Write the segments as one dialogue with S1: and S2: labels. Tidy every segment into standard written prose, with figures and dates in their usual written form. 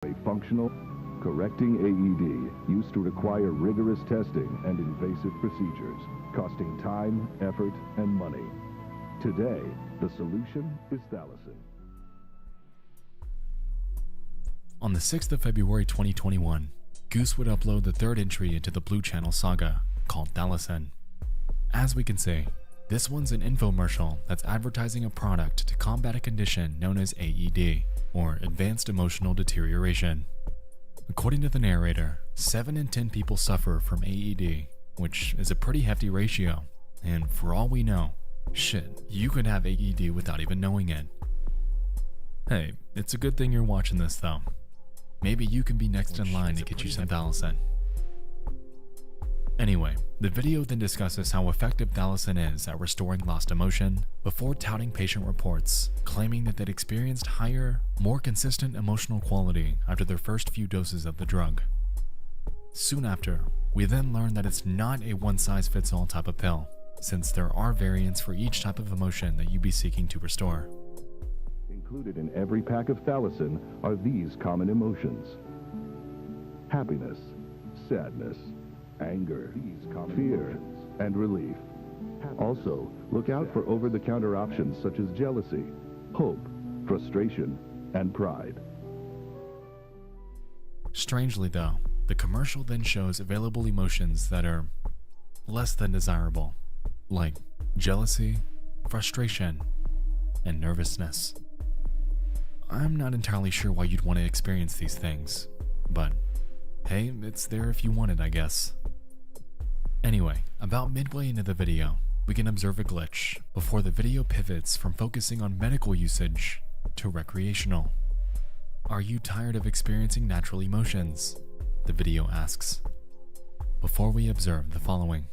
S1: A functional, correcting AED used to require rigorous testing and invasive procedures, costing time, effort, and money. Today, the solution is Thalassin.
S2: On the 6th of February 2021, Goose would upload the third entry into the Blue Channel saga, called Thalassin. As we can see, this one's an infomercial that's advertising a product to combat a condition known as AED, or Advanced Emotional Deterioration. According to the narrator, 7 in 10 people suffer from AED, which is a pretty hefty ratio, and for all we know, shit, you could have AED without even knowing it. Hey, it's a good thing you're watching this though. Maybe you can be next in line to get you some Thalassin. Anyway, the video then discusses how effective Thalassin is at restoring lost emotion, before touting patient reports, claiming that they'd experienced higher, more consistent emotional quality after their first few doses of the drug. Soon after, we then learn that it's not a one-size-fits-all type of pill, since there are variants for each type of emotion that you'd be seeking to restore.
S1: Included in every pack of Thalassin are these common emotions: happiness, sadness, anger, fear, and relief. Also, look out for over-the-counter options such as jealousy, hope, frustration, and pride.
S2: Strangely though, the commercial then shows available emotions that are less than desirable, like jealousy, frustration, and nervousness. I'm not entirely sure why you'd want to experience these things, but hey, it's there if you want it, I guess. Anyway, about midway into the video, we can observe a glitch before the video pivots from focusing on medical usage to recreational. Are you tired of experiencing natural emotions? The video asks, before we observe the following.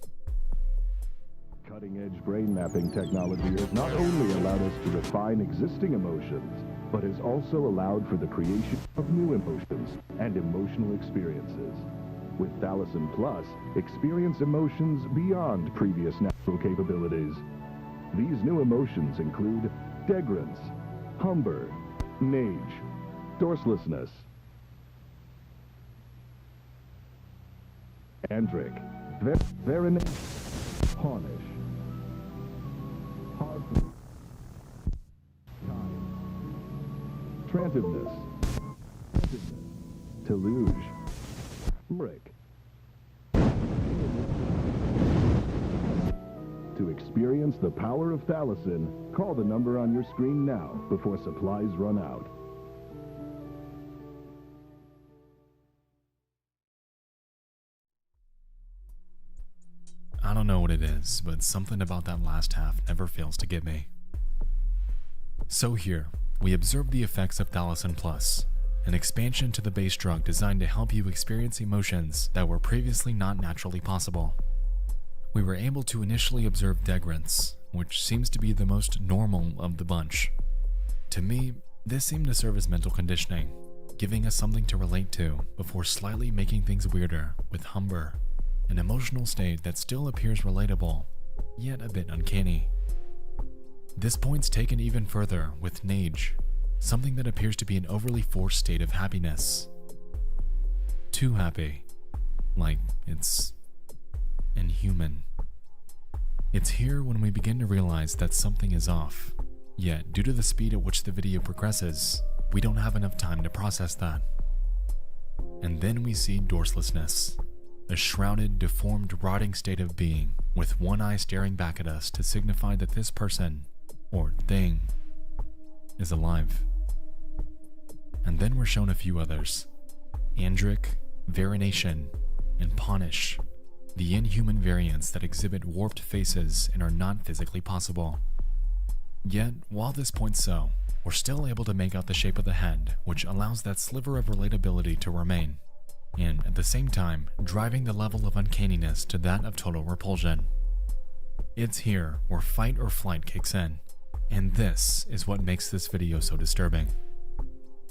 S1: Cutting-edge brain mapping technology has not only allowed us to refine existing emotions, but has also allowed for the creation of new emotions and emotional experiences. With Thalassin Plus, experience emotions beyond previous natural capabilities. These new emotions include degrance, humber, nage, dorselessness, andric, veronation, pawnish, harfooth, transiveness, teluge, brick. To experience the power of Thalassin, call the number on your screen now before supplies run out.
S2: I don't know what it is, but something about that last half never fails to get me. So here, we observe the effects of Thalassin Plus, an expansion to the base drug designed to help you experience emotions that were previously not naturally possible. We were able to initially observe degrance, which seems to be the most normal of the bunch. To me, this seemed to serve as mental conditioning, giving us something to relate to before slightly making things weirder with humber, an emotional state that still appears relatable, yet a bit uncanny. This point's taken even further with nage, something that appears to be an overly forced state of happiness. Too happy, like it's inhuman. It's here when we begin to realize that something is off, yet due to the speed at which the video progresses, we don't have enough time to process that. And then we see dorselessness, a shrouded, deformed, rotting state of being, with one eye staring back at us to signify that this person, or thing, is alive. And then we're shown a few others: andric, veronation, and pawnish, the inhuman variants that exhibit warped faces and are not physically possible. Yet, while this point's so, we're still able to make out the shape of the head, which allows that sliver of relatability to remain, and at the same time, driving the level of uncanniness to that of total repulsion. It's here where fight or flight kicks in, and this is what makes this video so disturbing.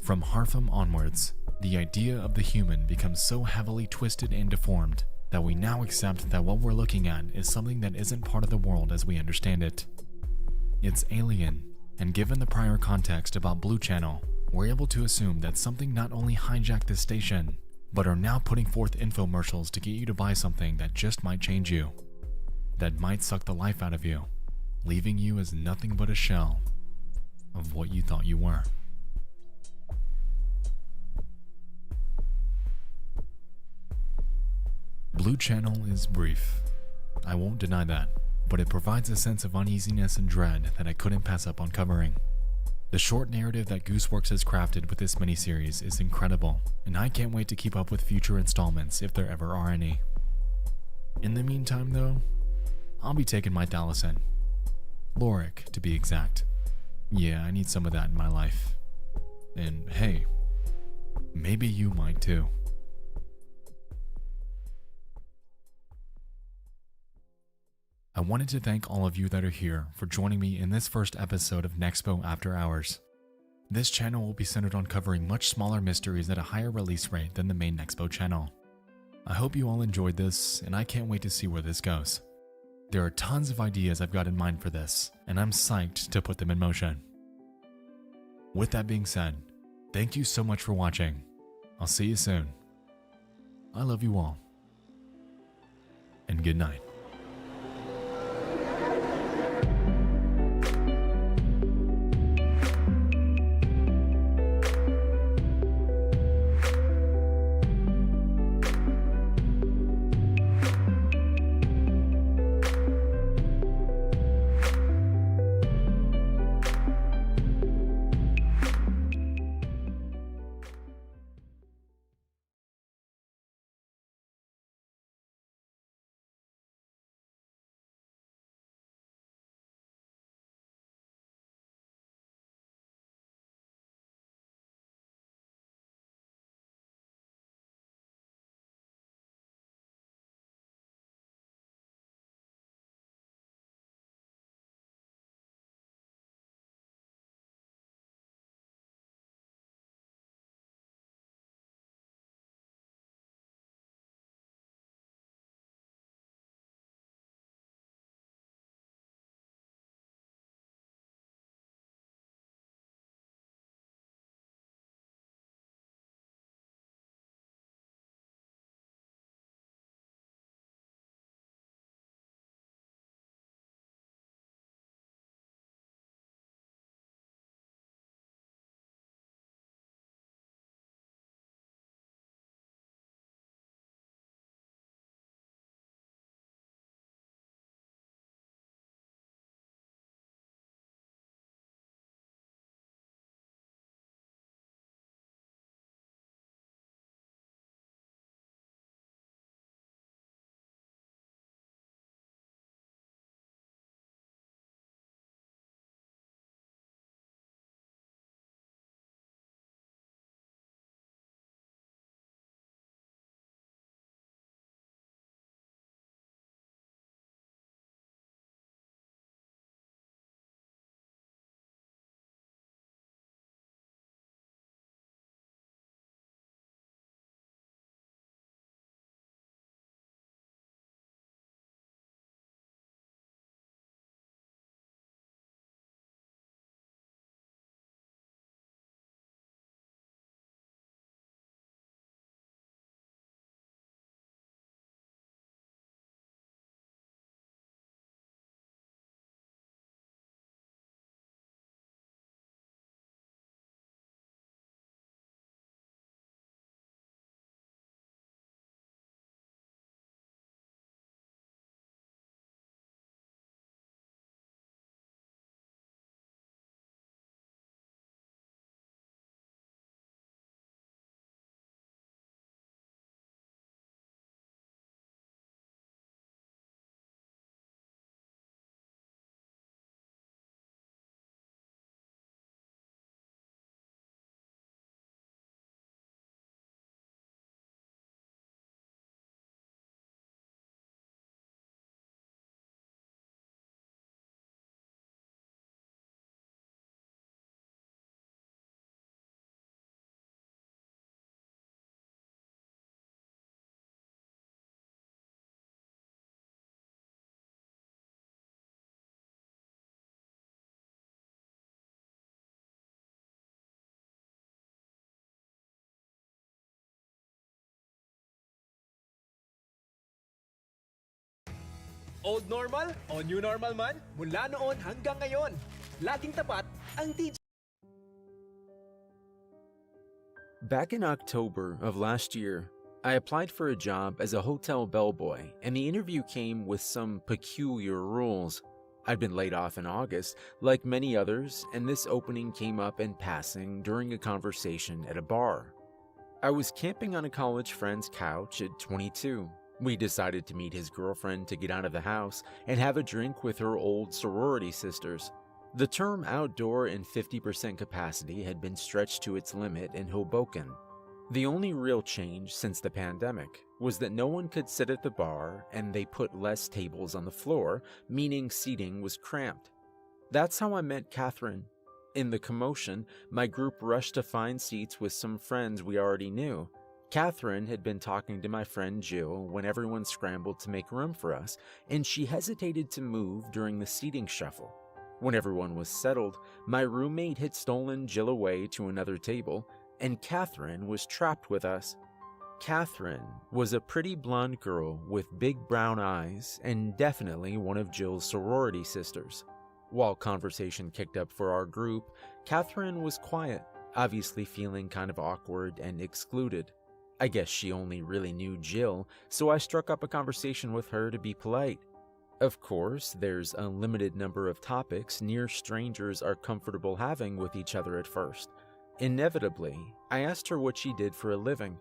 S2: From Harfam onwards, the idea of the human becomes so heavily twisted and deformed that we now accept that what we're looking at is something that isn't part of the world as we understand it. It's alien, and given the prior context about Blue Channel, we're able to assume that something not only hijacked this station, but are now putting forth infomercials to get you to buy something that just might change you, that might suck the life out of you, leaving you as nothing but a shell of what you thought you were. Blue Channel is brief. I won't deny that, but it provides a sense of uneasiness and dread that I couldn't pass up on covering. The short narrative that Gooseworks has crafted with this miniseries is incredible, and I can't wait to keep up with future installments if there ever are any. In the meantime though, I'll be taking my Thalassen. Lorik, to be exact. Yeah, I need some of that in my life. And hey, maybe you might too. I wanted to thank all of you that are here for joining me in this first episode of Nexpo After Hours. This channel will be centered on covering much smaller mysteries at a higher release rate than the main Nexpo channel. I hope you all enjoyed this, and I can't wait to see where this goes. There are tons of ideas I've got in mind for this, and I'm psyched to put them in motion. With that being said, thank you so much for watching. I'll see you soon. I love you all. And good night.
S3: Old normal o new normal man, mula noon hanggang ngayon, laging tapat ang TJ.
S4: Back in October of last year, I applied for a job as a hotel bellboy, and the interview came with some peculiar rules. I'd been laid off in August, like many others, and this opening came up in passing during a conversation at a bar. I was camping on a college friend's couch at 22. We decided to meet his girlfriend to get out of the house and have a drink with her old sorority sisters. The term outdoor in 50% capacity had been stretched to its limit in Hoboken. The only real change since the pandemic was that no one could sit at the bar and they put less tables on the floor, meaning seating was cramped. That's how I met Catherine. In the commotion, my group rushed to find seats with some friends we already knew. Catherine had been talking to my friend Jill when everyone scrambled to make room for us, and she hesitated to move during the seating shuffle. When everyone was settled, my roommate had stolen Jill away to another table, and Catherine was trapped with us. Catherine was a pretty blonde girl with big brown eyes and definitely one of Jill's sorority sisters. While conversation kicked up for our group, Catherine was quiet, obviously feeling kind of awkward and excluded. I guess she only really knew Jill, so I struck up a conversation with her to be polite. Of course, there's a limited number of topics near strangers are comfortable having with each other at first. Inevitably, I asked her what she did for a living.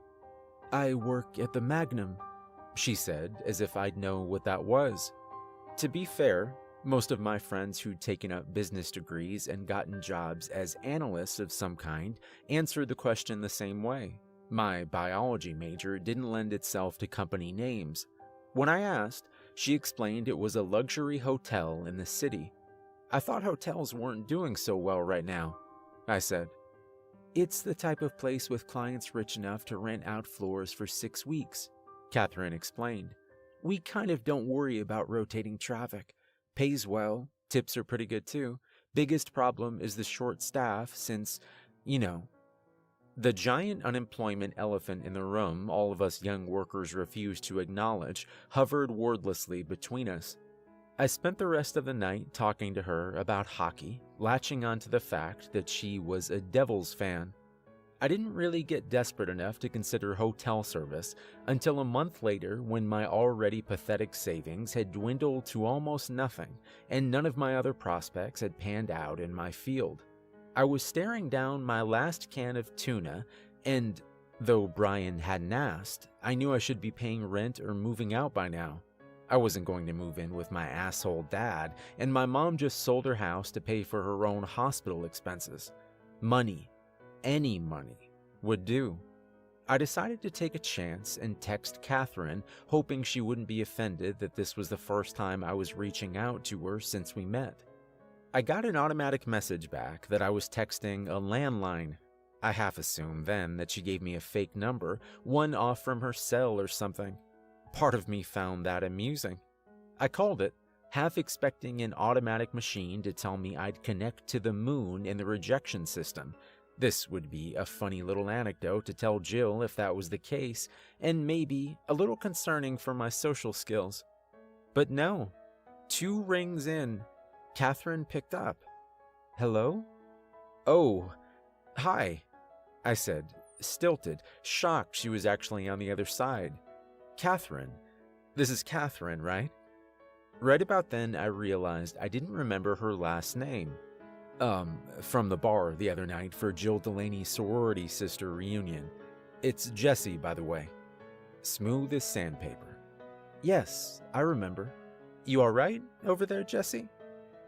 S4: "I work at the Magnum," she said, as if I'd know what that was. To be fair, most of my friends who'd taken up business degrees and gotten jobs as analysts of some kind answered the question the same way. My biology major didn't lend itself to company names. When I asked, she explained it was a luxury hotel in the city. "I thought hotels weren't doing so well right now," I said. "It's the type of place with clients rich enough to rent out floors for 6 weeks," Catherine explained. "We kind of don't worry about rotating traffic. Pays well, tips are pretty good too. Biggest problem is the short staff since, you know." The giant unemployment elephant in the room all of us young workers refused to acknowledge hovered wordlessly between us. I spent the rest of the night talking to her about hockey, latching onto the fact that she was a Devils fan. I didn't really get desperate enough to consider hotel service until a month later when my already pathetic savings had dwindled to almost nothing and none of my other prospects had panned out in my field. I was staring down my last can of tuna, and though Brian hadn't asked, I knew I should be paying rent or moving out by now. I wasn't going to move in with my asshole dad, and my mom just sold her house to pay for her own hospital expenses. Money, any money, would do. I decided to take a chance and text Catherine, hoping she wouldn't be offended that this was the first time I was reaching out to her since we met. I got an automatic message back that I was texting a landline. I half assumed then that she gave me a fake number, one off from her cell or something. Part of me found that amusing. I called it, half expecting an automatic machine to tell me I'd connect to the moon in the rejection system. This would be a funny little anecdote to tell Jill if that was the case, and maybe a little concerning for my social skills. But no. 2 rings in, Catherine picked up. "Hello?" "Oh, hi," I said, stilted, shocked she was actually on the other side. "Catherine. This is Catherine, right?" Right about then, I realized I didn't remember her last name. From the bar the other night for Jill Delaney's sorority sister reunion. It's Jessie, by the way. Smooth as sandpaper. "Yes, I remember. You alright over there, Jessie?"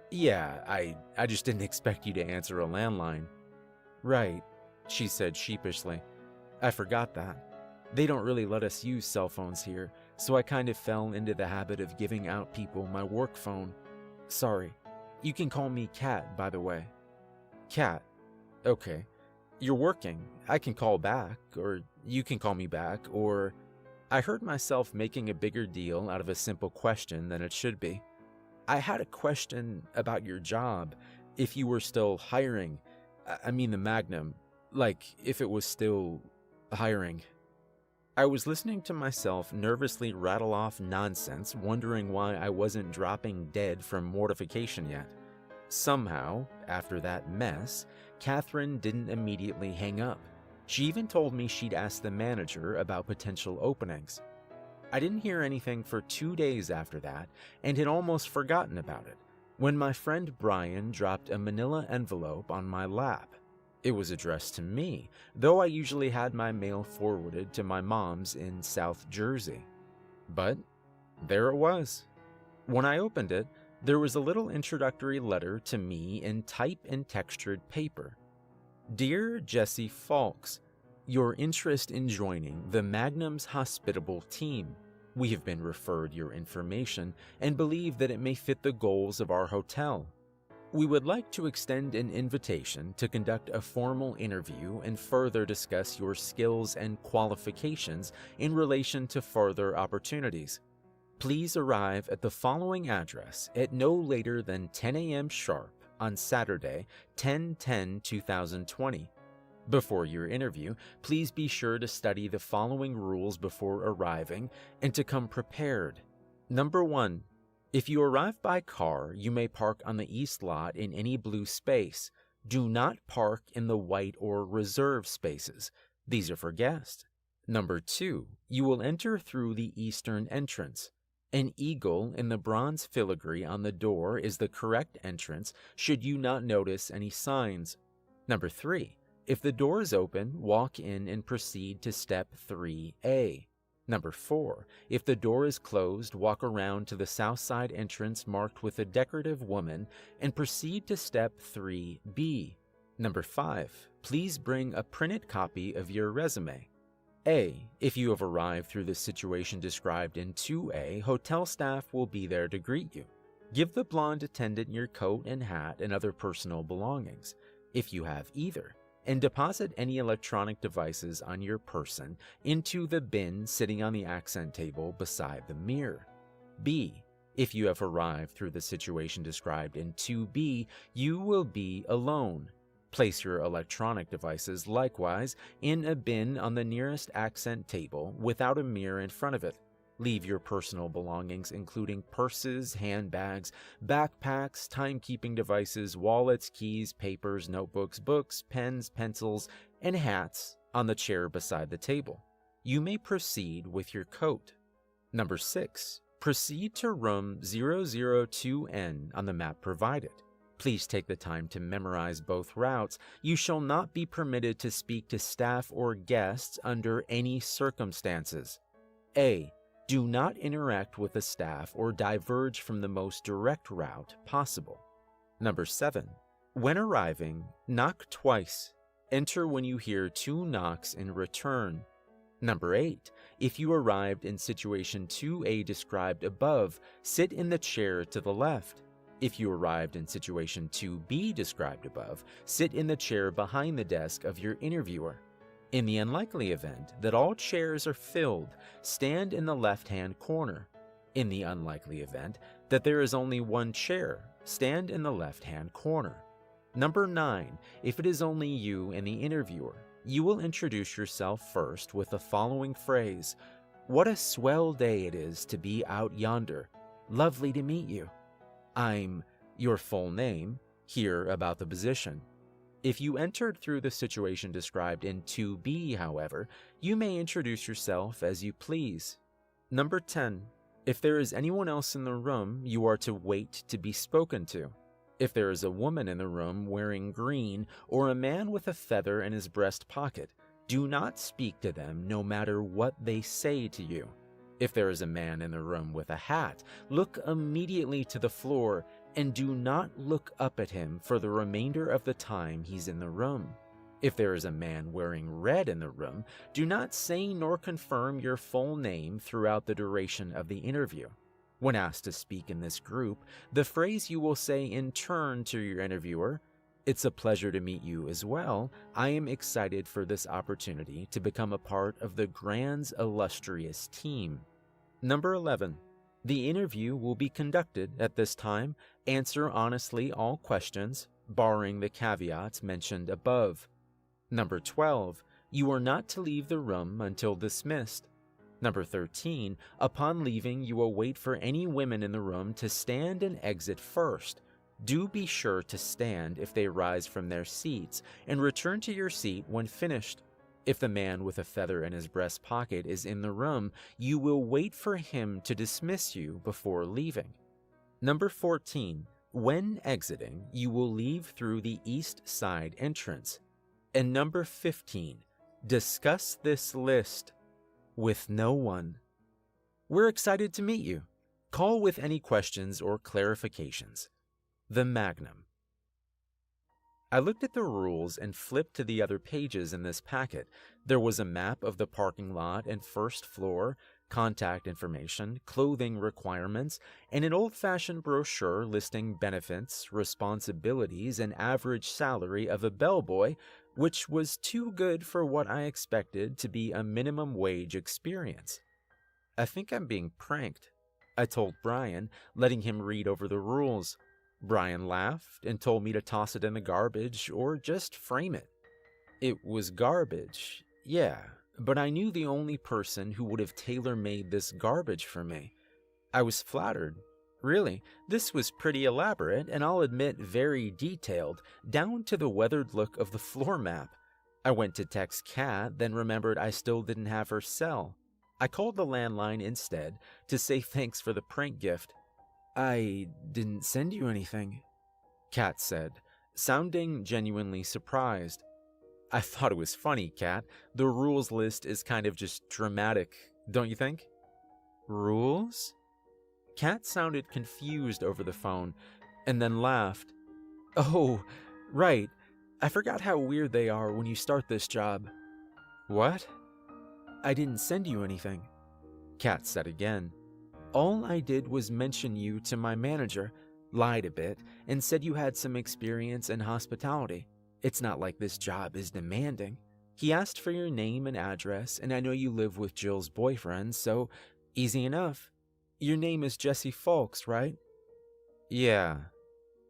S4: "Yeah, I just didn't expect you to answer a landline." "Right," she said sheepishly. "I forgot that. They don't really let us use cell phones here, so I kind of fell into the habit of giving out people my work phone. Sorry. You can call me Kat, by the way." "Kat. Okay. You're working. I can call back, or you can call me back, or..." I heard myself making a bigger deal out of a simple question than it should be. "I had a question about your job, if you were still hiring. I mean the Magnum, like if it was still hiring." I was listening to myself nervously rattle off nonsense, wondering why I wasn't dropping dead from mortification yet. Somehow, after that mess, Catherine didn't immediately hang up. She even told me she'd asked the manager about potential openings. I didn't hear anything for 2 days after that and had almost forgotten about it, when my friend Brian dropped a manila envelope on my lap. It was addressed to me, though I usually had my mail forwarded to my mom's in South Jersey. But there it was. When I opened it, there was a little introductory letter to me in type and textured paper. Dear Jesse Falks, your interest in joining the Magnum's hospitable team. We have been referred your information and believe that it may fit the goals of our hotel. We would like to extend an invitation to conduct a formal interview and further discuss your skills and qualifications in relation to further opportunities. Please arrive at the following address at no later than 10 a.m. sharp on Saturday, 10/10/2020. Before your interview, please be sure to study the following rules before arriving and to come prepared. Number 1. If you arrive by car, you may park on the east lot in any blue space. Do not park in the white or reserved spaces. These are for guests. Number 2. You will enter through the eastern entrance. An eagle in the bronze filigree on the door is the correct entrance should you not notice any signs. Number 3. If the door is open, walk in and proceed to step 3A. Number 4. If the door is closed, walk around to the south side entrance marked with a decorative woman and proceed to step 3B. Number 5. Please bring a printed copy of your resume. A. If you have arrived through the situation described in 2A, hotel staff will be there to greet you. Give the blonde attendant your coat and hat and other personal belongings, if you have either, and deposit any electronic devices on your person into the bin sitting on the accent table beside the mirror. B. If you have arrived through the situation described in 2B, you will be alone. Place your electronic devices likewise in a bin on the nearest accent table without a mirror in front of it. Leave your personal belongings including purses, handbags, backpacks, timekeeping devices, wallets, keys, papers, notebooks, books, pens, pencils, and hats on the chair beside the table. You may proceed with your coat. Number 6. Proceed to room 002N on the map provided. Please take the time to memorize both routes. You shall not be permitted to speak to staff or guests under any circumstances. A. Do not interact with the staff or diverge from the most direct route possible. Number 7. When arriving, knock twice. Enter when you hear 2 knocks in return. Number 8. If you arrived in situation 2A described above, sit in the chair to the left. If you arrived in situation 2B described above, sit in the chair behind the desk of your interviewer. In the unlikely event that all chairs are filled, stand in the left-hand corner. In the unlikely event that there is only one chair, stand in the left-hand corner. Number 9. If it is only you and the interviewer, you will introduce yourself first with the following phrase: "What a swell day it is to be out yonder. Lovely to meet you. I'm," your full name, "here about the position." If you entered through the situation described in 2B, however, you may introduce yourself as you please. Number 10. If there is anyone else in the room, you are to wait to be spoken to. If there is a woman in the room wearing green or a man with a feather in his breast pocket, do not speak to them no matter what they say to you. If there is a man in the room with a hat, look immediately to the floor and do not look up at him for the remainder of the time he's in the room. If there is a man wearing red in the room, do not say nor confirm your full name throughout the duration of the interview. When asked to speak in this group, the phrase you will say in turn to your interviewer: "It's a pleasure to meet you as well. I am excited for this opportunity to become a part of the Grand's illustrious team." Number 11. The interview will be conducted at this time. Answer honestly all questions, barring the caveats mentioned above. Number 12. You are not to leave the room until dismissed. Number 13, upon leaving, you will wait for any women in the room to stand and exit first. Do be sure to stand if they rise from their seats, and return to your seat when finished. If the man with a feather in his breast pocket is in the room, you will wait for him to dismiss you before leaving. Number 14, when exiting, you will leave through the east side entrance. And number 15, discuss this list with no one. We're excited to meet you. Call with any questions or clarifications. The Magnum. I looked at the rules and flipped to the other pages in this packet. There was a map of the parking lot and first floor, contact information, clothing requirements, and an old-fashioned brochure listing benefits, responsibilities, and average salary of a bellboy, which was too good for what I expected to be a minimum wage experience. I think I'm being pranked, I told Brian, letting him read over the rules. Brian laughed and told me to toss it in the garbage or just frame it. It was garbage, yeah, but I knew the only person who would have tailor-made this garbage for me. I was flattered. Really, this was pretty elaborate, and I'll admit very detailed, down to the weathered look of the floor map. I went to text Kat, then remembered I still didn't have her cell. I called the landline instead to say thanks for the prank gift. I didn't send you anything, Kat said, sounding genuinely surprised. I thought it was funny, Kat. The rules list is kind of just dramatic, don't you think? Rules? Kat sounded confused over the phone, and then laughed. Oh, right. I forgot how weird they are when you start this job. What? I didn't send you anything, Kat said again. All I did was mention you to my manager, lied a bit, and said you had some experience in hospitality. It's not like this job is demanding. He asked for your name and address, and I know you live with Jill's boyfriend, so easy enough. Your name is Jesse Fulks, right? Yeah.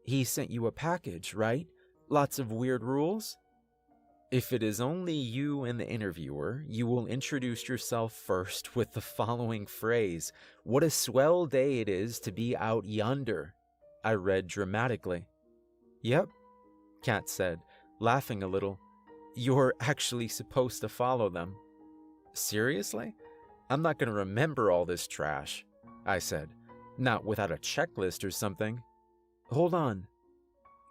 S4: He sent you a package, right? Lots of weird rules? If it is only you and the interviewer, you will introduce yourself first with the following phrase, "What a swell day it is to be out yonder," I read dramatically. Yep, Kat said, laughing a little. You're actually supposed to follow them. Seriously? I'm not going to remember all this trash, I said, not without a checklist or something. Hold on.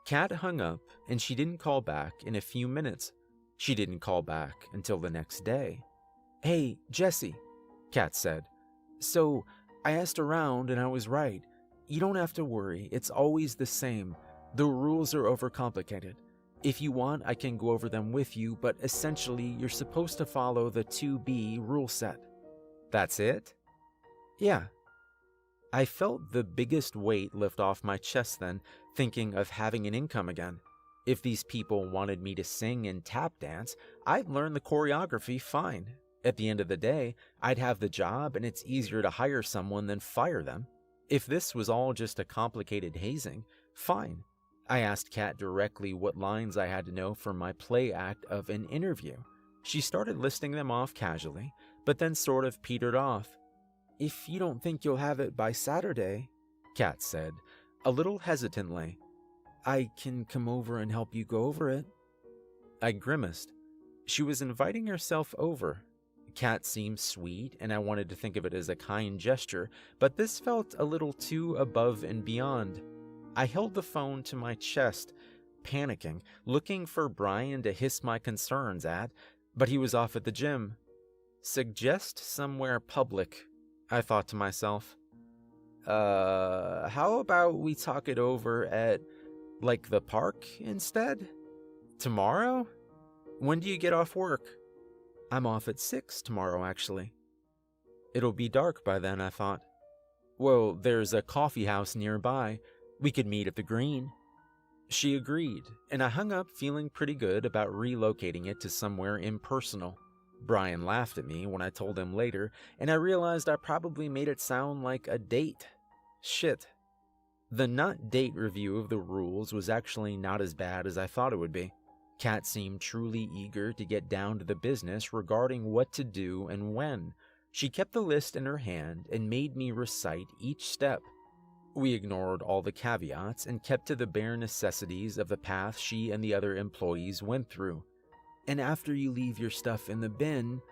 S4: Kat hung up, and she didn't call back in a few minutes. She didn't call back until the next day. Hey, Jesse, Kat said. So, I asked around and I was right. You don't have to worry, it's always the same. The rules are overcomplicated. If you want, I can go over them with you, but essentially, you're supposed to follow the 2B rule set. That's it? Yeah. I felt the biggest weight lift off my chest then, thinking of having an income again. If these people wanted me to sing and tap dance, I'd learn the choreography fine. At the end of the day, I'd have the job and it's easier to hire someone than fire them. If this was all just a complicated hazing, fine. I asked Kat directly what lines I had to know for my play act of an interview. She started listing them off casually, but then sort of petered off. If you don't think you'll have it by Saturday, Kat said, a little hesitantly, I can come over and help you go over it. I grimaced. She was inviting herself over. Kat seemed sweet, and I wanted to think of it as a kind gesture, but this felt a little too above and beyond. I held the phone to my chest, panicking, looking for Brian to hiss my concerns at, but he was off at the gym. Suggest somewhere public, I thought to myself. How about we talk it over at, like, the park instead? Tomorrow? When do you get off work? I'm off at 6 tomorrow, actually. It'll be dark by then, I thought. Well, there's a coffee house nearby. We could meet at the Green. She agreed, and I hung up feeling pretty good about relocating it to somewhere impersonal. Brian laughed at me when I told him later, and I realized I probably made it sound like a date. Shit. The not date review of the rules was actually not as bad as I thought it would be. Kat seemed truly eager to get down to the business regarding what to do and when. She kept the list in her hand and made me recite each step. We ignored all the caveats and kept to the bare necessities of the path she and the other employees went through. And after you leave your stuff in the bin,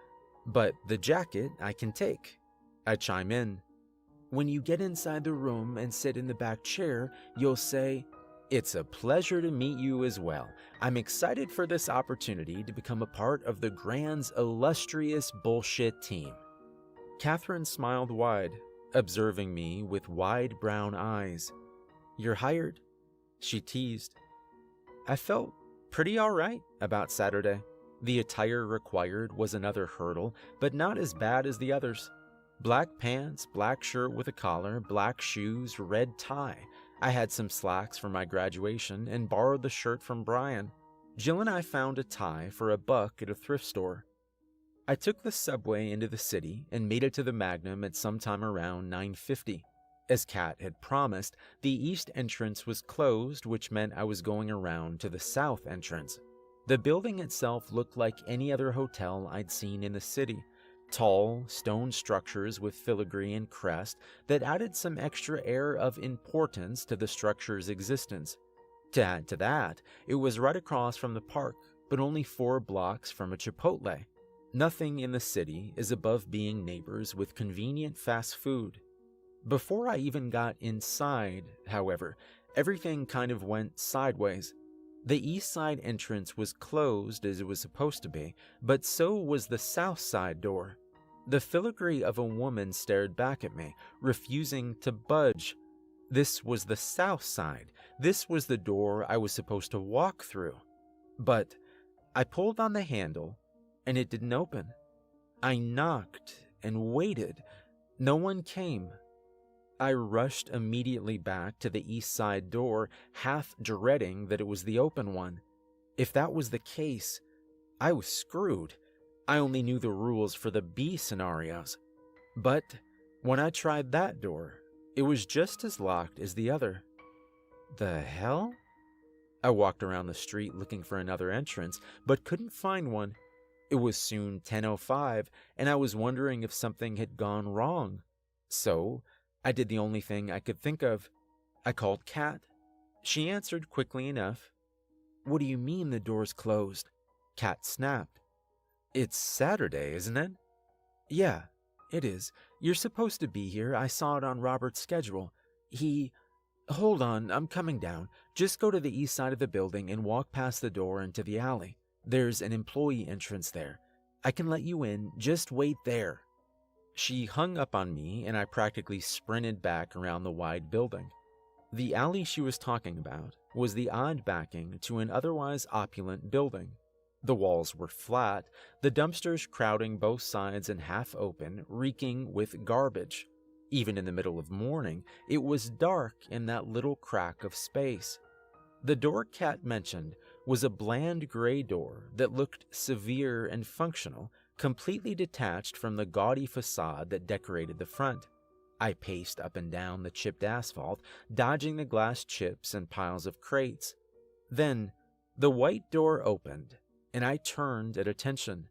S4: but the jacket I can take, I chime in. When you get inside the room and sit in the back chair, you'll say, "It's a pleasure to meet you as well. I'm excited for this opportunity to become a part of the Grand's illustrious bullshit team." Catherine smiled wide, observing me with wide brown eyes. "You're hired?" she teased. I felt pretty alright about Saturday. The attire required was another hurdle, but not as bad as the others. Black pants, black shirt with a collar, black shoes, red tie. I had some slacks for my graduation and borrowed the shirt from Brian. Jill and I found a tie for $1 at a thrift store. I took the subway into the city and made it to the Magnum at sometime around 9:50. As Kat had promised, the east entrance was closed, which meant I was going around to the south entrance. The building itself looked like any other hotel I'd seen in the city. Tall, stone structures with filigree and crest that added some extra air of importance to the structure's existence. To add to that, it was right across from the park, but only 4 blocks from a Chipotle. Nothing in the city is above being neighbors with convenient fast food. Before I even got inside, however, everything kind of went sideways. The east side entrance was closed as it was supposed to be, but so was the south side door. The filigree of a woman stared back at me, refusing to budge. This was the south side. This was the door I was supposed to walk through. But I pulled on the handle, and it didn't open. I knocked and waited. No one came. I rushed immediately back to the east side door, half dreading that it was the open one. If that was the case, I was screwed. I only knew the rules for the B scenarios. But when I tried that door, it was just as locked as the other. The hell? I walked around the street looking for another entrance, but couldn't find one. It was soon 10:05, and I was wondering if something had gone wrong. So I did the only thing I could think of. I called Kat. She answered quickly enough. "What do you mean the door's closed?" Kat snapped. "It's Saturday, isn't it?" "Yeah, it is. You're supposed to be here. I saw it on Robert's schedule. Hold on, I'm coming down. Just go to the east side of the building and walk past the door into the alley. There's an employee entrance there. I can let you in. Just wait there." She hung up on me, and I practically sprinted back around the wide building. The alley she was talking about was the odd backing to an otherwise opulent building. The walls were flat, the dumpsters crowding both sides and half open, reeking with garbage. Even in the middle of morning, it was dark in that little crack of space. The door Kat mentioned was a bland gray door that looked severe and functional, completely detached from the gaudy facade that decorated the front. I paced up and down the chipped asphalt, dodging the glass chips and piles of crates. Then, the white door opened, and I turned at attention.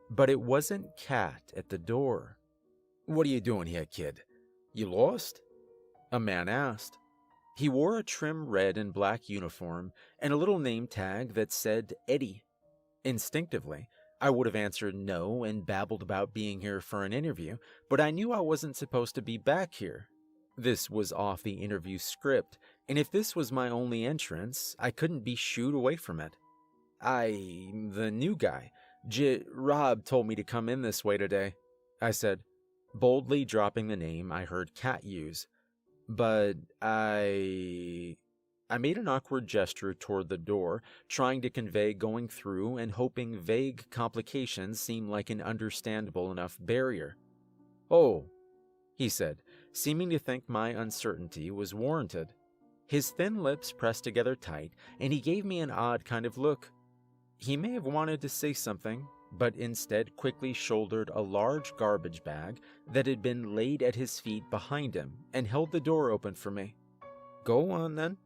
S4: But it wasn't Kat at the door. "What are you doing here, kid? You lost?" a man asked. He wore a trim red and black uniform and a little name tag that said Eddie. Instinctively, I would have answered no and babbled about being here for an interview, but I knew I wasn't supposed to be back here. This was off the interview script, and if this was my only entrance, I couldn't be shooed away from it. "I'm the new guy. Rob told me to come in this way today," I said, boldly dropping the name I heard Kat use. "But I made an awkward gesture toward the door, trying to convey going through and hoping vague complications seemed like an understandable enough barrier. "Oh," he said, seeming to think my uncertainty was warranted. His thin lips pressed together tight, and he gave me an odd kind of look. He may have wanted to say something, but instead quickly shouldered a large garbage bag that had been laid at his feet behind him and held the door open for me. "Go on, then.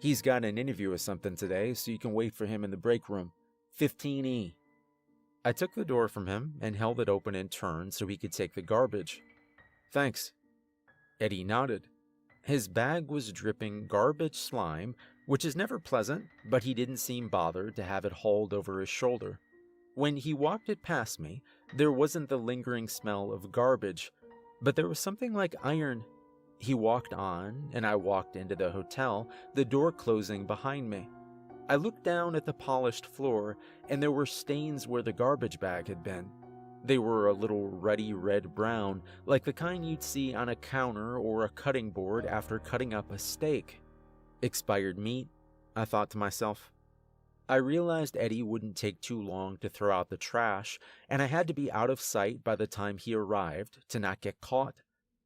S4: He's got an interview or something today, so you can wait for him in the break room. 15E. I took the door from him and held it open in turn so he could take the garbage. Thanks. Eddie nodded. His bag was dripping garbage slime, which is never pleasant, but he didn't seem bothered to have it hauled over his shoulder. When he walked it past me, there wasn't the lingering smell of garbage, but there was something like iron. He walked on, and I walked into the hotel, the door closing behind me. I looked down at the polished floor, and there were stains where the garbage bag had been. They were a little ruddy red-brown, like the kind you'd see on a counter or a cutting board after cutting up a steak. Expired meat, I thought to myself. I realized Eddie wouldn't take too long to throw out the trash, and I had to be out of sight by the time he arrived to not get caught.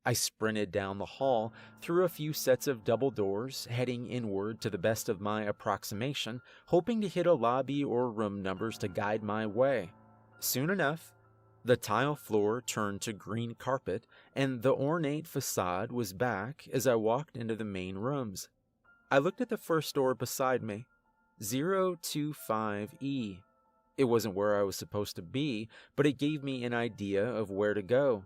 S4: I sprinted down the hall, through a few sets of double doors, heading inward to the best of my approximation, hoping to hit a lobby or room numbers to guide my way. Soon enough, the tile floor turned to green carpet, and the ornate facade was back as I walked into the main rooms. I looked at the first door beside me, 025E. It wasn't where I was supposed to be, but it gave me an idea of where to go.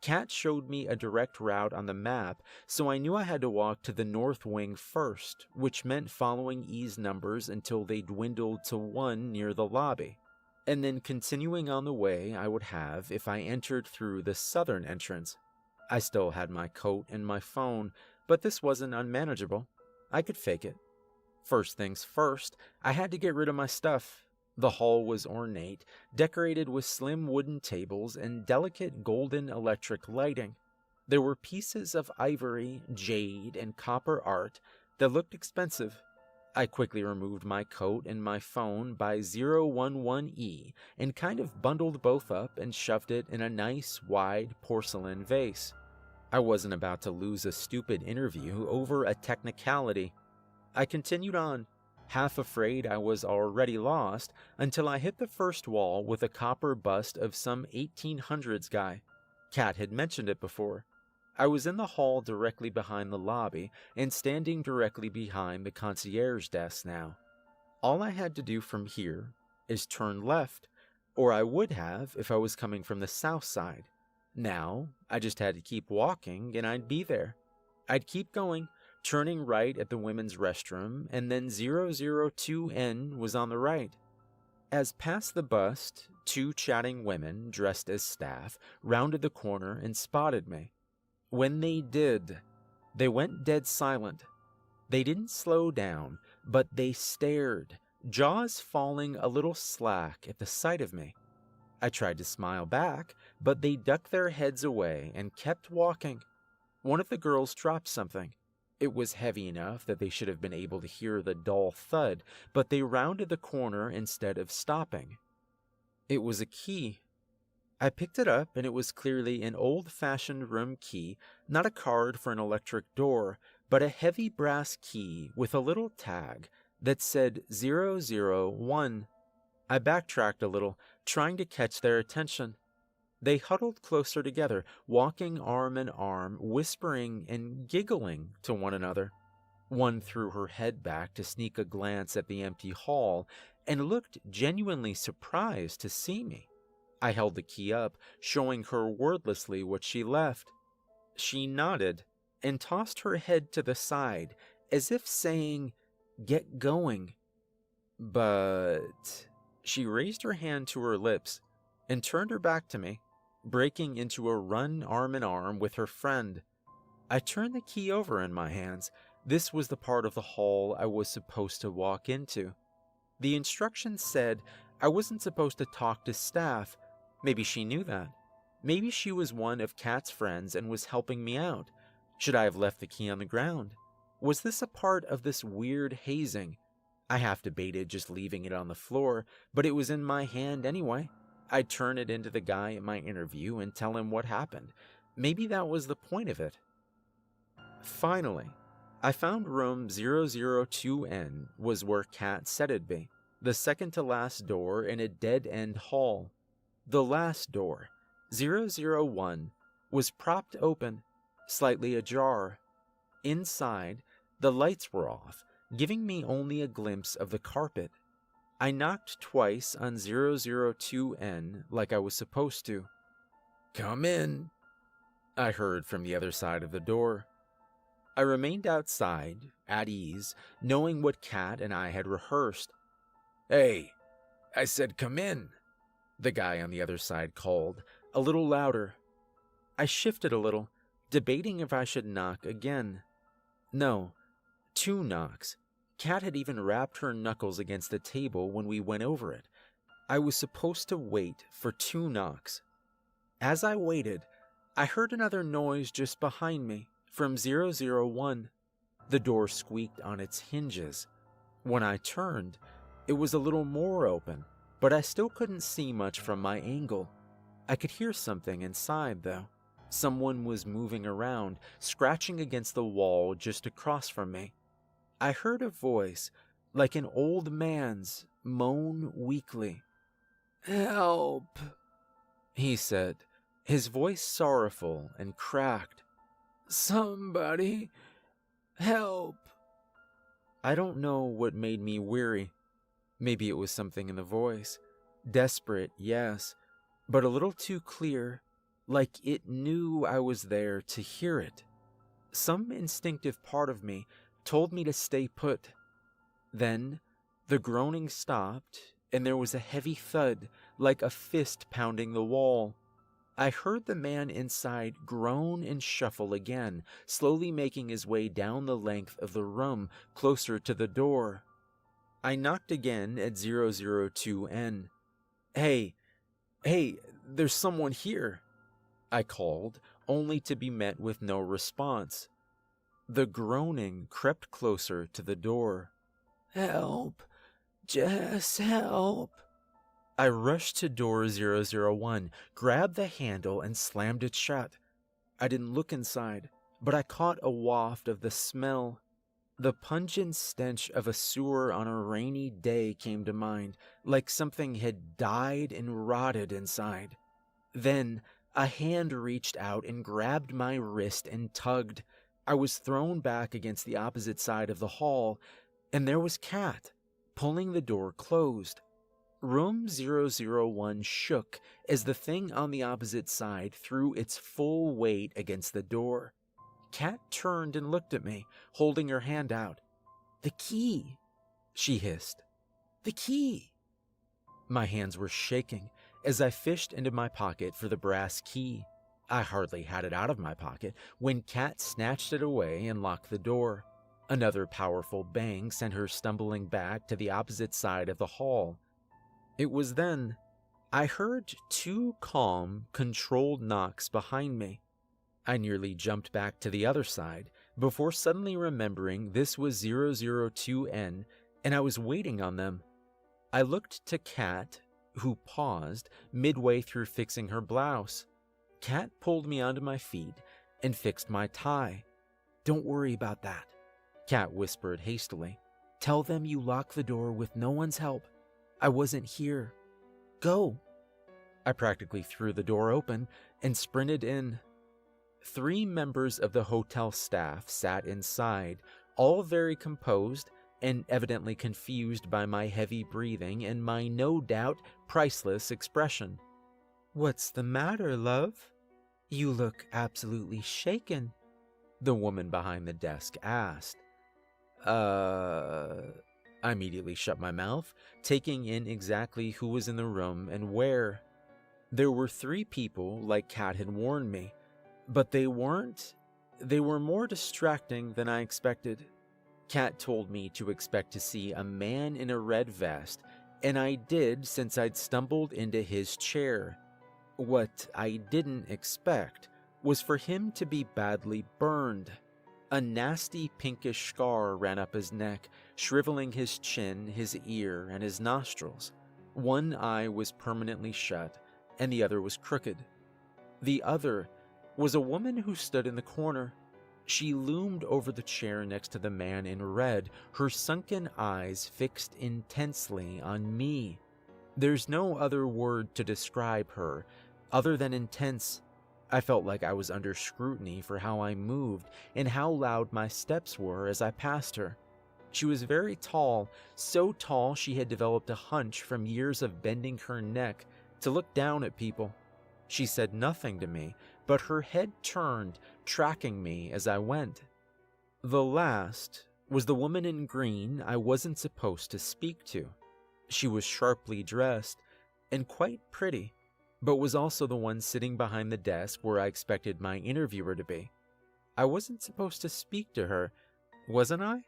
S4: Kat showed me a direct route on the map, so I knew I had to walk to the north wing first, which meant following E's numbers until they dwindled to 1 near the lobby, and then continuing on the way I would have if I entered through the southern entrance. I still had my coat and my phone, but this wasn't unmanageable. I could fake it. First things first, I had to get rid of my stuff. The hall was ornate, decorated with slim wooden tables and delicate golden electric lighting. There were pieces of ivory, jade, and copper art that looked expensive. I quickly removed my coat and my phone by 011E and kind of bundled both up and shoved it in a nice, wide porcelain vase. I wasn't about to lose a stupid interview over a technicality. I continued on, half afraid I was already lost, until I hit the first wall with a copper bust of some 1800s guy. Kat had mentioned it before. I was in the hall directly behind the lobby and standing directly behind the concierge desk now. All I had to do from here is turn left, or I would have if I was coming from the south side. Now, I just had to keep walking and I'd be there. I'd keep going, turning right at the women's restroom, and then 002N was on the right. As past the bust, 2 chatting women dressed as staff rounded the corner and spotted me. When they did, they went dead silent. They didn't slow down, but they stared, jaws falling a little slack at the sight of me. I tried to smile back, but they ducked their heads away and kept walking. One of the girls dropped something. It was heavy enough that they should have been able to hear the dull thud, but they rounded the corner instead of stopping. It was a key. I picked it up, and it was clearly an old-fashioned room key, not a card for an electric door, but a heavy brass key with a little tag that said 001. I backtracked a little, trying to catch their attention. They huddled closer together, walking arm in arm, whispering and giggling to one another. One threw her head back to sneak a glance at the empty hall and looked genuinely surprised to see me. I held the key up, showing her wordlessly what she left. She nodded and tossed her head to the side, as if saying, "Get going." But she raised her hand to her lips and turned her back to me, breaking into a run arm in arm with her friend. I turned the key over in my hands. This was the part of the hall I was supposed to walk into. The instructions said I wasn't supposed to talk to staff. Maybe she knew that. Maybe she was one of Kat's friends and was helping me out. Should I have left the key on the ground? Was this a part of this weird hazing? I half debated just leaving it on the floor, but it was in my hand anyway. I'd turn it into the guy at my interview and tell him what happened. Maybe that was the point of it. Finally, I found room 002N was where Kat said it'd be, the second to last door in a dead-end hall. The last door, 001, was propped open, slightly ajar. Inside, the lights were off, giving me only a glimpse of the carpet. I knocked twice on 002N like I was supposed to. "Come in," I heard from the other side of the door. I remained outside, at ease, knowing what Kat and I had rehearsed. "Hey, I said come in," the guy on the other side called, a little louder. I shifted a little, debating if I should knock again. No, 2 knocks. Kat had even rapped her knuckles against the table when we went over it. I was supposed to wait for 2 knocks. As I waited, I heard another noise just behind me, from 001. The door squeaked on its hinges. When I turned, it was a little more open, but I still couldn't see much from my angle. I could hear something inside, though. Someone was moving around, scratching against the wall just across from me. I heard a voice, like an old man's, moan weakly. "Help," he said, his voice sorrowful and cracked. "Somebody, help." I don't know what made me weary. Maybe it was something in the voice. Desperate, yes, but a little too clear, like it knew I was there to hear it. Some instinctive part of me told me to stay put. Then the groaning stopped, and there was a heavy thud, like a fist pounding the wall. I heard the man inside groan and shuffle again, slowly making his way down the length of the room, closer to the door. I knocked again at 002N. Hey, there's someone here," I called, only to be met with no response. The groaning crept closer to the door. "Help, Jess, help." I rushed to door 001, grabbed the handle, and slammed it shut. I didn't look inside, but I caught a waft of the smell. The pungent stench of a sewer on a rainy day came to mind, like something had died and rotted inside. Then a hand reached out and grabbed my wrist and tugged. I was thrown back against the opposite side of the hall, and there was Kat, pulling the door closed. Room 001 shook as the thing on the opposite side threw its full weight against the door. Kat turned and looked at me, holding her hand out. "The key," she hissed. "The key." My hands were shaking as I fished into my pocket for the brass key. I hardly had it out of my pocket when Kat snatched it away and locked the door. Another powerful bang sent her stumbling back to the opposite side of the hall. It was then I heard 2 calm, controlled knocks behind me. I nearly jumped back to the other side before suddenly remembering this was 002N and I was waiting on them. I looked to Kat, who paused midway through fixing her blouse. Kat pulled me onto my feet and fixed my tie. "Don't worry about that," Kat whispered hastily. "Tell them you locked the door with no one's help. I wasn't here. Go." I practically threw the door open and sprinted in. 3 members of the hotel staff sat inside, all very composed and evidently confused by my heavy breathing and my no doubt priceless expression. "What's the matter, love? You look absolutely shaken," the woman behind the desk asked. I immediately shut my mouth, taking in exactly who was in the room and where. There were 3 people, like Kat had warned me, but they weren't. They were more distracting than I expected. Kat told me to expect to see a man in a red vest, and I did since I'd stumbled into his chair. What I didn't expect was for him to be badly burned. A nasty pinkish scar ran up his neck, shriveling his chin, his ear, and his nostrils. One eye was permanently shut, and the other was crooked. The other was a woman who stood in the corner. She loomed over the chair next to the man in red, her sunken eyes fixed intensely on me. There's no other word to describe her other than intense. I felt like I was under scrutiny for how I moved and how loud my steps were as I passed her. She was very tall, so tall she had developed a hunch from years of bending her neck to look down at people. She said nothing to me, but her head turned, tracking me as I went. The last was the woman in green I wasn't supposed to speak to. She was sharply dressed and quite pretty, but was also the one sitting behind the desk where I expected my interviewer to be. I wasn't supposed to speak to her, wasn't I?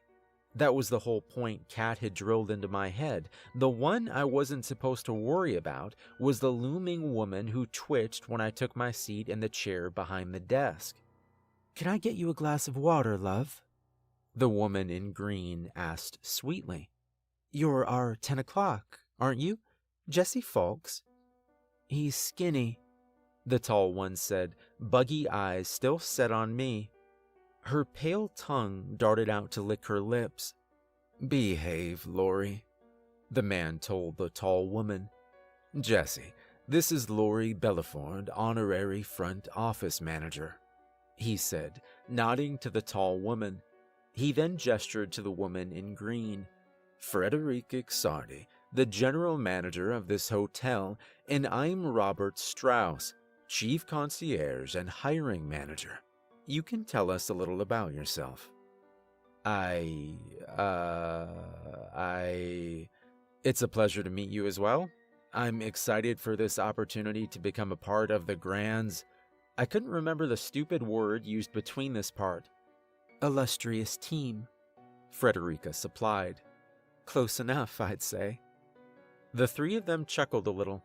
S4: That was the whole point Kat had drilled into my head. The one I wasn't supposed to worry about was the looming woman who twitched when I took my seat in the chair behind the desk. "Can I get you a glass of water, love?" the woman in green asked sweetly. "You're our 10 o'clock, aren't you? Jesse Fawkes?" "He's skinny," the tall one said, buggy eyes still set on me. Her pale tongue darted out to lick her lips. "Behave, Lori," the man told the tall woman. "Jesse, this is Lori Belaford, honorary front office manager," he said, nodding to the tall woman. He then gestured to the woman in green. "Frederica Sardi, the general manager of this hotel, and I'm Robert Strauss, chief concierge and hiring manager. You can tell us a little about yourself." It's a pleasure to meet you as well. I'm excited for this opportunity to become a part of the Grands. I couldn't remember the stupid word used between this part. "Illustrious team," Frederica supplied. "Close enough, I'd say." The three of them chuckled a little.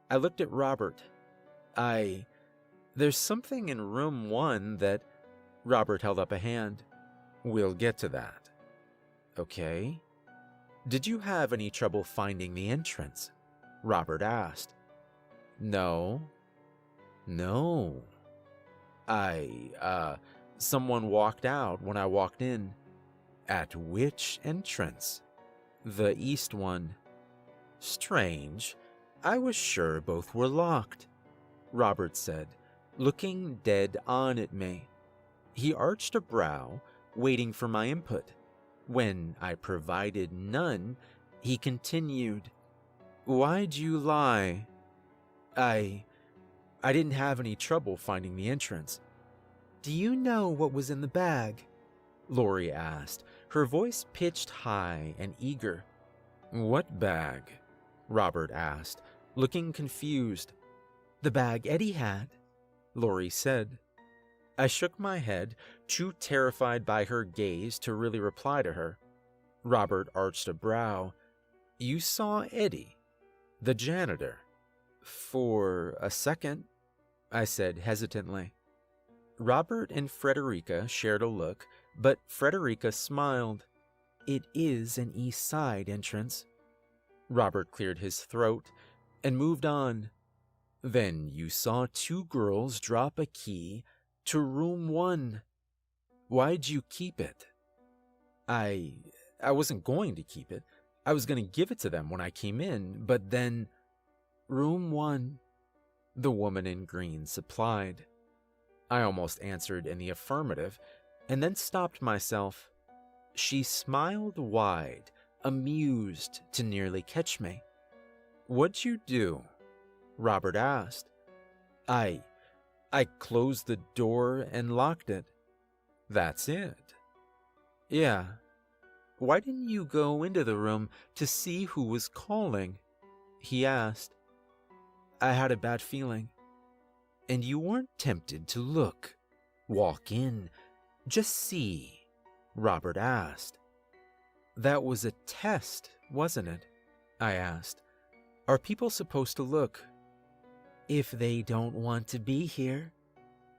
S4: I looked at Robert. There's something in room 1 that... Robert held up a hand. "We'll get to that." "Okay." "Did you have any trouble finding the entrance?" Robert asked. No. Someone walked out when I walked in." "At which entrance?" "The east one." "Strange. I was sure both were locked," Robert said, looking dead on at me. He arched a brow, waiting for my input. When I provided none, he continued, "Why'd you lie?" I didn't have any trouble finding the entrance." "Do you know what was in the bag?" Lori asked, her voice pitched high and eager. "What bag?" Robert asked, looking confused. "The bag Eddie had," Lori said. I shook my head, too terrified by her gaze to really reply to her. Robert arched a brow. "You saw Eddie, the janitor?" "For a second," I said hesitantly. Robert and Frederica shared a look, but Frederica smiled. "It is an east side entrance." Robert cleared his throat and moved on. "Then you saw 2 girls drop a key to room 1. Why'd you keep it?" I wasn't going to keep it. I was going to give it to them when I came in, but then... "Room 1, the woman in green supplied." I almost answered in the affirmative, and then stopped myself. She smiled wide, amused to nearly catch me. "What'd you do?" Robert asked. I closed the door and locked it." "That's it?" "Yeah." "Why didn't you go into the room to see who was calling?" he asked. "I had a bad feeling." "And you weren't tempted to look, walk in, just see?" Robert asked. "That was a test, wasn't it?" I asked. "Are people supposed to look?" "If they don't want to be here,"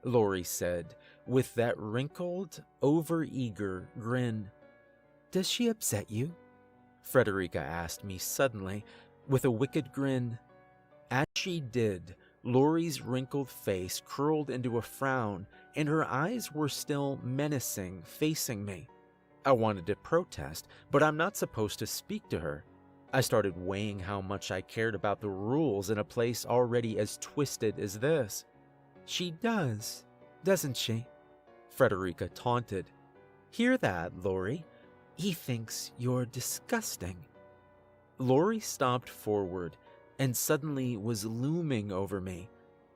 S4: Lori said, with that wrinkled, overeager grin. "Does she upset you?" Frederica asked me suddenly, with a wicked grin. As she did, Lori's wrinkled face curled into a frown, and her eyes were still menacing, facing me. I wanted to protest, but I'm not supposed to speak to her. I started weighing how much I cared about the rules in a place already as twisted as this. "She does, doesn't she?" Frederica taunted. "Hear that, Lori? He thinks you're disgusting. Lori stopped forward and suddenly was looming over me,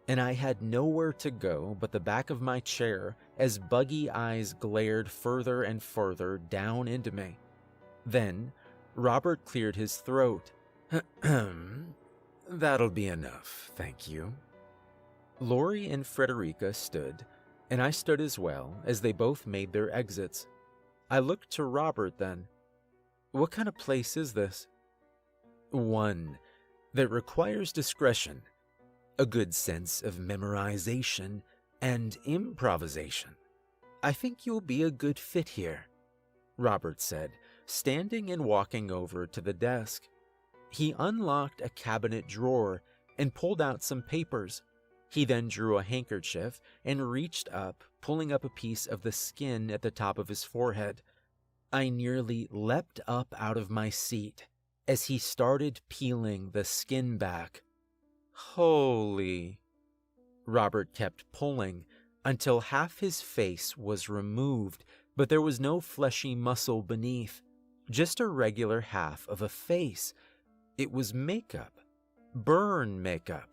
S4: and I had nowhere to go but the back of my chair as buggy eyes glared further and further down into me. Then, Robert cleared his throat. That'll be enough, thank you. Lori and Frederica stood, and I stood as well as they both made their exits. I looked to Robert then. What kind of place is this? One that requires discretion, a good sense of memorization, and improvisation. I think you'll be a good fit here, Robert said, standing and walking over to the desk. He unlocked a cabinet drawer and pulled out some papers. He then drew a handkerchief and reached up, pulling up a piece of the skin at the top of his forehead. I nearly leapt up out of my seat as he started peeling the skin back. Holy! Robert kept pulling until half his face was removed, but there was no fleshy muscle beneath, just a regular half of a face. It was makeup. Burn makeup.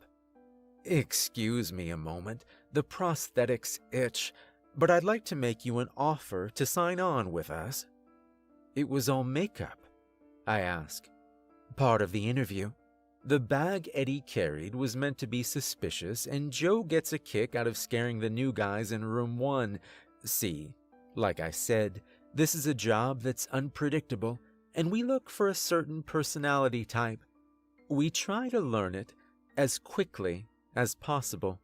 S4: Excuse me a moment, the prosthetics itch, but I'd like to make you an offer to sign on with us. It was all makeup, I asked. Part of the interview. The bag Eddie carried was meant to be suspicious, and Joe gets a kick out of scaring the new guys in room 1. See, like I said, this is a job that's unpredictable, and we look for a certain personality type. We try to learn it as quickly as possible.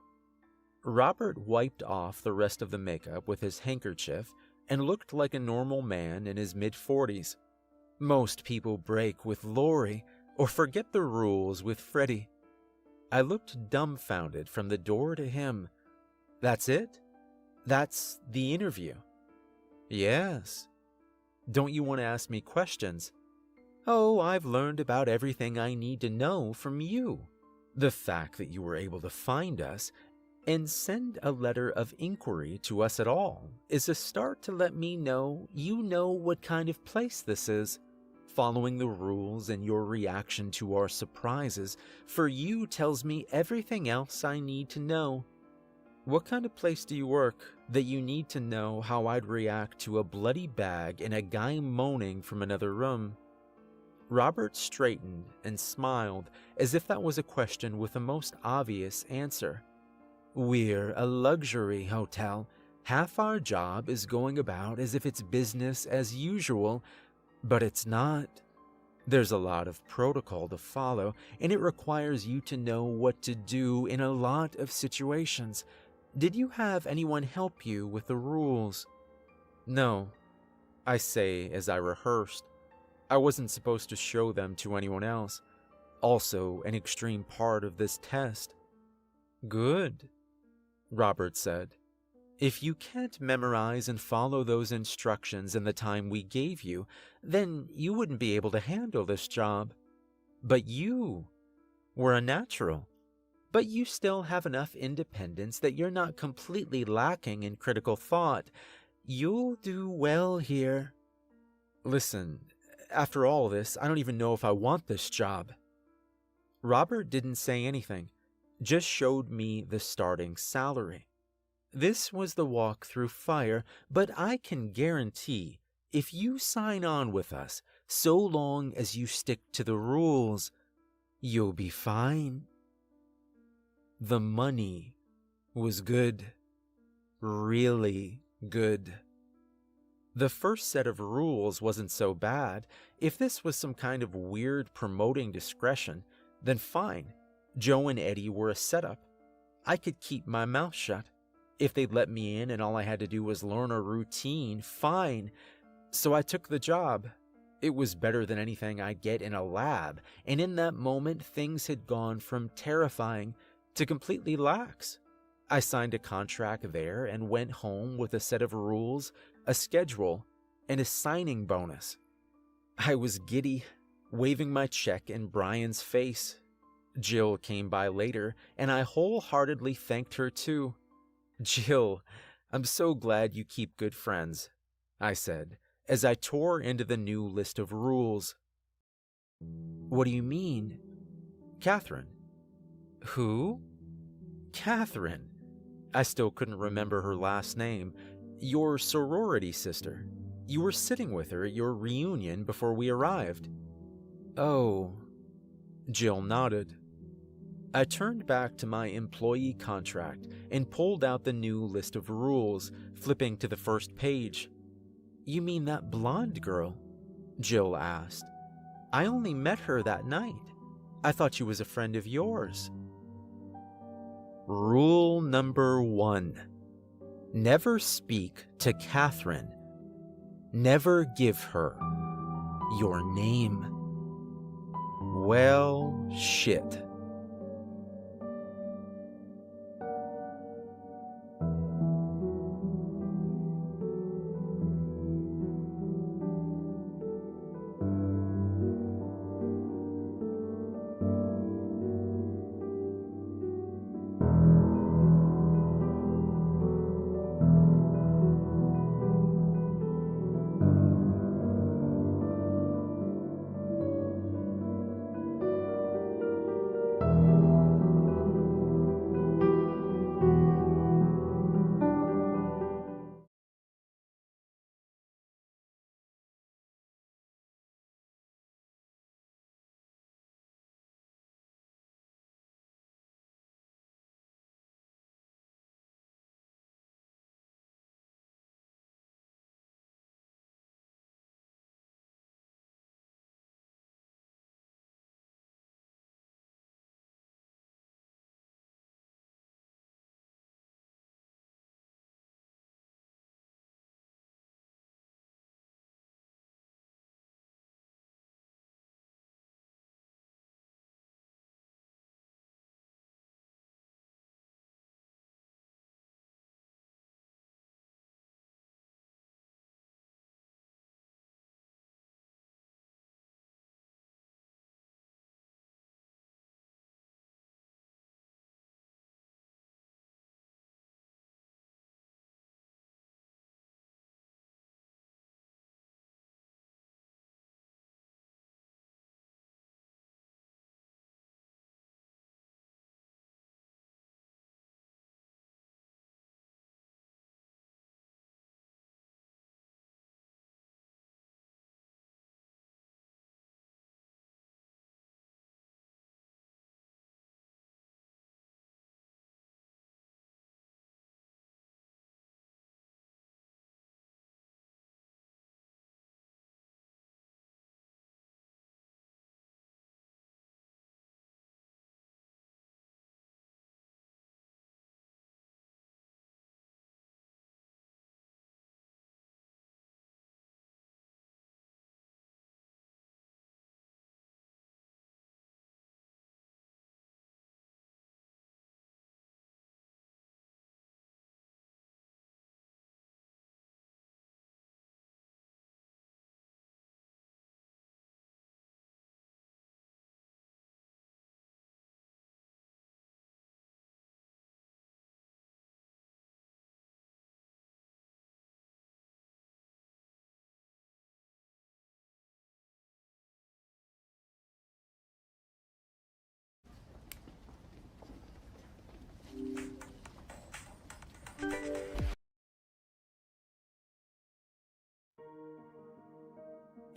S4: Robert wiped off the rest of the makeup with his handkerchief and looked like a normal man in his mid-40s. Most people break with Lori or forget the rules with Freddie. I looked dumbfounded from the door to him. That's it? That's the interview? Yes. Don't you want to ask me questions? Oh, I've learned about everything I need to know from you. The fact that you were able to find us and send a letter of inquiry to us at all is a start to let me know you know what kind of place this is. Following the rules and your reaction to our surprises for you tells me everything else I need to know. What kind of place do you work that you need to know how I'd react to a bloody bag and a guy moaning from another room? Robert straightened and smiled as if that was a question with the most obvious answer. We're a luxury hotel. Half our job is going about as if it's business as usual, but it's not. There's a lot of protocol to follow, and it requires you to know what to do in a lot of situations. Did you have anyone help you with the rules? No, I say as I rehearsed. I wasn't supposed to show them to anyone else. Also, an extreme part of this test. Good, Robert said. If you can't memorize and follow those instructions in the time we gave you, then you wouldn't be able to handle this job. But you were a natural. But you still have enough independence that you're not completely lacking in critical thought. You'll do well here. Listen, after all this, I don't even know if I want this job. Robert didn't say anything, just showed me the starting salary. This was the walk through fire, but I can guarantee if you sign on with us, so long as you stick to the rules, you'll be fine. The money was good. Really good. The first set of rules wasn't so bad. If this was some kind of weird promoting discretion, then fine. Joe and Eddie were a setup. I could keep my mouth shut. If they'd let me in and all I had to do was learn a routine, fine. So I took the job. It was better than anything I'd get in a lab, and in that moment things had gone from terrifying to completely lax. I signed a contract there and went home with a set of rules, a schedule, and a signing bonus. I was giddy, waving my check in Brian's face. Jill came by later, and I wholeheartedly thanked her too. Jill, I'm so glad you keep good friends, I said, as I tore into the new list of rules. What do you mean? Catherine. Who? Catherine. I still couldn't remember her last name. Your sorority sister. You were sitting with her at your reunion before we arrived. Oh. Jill nodded. I turned back to my employee contract and pulled out the new list of rules, flipping to the first page. You mean that blonde girl? Jill asked. I only met her that night. I thought she was a friend of yours. Rule number 1. Never speak to Catherine. Never give her your name. Well, shit.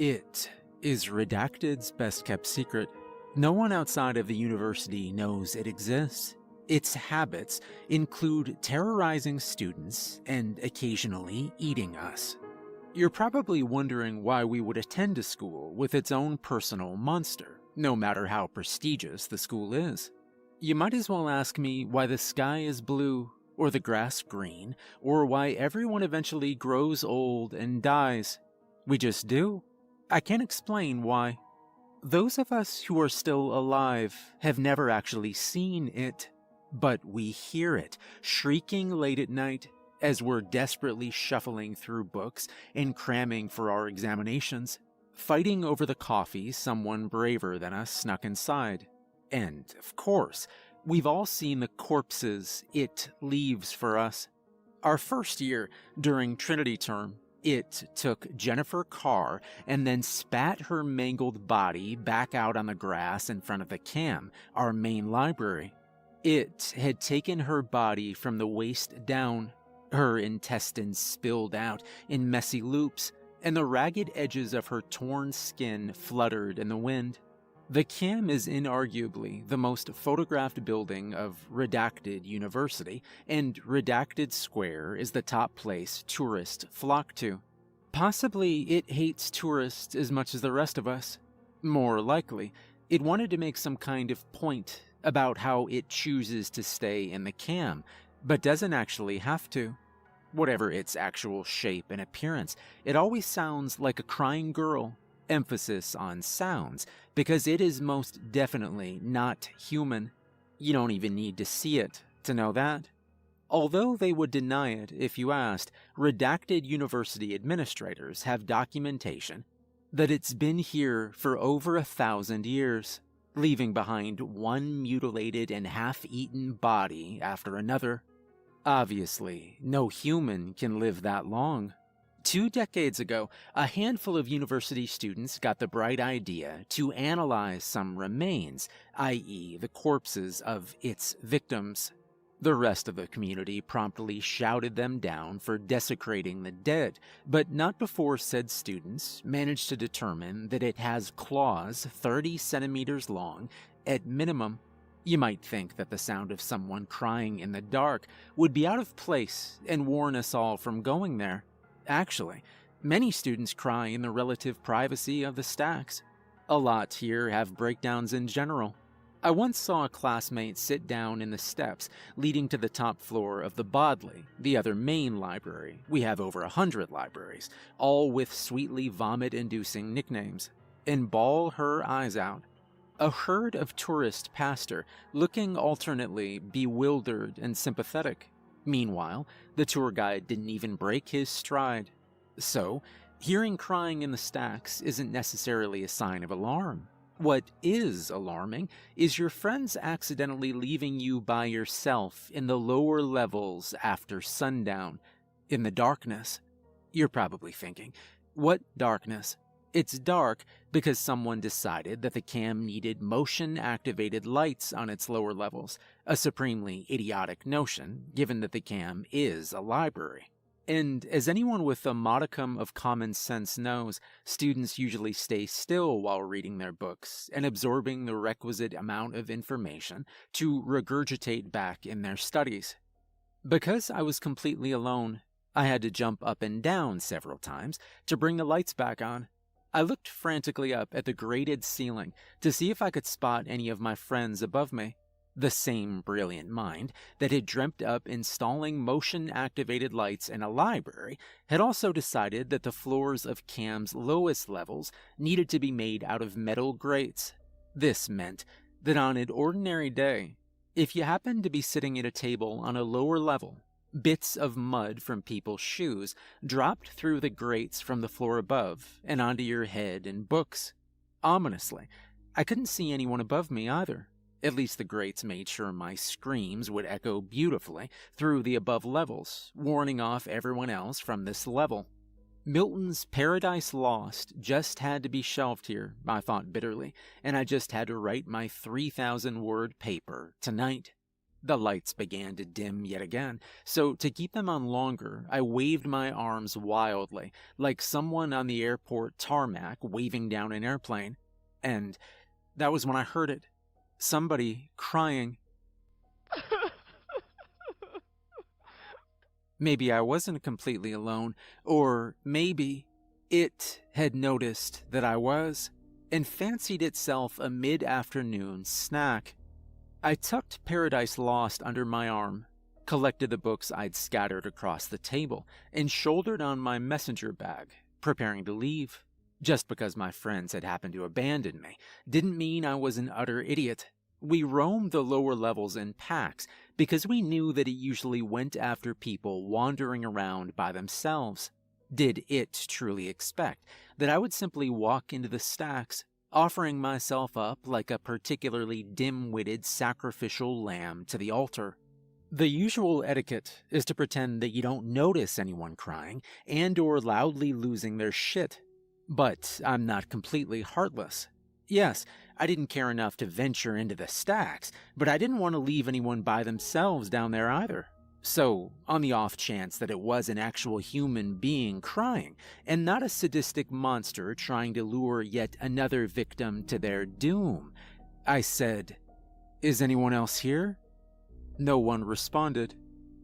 S4: It is Redacted's best-kept secret. No one outside of the university knows it exists. Its habits include terrorizing students and occasionally eating us. You're probably wondering why we would attend a school with its own personal monster, no matter how prestigious the school is. You might as well ask me why the sky is blue, or the grass green, or why everyone eventually grows old and dies. We just do. I can't explain why. Those of us who are still alive have never actually seen it, but we hear it, shrieking late at night as we're desperately shuffling through books and cramming for our examinations, fighting over the coffee someone braver than us snuck inside. And, of course, we've all seen the corpses it leaves for us. Our first year, during Trinity term, It took Jennifer Carr and then spat her mangled body back out on the grass in front of the CAM, our main library. It had taken her body from the waist down. Her intestines spilled out in messy loops, and the ragged edges of her torn skin fluttered in the wind. The CAM is inarguably the most photographed building of Redacted University, and Redacted Square is the top place tourists flock to. Possibly it hates tourists as much as the rest of us. More likely, it wanted to make some kind of point about how it chooses to stay in the CAM, but doesn't actually have to. Whatever its actual shape and appearance, it always sounds like a crying girl. Emphasis on sounds, because it is most definitely not human. You don't even need to see it to know that. Although they would deny it if you asked, Redacted University administrators have documentation that it's been here for over 1,000 years, leaving behind one mutilated and half-eaten body after another. Obviously, no human can live that long. 2 decades ago, a handful of university students got the bright idea to analyze some remains, i.e. the corpses of its victims. The rest of the community promptly shouted them down for desecrating the dead, but not before said students managed to determine that it has claws 30 centimeters long at minimum. You might think that the sound of someone crying in the dark would be out of place and warn us all from going there. Actually, many students cry in the relative privacy of the stacks. A lot here have breakdowns in general. I once saw a classmate sit down in the steps leading to the top floor of the Bodley, the other main library. We have over 100 libraries, all with sweetly vomit-inducing nicknames, and bawl her eyes out. A herd of tourists passed her, looking alternately bewildered and sympathetic. Meanwhile, the tour guide didn't even break his stride. So, hearing crying in the stacks isn't necessarily a sign of alarm. What is alarming is your friends accidentally leaving you by yourself in the lower levels after sundown, in the darkness. You're probably thinking, what darkness? It's dark because someone decided that the CAM needed motion-activated lights on its lower levels, a supremely idiotic notion, given that the CAM is a library. And as anyone with a modicum of common sense knows, students usually stay still while reading their books and absorbing the requisite amount of information to regurgitate back in their studies. Because I was completely alone, I had to jump up and down several times to bring the lights back on. I looked frantically up at the grated ceiling to see if I could spot any of my friends above me. The same brilliant mind that had dreamt up installing motion-activated lights in a library had also decided that the floors of CAM's lowest levels needed to be made out of metal grates. This meant that on an ordinary day, if you happened to be sitting at a table on a lower level, bits of mud from people's shoes dropped through the grates from the floor above and onto your head and books. Ominously, I couldn't see anyone above me either. At least the grates made sure my screams would echo beautifully through the above levels, warning off everyone else from this level. Milton's Paradise Lost just had to be shelved here, I thought bitterly, and I just had to write my 3,000-word paper tonight. The lights began to dim yet again, so to keep them on longer, I waved my arms wildly, like someone on the airport tarmac waving down an airplane. And that was when I heard it. Somebody crying. Maybe I wasn't completely alone, or maybe it had noticed that I was, and fancied itself a mid-afternoon snack. I tucked Paradise Lost under my arm, collected the books I'd scattered across the table, and shouldered on my messenger bag, preparing to leave. Just because my friends had happened to abandon me didn't mean I was an utter idiot. We roamed the lower levels in packs because we knew that it usually went after people wandering around by themselves. Did it truly expect that I would simply walk into the stacks, offering myself up like a particularly dim-witted sacrificial lamb to the altar? The usual etiquette is to pretend that you don't notice anyone crying and or loudly losing their shit. But I'm not completely heartless. Yes, I didn't care enough to venture into the stacks, but I didn't want to leave anyone by themselves down there either. So, on the off chance that it was an actual human being crying, and not a sadistic monster trying to lure yet another victim to their doom, I said, "Is anyone else here?" No one responded.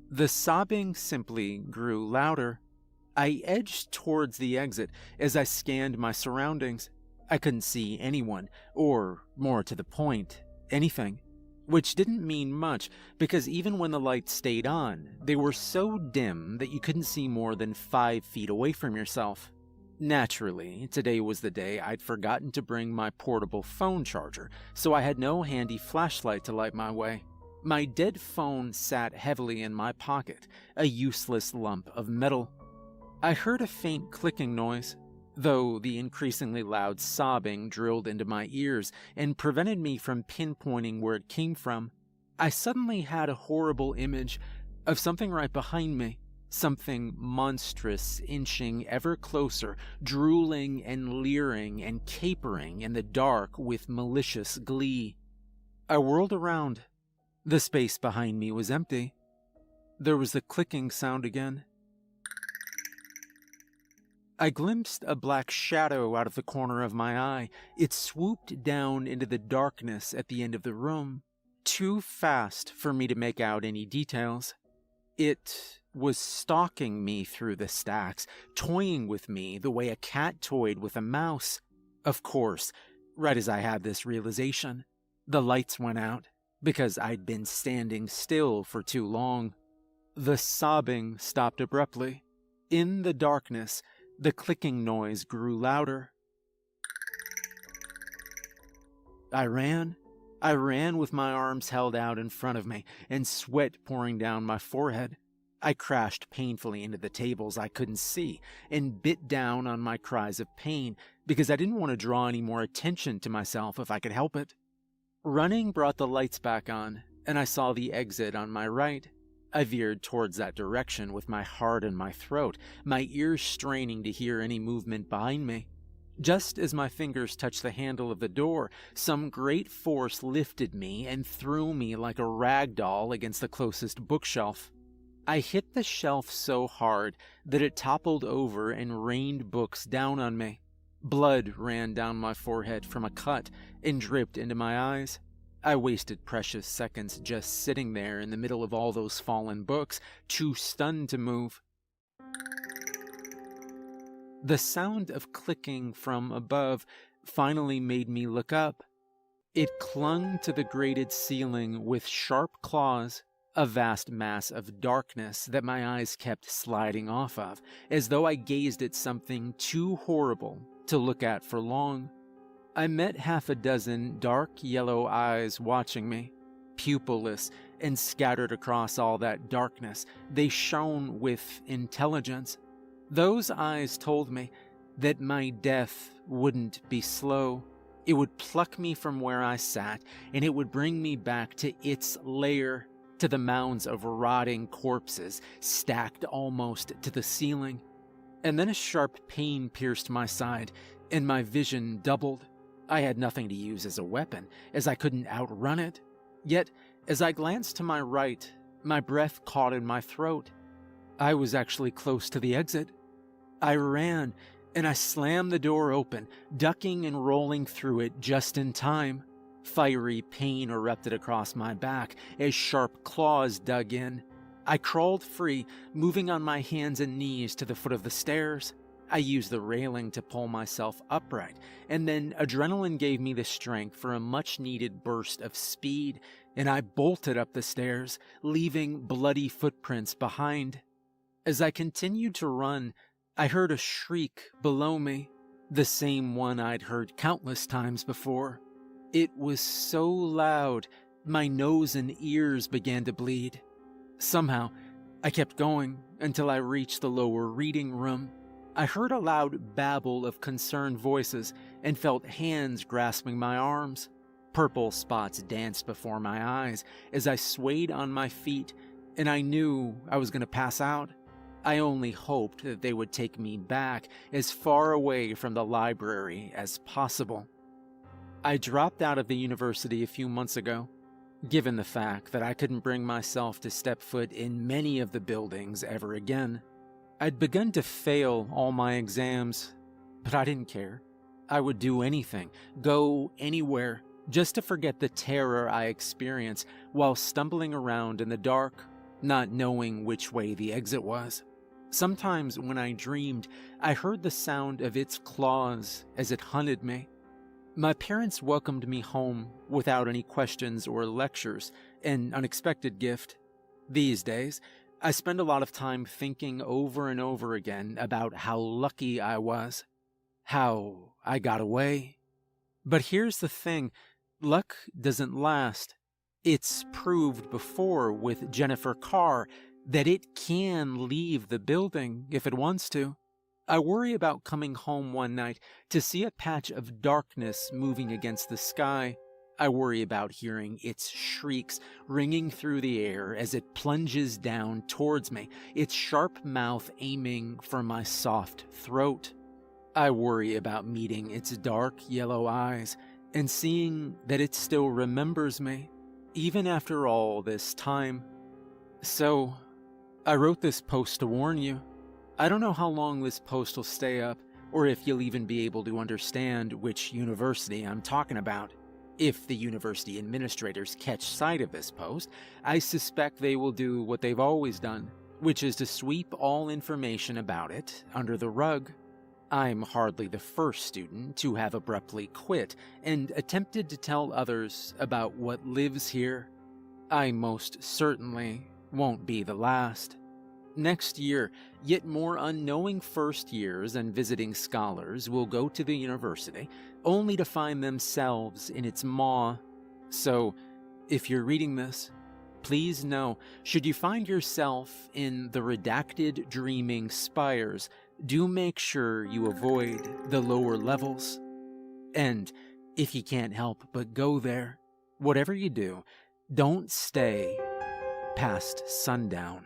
S4: The sobbing simply grew louder. I edged towards the exit as I scanned my surroundings. I couldn't see anyone, or, more to the point, anything. Which didn't mean much, because even when the lights stayed on, they were so dim that you couldn't see more than 5 feet away from yourself. Naturally, today was the day I'd forgotten to bring my portable phone charger, so I had no handy flashlight to light my way. My dead phone sat heavily in my pocket, a useless lump of metal. I heard a faint clicking noise, though the increasingly loud sobbing drilled into my ears and prevented me from pinpointing where it came from. I suddenly had a horrible image of something right behind me, something monstrous inching ever closer, drooling and leering and capering in the dark with malicious glee. I whirled around. The space behind me was empty. There was the clicking sound again. I glimpsed a black shadow out of the corner of my eye. It swooped down into the darkness at the end of the room, too fast for me to make out any details. It was stalking me through the stacks, toying with me the way a cat toyed with a mouse. Of course, right as I had this realization, the lights went out, because I'd been standing still for too long. The sobbing stopped abruptly. In the darkness, the clicking noise grew louder. I ran with my arms held out in front of me and sweat pouring down my forehead. I crashed painfully into the tables I couldn't see and bit down on my cries of pain because I didn't want to draw any more attention to myself if I could help it. Running brought the lights back on, and I saw the exit on my right. I veered towards that direction with my heart in my throat, my ears straining to hear any movement behind me. Just as my fingers touched the handle of the door, some great force lifted me and threw me like a rag doll against the closest bookshelf. I hit the shelf so hard that it toppled over and rained books down on me. Blood ran down my forehead from a cut and dripped into my eyes. I wasted precious seconds just sitting there in the middle of all those fallen books, too stunned to move. The sound of clicking from above finally made me look up. It clung to the grated ceiling with sharp claws, a vast mass of darkness that my eyes kept sliding off of, as though I gazed at something too horrible to look at for long. I met 6 dark yellow eyes watching me, pupilless and scattered across all that darkness. They shone with intelligence. Those eyes told me that my death wouldn't be slow. It would pluck me from where I sat, and it would bring me back to its lair, to the mounds of rotting corpses stacked almost to the ceiling. And then a sharp pain pierced my side, and my vision doubled. I had nothing to use as a weapon, as I couldn't outrun it. Yet, as I glanced to my right, my breath caught in my throat. I was actually close to the exit. I ran, and I slammed the door open, ducking and rolling through it just in time. Fiery pain erupted across my back as sharp claws dug in. I crawled free, moving on my hands and knees to the foot of the stairs. I used the railing to pull myself upright, and then adrenaline gave me the strength for a much-needed burst of speed, and I bolted up the stairs, leaving bloody footprints behind. As I continued to run, I heard a shriek below me, the same one I'd heard countless times before. It was so loud, my nose and ears began to bleed. Somehow, I kept going until I reached the lower reading room. I heard a loud babble of concerned voices and felt hands grasping my arms. Purple spots danced before my eyes as I swayed on my feet, and I knew I was going to pass out. I only hoped that they would take me back as far away from the library as possible. I dropped out of the university a few months ago, given the fact that I couldn't bring myself to step foot in many of the buildings ever again. I'd begun to fail all my exams, but I didn't care. I would do anything, go anywhere, just to forget the terror I experienced while stumbling around in the dark, not knowing which way the exit was. Sometimes when I dreamed, I heard the sound of its claws as it hunted me. My parents welcomed me home without any questions or lectures, an unexpected gift. These days, I spend a lot of time thinking over and over again about how lucky I was, how I got away. But here's the thing, luck doesn't last. It's proved before with Jennifer Carr that it can leave the building if it wants to. I worry about coming home one night to see a patch of darkness moving against the sky. I worry about hearing its shrieks ringing through the air as it plunges down towards me, its sharp mouth aiming for my soft throat. I worry about meeting its dark yellow eyes and seeing that it still remembers me, even after all this time. So, I wrote this post to warn you. I don't know how long this post will stay up, or if you'll even be able to understand which university I'm talking about. If the university administrators catch sight of this post, I suspect they will do what they've always done, which is to sweep all information about it under the rug. I'm hardly the first student to have abruptly quit and attempted to tell others about what lives here. I most certainly won't be the last. Next year, yet more unknowing first years and visiting scholars will go to the university, only to find themselves in its maw. So, if you're reading this, please know, should you find yourself in the redacted dreaming spires, do make sure you avoid the lower levels. And if you can't help but go there, whatever you do, don't stay past sundown.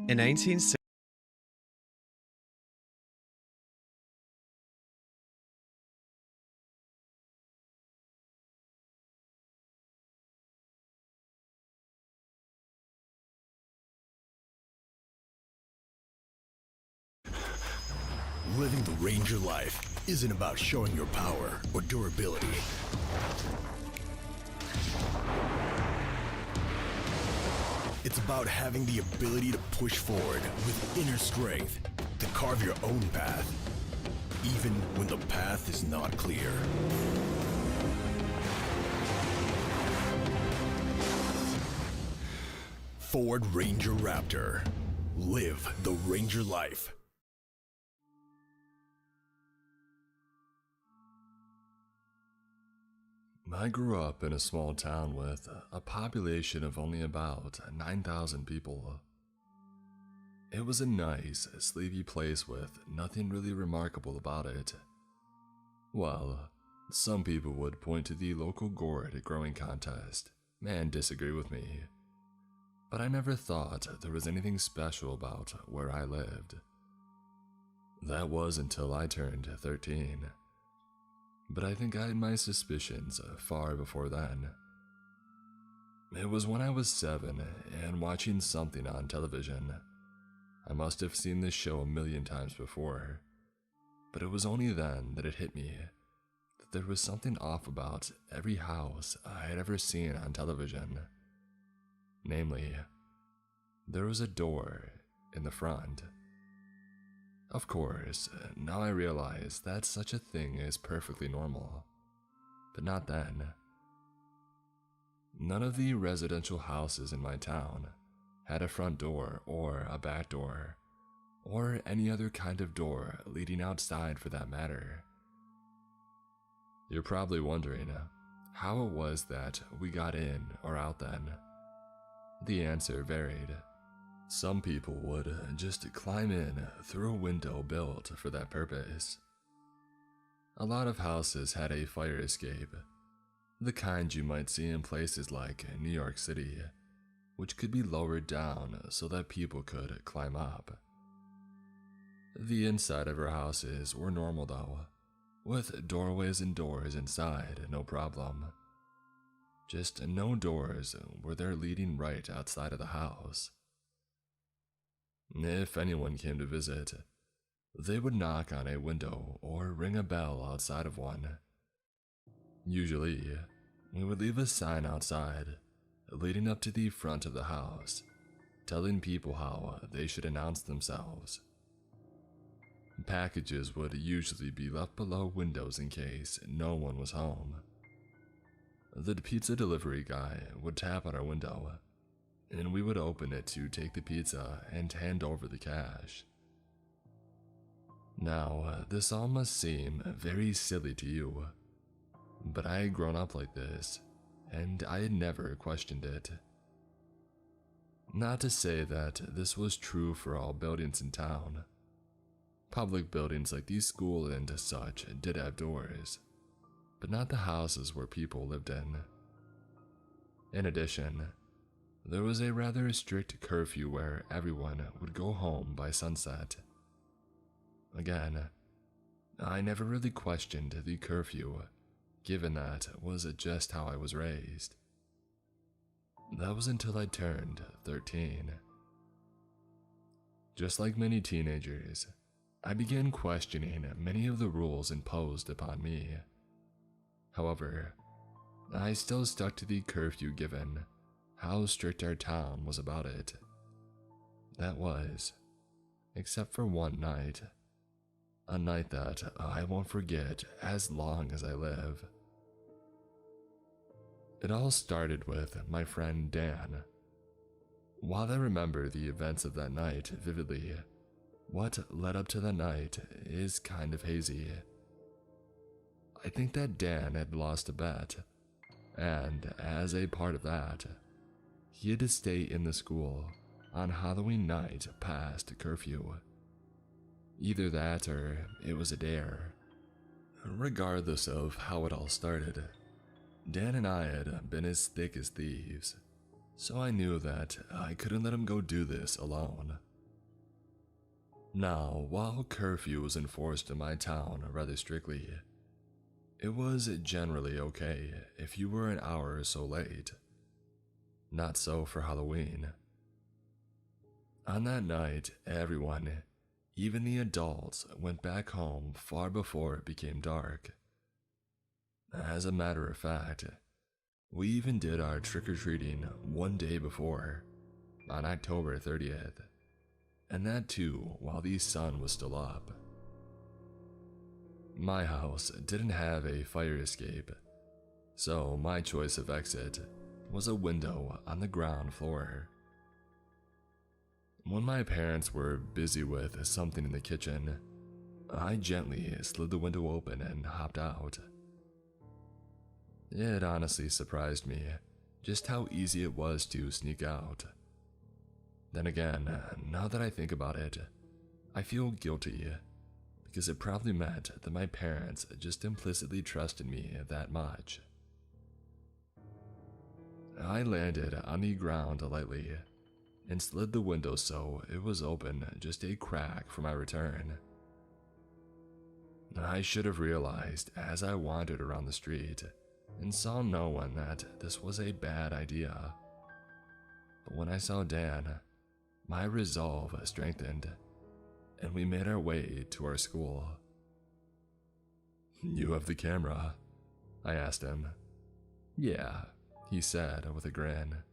S5: In 1960,
S6: Living the Ranger life isn't about showing your power or durability. It's about having the ability to push forward with inner strength to carve your own path, even when the path is not clear. Ford Ranger Raptor. Live the Ranger life.
S7: I grew up in a small town with a population of only about 9,000 people. It was a nice, sleepy place with nothing really remarkable about it. Well, some people would point to the local gourd growing contest and disagree with me, but I never thought there was anything special about where I lived. That was until I turned 13. But I think I had my suspicions far before then. It was when I was 7 and watching something on television. I must have seen this show a million times before, but it was only then that it hit me that there was something off about every house I had ever seen on television. Namely, there was a door in the front. Of course, now I realize that such a thing is perfectly normal, but not then. None of the residential houses in my town had a front door or a back door, or any other kind of door leading outside for that matter. You're probably wondering how it was that we got in or out then. The answer varied. Some people would just climb in through a window built for that purpose. A lot of houses had a fire escape, the kind you might see in places like New York City, which could be lowered down so that people could climb up. The inside of our houses were normal though, with doorways and doors inside, no problem. Just no doors were there leading right outside of the house. If anyone came to visit, they would knock on a window or ring a bell outside of one. Usually, we would leave a sign outside, leading up to the front of the house, telling people how they should announce themselves. Packages would usually be left below windows in case no one was home. The pizza delivery guy would tap on our window, and we would open it to take the pizza and hand over the cash. Now, this all must seem very silly to you, but I had grown up like this, and I had never questioned it. Not to say that this was true for all buildings in town. Public buildings like the school and such did have doors, but not the houses where people lived in. In addition, there was a rather strict curfew where everyone would go home by sunset. Again, I never really questioned the curfew, given that was just how I was raised. That was until I turned 13. Just like many teenagers, I began questioning many of the rules imposed upon me. However, I still stuck to the curfew given how strict our town was about it. That was, except for one night. A night that I won't forget as long as I live. It all started with my friend Dan. While I remember the events of that night vividly, what led up to that night is kind of hazy. I think that Dan had lost a bet, and as a part of that, he had to stay in the school on Halloween night past curfew. Either that or it was a dare. Regardless of how it all started, Dan and I had been as thick as thieves, so I knew that I couldn't let him go do this alone. Now, while curfew was enforced in my town rather strictly, it was generally okay if you were an hour or so late. Not so for Halloween. On that night, everyone, even the adults, went back home far before it became dark. As a matter of fact, we even did our trick-or-treating one day before, on October 30th, and that too while the sun was still up. My house didn't have a fire escape, so my choice of exit was a window on the ground floor. When my parents were busy with something in the kitchen, I gently slid the window open and hopped out. It honestly surprised me just how easy it was to sneak out. Then again, now that I think about it, I feel guilty, because it probably meant that my parents just implicitly trusted me that much. I landed on the ground lightly and slid the window so it was open just a crack for my return. I should have realized as I wandered around the street and saw no one that this was a bad idea. But when I saw Dan, my resolve strengthened, and we made our way to our school. "You have the camera?" I asked him. "Yeah," he said with a grin.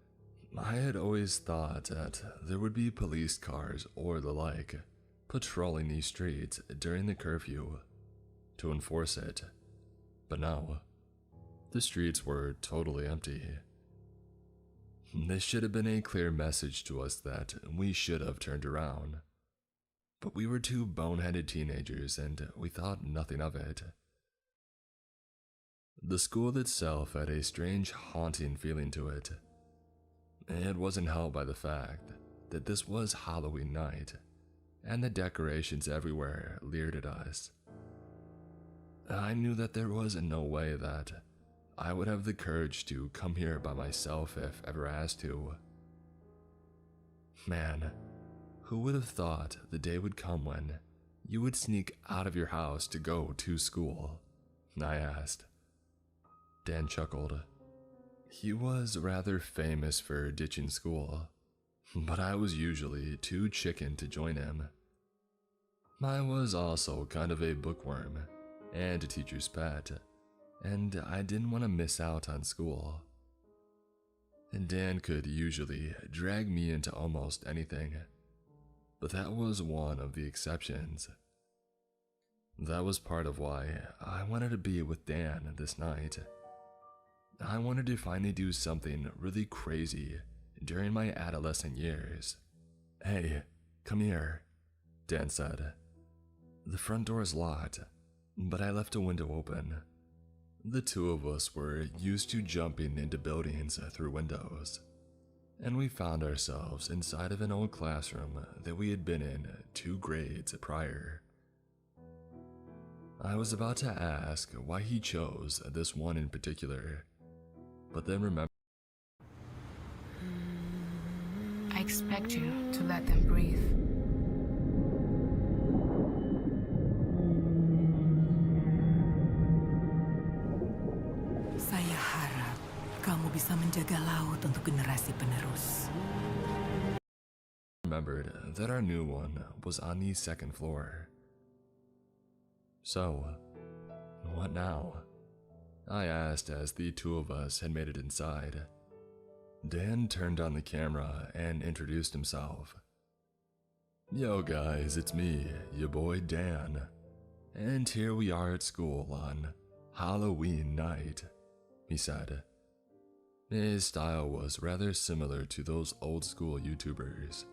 S7: I had always thought that there would be police cars or the like patrolling these streets during the curfew to enforce it, but no, the streets were totally empty. This should have been a clear message to us that we should have turned around, but we were two boneheaded teenagers and we thought nothing of it. The school itself had a strange haunting feeling to it. It wasn't helped by the fact that this was Halloween night, and the decorations everywhere leered at us. I knew that there was no way that I would have the courage to come here by myself if ever asked to. Man, who would have thought the day would come when you would sneak out of your house to go to school? I asked. Dan chuckled. He was rather famous for ditching school, but I was usually too chicken to join him. I was also kind of a bookworm and a teacher's pet, and I didn't want to miss out on school. And Dan could usually drag me into almost anything, but that was one of the exceptions. That was part of why I wanted to be with Dan this night. I wanted to finally do something really crazy during my adolescent years. "Hey, come here," Dan said. "The front door is locked, but I left a window open." The two of us were used to jumping into buildings through windows, and we found ourselves inside of an old classroom that we had been in 2 grades prior. I was about to ask why he chose this one in particular, but then remembered.
S8: I expect you to let them breathe.
S9: Saya harap kamu bisa menjaga laut untuk generasi penerus.
S7: Remembered that our new one was on the 2nd floor. So, what now? I asked as the two of us had made it inside. Dan turned on the camera and introduced himself. "Yo guys, it's me, your boy Dan, and here we are at school on Halloween night," he said. His style was rather similar to those old school YouTubers.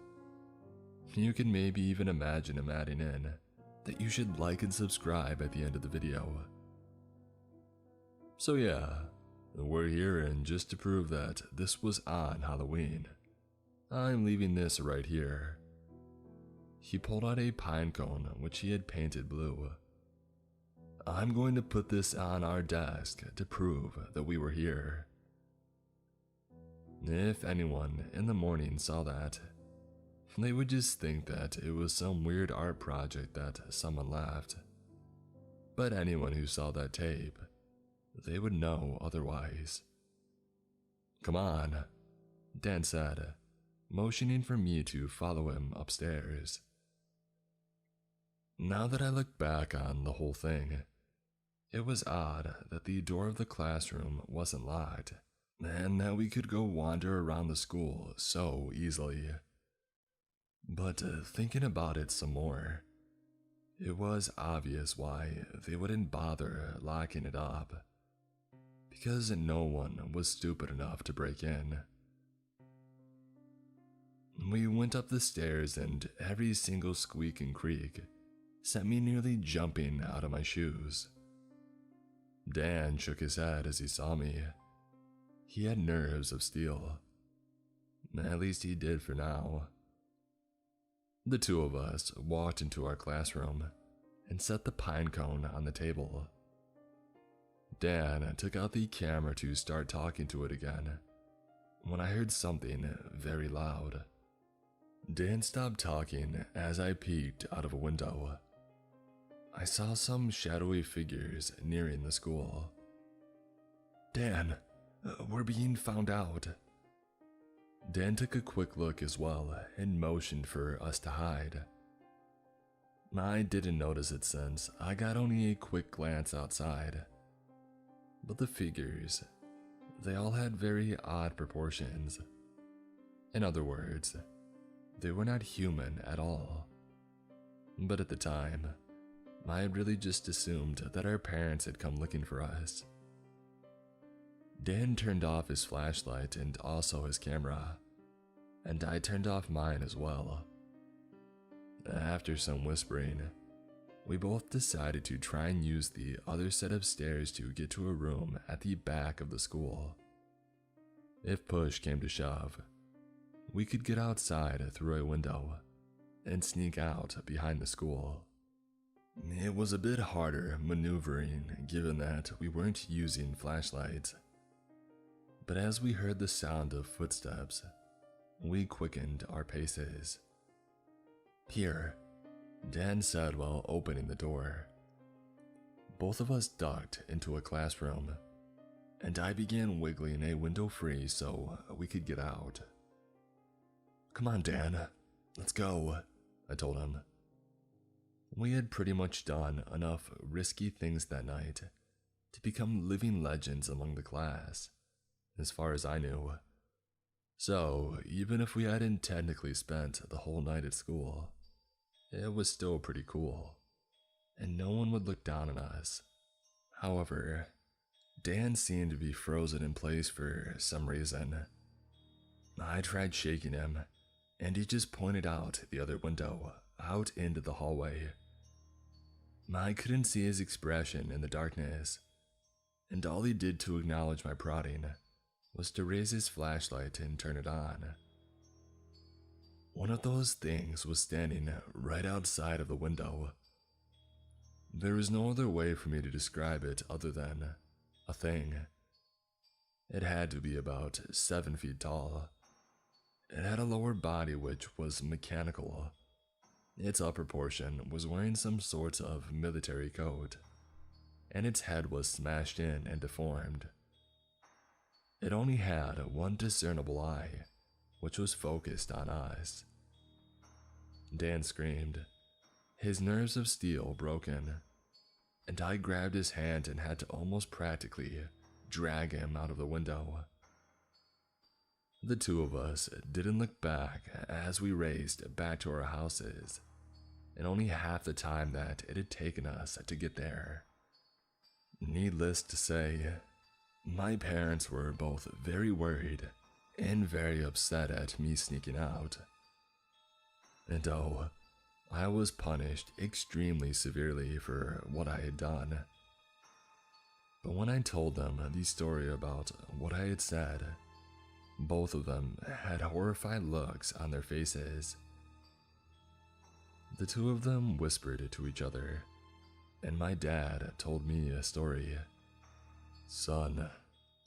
S7: You can maybe even imagine him adding in that you should like and subscribe at the end of the video. So yeah, we're here, and just to prove that this was on Halloween, I'm leaving this right here. He pulled out a pine cone which he had painted blue. I'm going to put this on our desk to prove that we were here. If anyone in the morning saw that, they would just think that it was some weird art project that someone left. But anyone who saw that tape, they would know otherwise. Come on, Dan said, motioning for me to follow him upstairs. Now that I look back on the whole thing, it was odd that the door of the classroom wasn't locked, and that we could go wander around the school so easily. But thinking about it some more, it was obvious why they wouldn't bother locking it up, because no one was stupid enough to break in. We went up the stairs, and every single squeak and creak sent me nearly jumping out of my shoes. Dan shook his head as he saw me. He had nerves of steel. At least he did for now. The two of us walked into our classroom and set the pine cone on the table. Dan took out the camera to start talking to it again when I heard something very loud. Dan stopped talking as I peeked out of a window. I saw some shadowy figures nearing the school. Dan, we're being found out. Dan took a quick look as well and motioned for us to hide. I didn't notice it since I got only a quick glance outside. But the figures, they all had very odd proportions. In other words, they were not human at all. But at the time, I had really just assumed that our parents had come looking for us. Dan turned off his flashlight and also his camera, and I turned off mine as well. After some whispering, we both decided to try and use the other set of stairs to get to a room at the back of the school. If push came to shove, we could get outside through a window and sneak out behind the school. It was a bit harder maneuvering given that we weren't using flashlights. But as we heard the sound of footsteps, we quickened our paces. Here, Dan said while opening the door. Both of us ducked into a classroom, and I began wiggling a window free so we could get out. Come on, Dan, let's go, I told him. We had pretty much done enough risky things that night to become living legends among the class, as far as I knew. So, even if we hadn't technically spent the whole night at school, it was still pretty cool, and no one would look down on us. However, Dan seemed to be frozen in place for some reason. I tried shaking him, and he just pointed out the other window, out into the hallway. I couldn't see his expression in the darkness, and all he did to acknowledge my prodding was to raise his flashlight and turn it on. One of those things was standing right outside of the window. There was no other way for me to describe it other than a thing. It had to be about 7 feet tall. It had a lower body which was mechanical. Its upper portion was wearing some sort of military coat, and its head was smashed in and deformed. It only had one discernible eye, which was focused on us. Dan screamed, his nerves of steel broken, and I grabbed his hand and had to almost practically drag him out of the window. The two of us didn't look back as we raced back to our houses, in only half the time that it had taken us to get there. Needless to say, my parents were both very worried and very upset at me sneaking out. And oh, I was punished extremely severely for what I had done. But when I told them the story about what I had said, both of them had horrified looks on their faces. The two of them whispered to each other, and my dad told me a story. Son,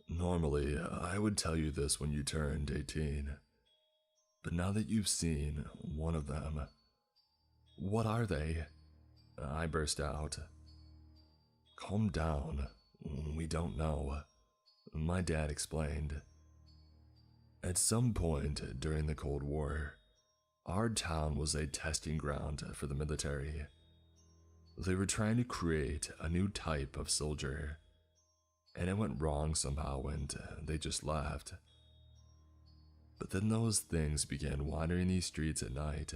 S7: normally I would tell you this when you turned 18, but now that you've seen one of them, what are they? I burst out. Calm down, we don't know, my dad explained. At some point during the Cold War, our town was a testing ground for the military. They were trying to create a new type of soldier, and it went wrong somehow and they just left. But then those things began wandering these streets at night,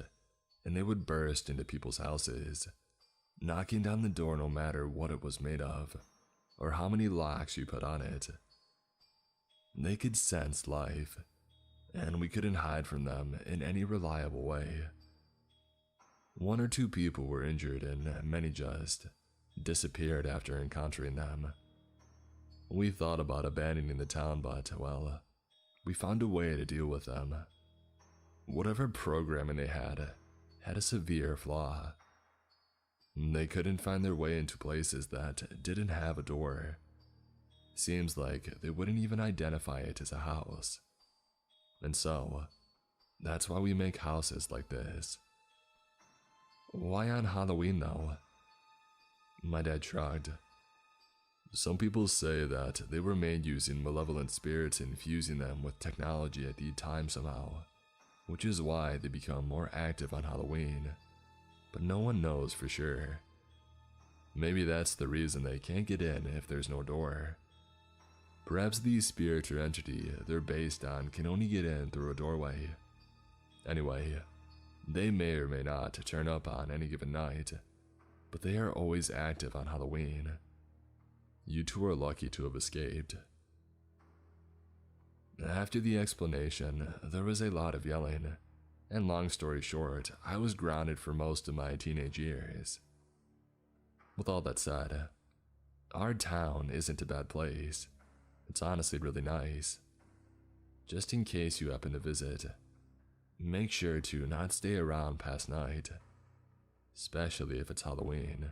S7: and they would burst into people's houses, knocking down the door no matter what it was made of, or how many locks you put on it. They could sense life, and we couldn't hide from them in any reliable way. 1 or 2 people were injured and many just disappeared after encountering them. We thought about abandoning the town, but, well, we found a way to deal with them. Whatever programming they had a severe flaw. They couldn't find their way into places that didn't have a door. Seems like they wouldn't even identify it as a house. And so, that's why we make houses like this. Why on Halloween though? My dad shrugged. Some people say that they were made using malevolent spirits and infusing them with technology at the time somehow, which is why they become more active on Halloween, but no one knows for sure. Maybe that's the reason they can't get in if there's no door. Perhaps the spirit or entity they're based on can only get in through a doorway. Anyway, they may or may not turn up on any given night, but they are always active on Halloween. You two are lucky to have escaped. After the explanation, there was a lot of yelling, and long story short, I was grounded for most of my teenage years. With all that said, our town isn't a bad place. It's honestly really nice. Just in case you happen to visit, make sure to not stay around past night, especially if it's Halloween.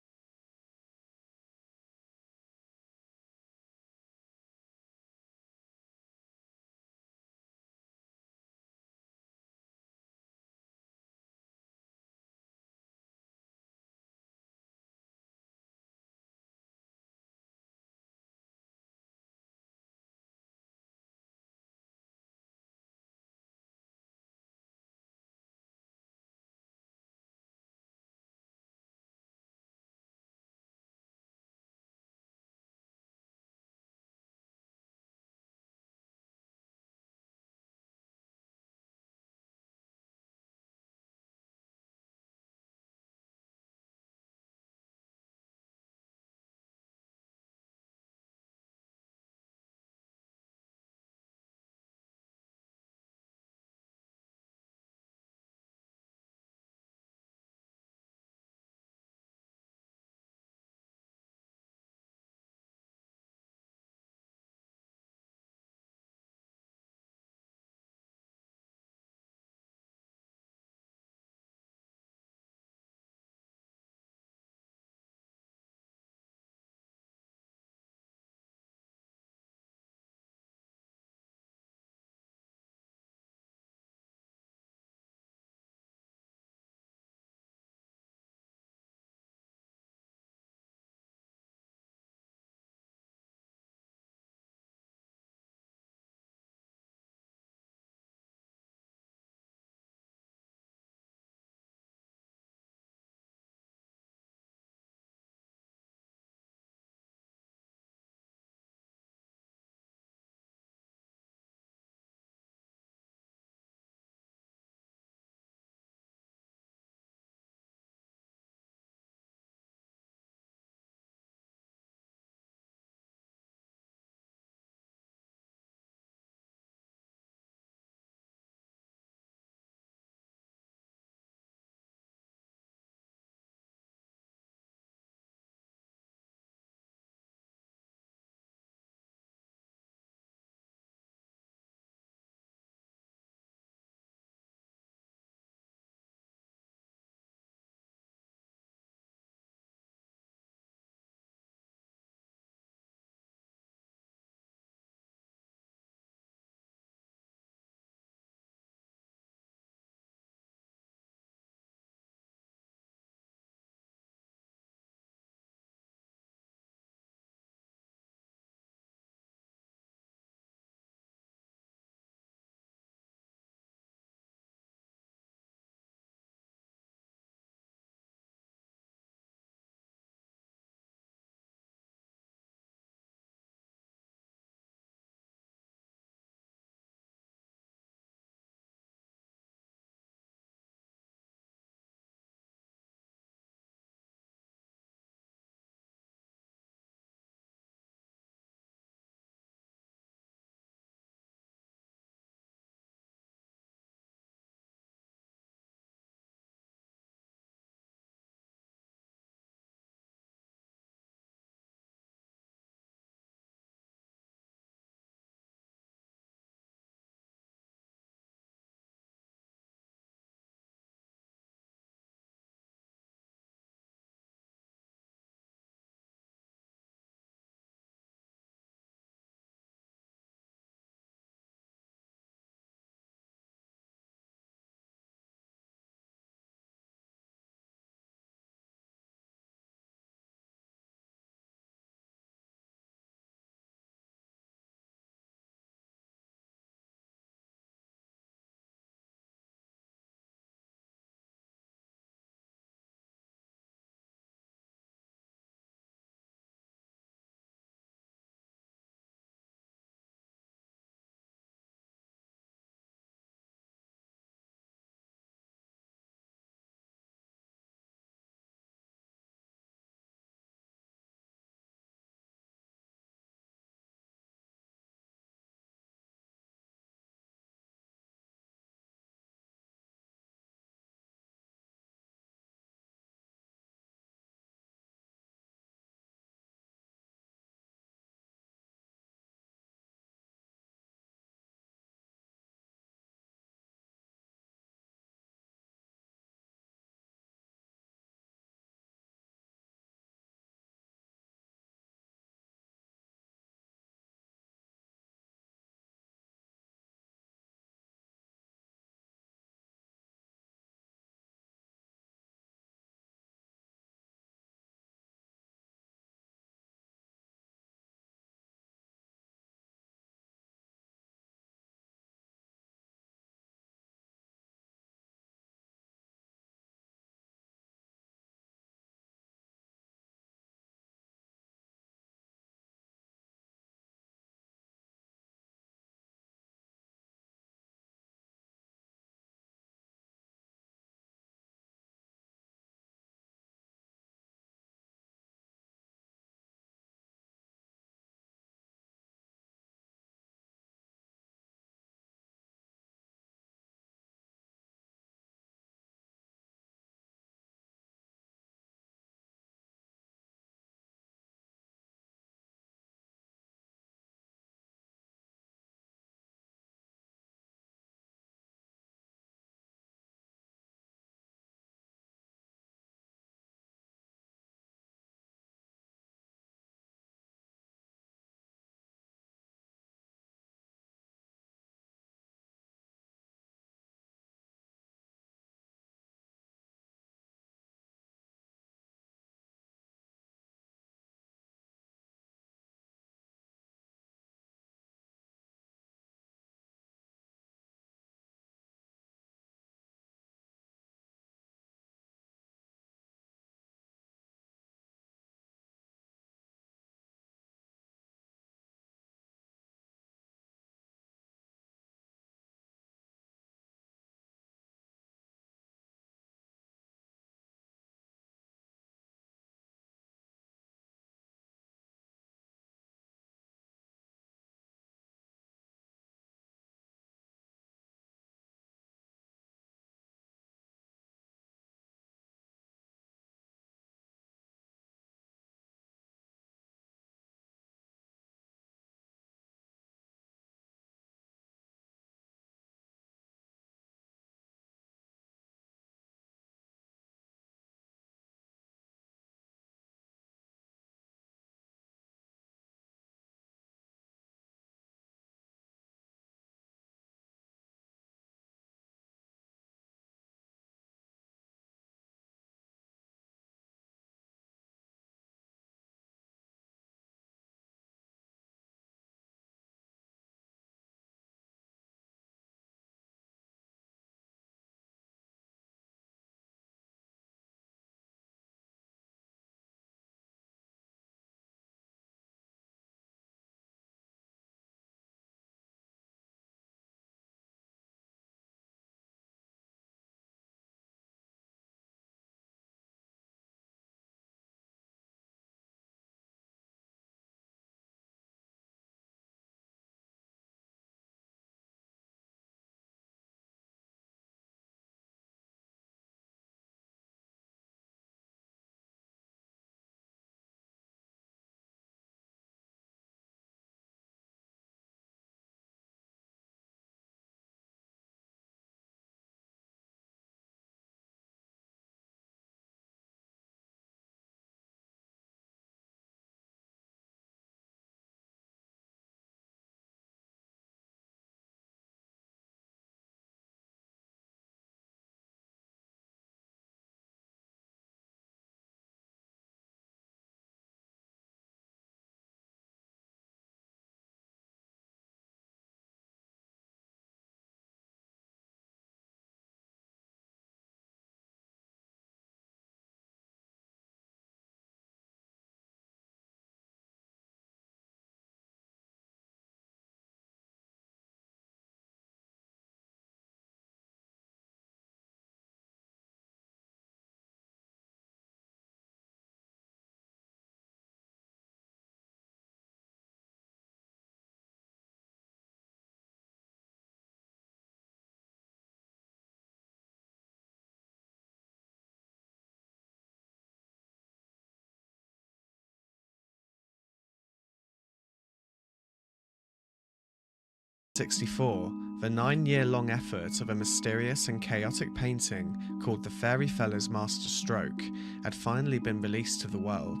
S5: 1964, the 9-year-long effort of a mysterious and chaotic painting called The Fairy Fellows Master Stroke had finally been released to the world.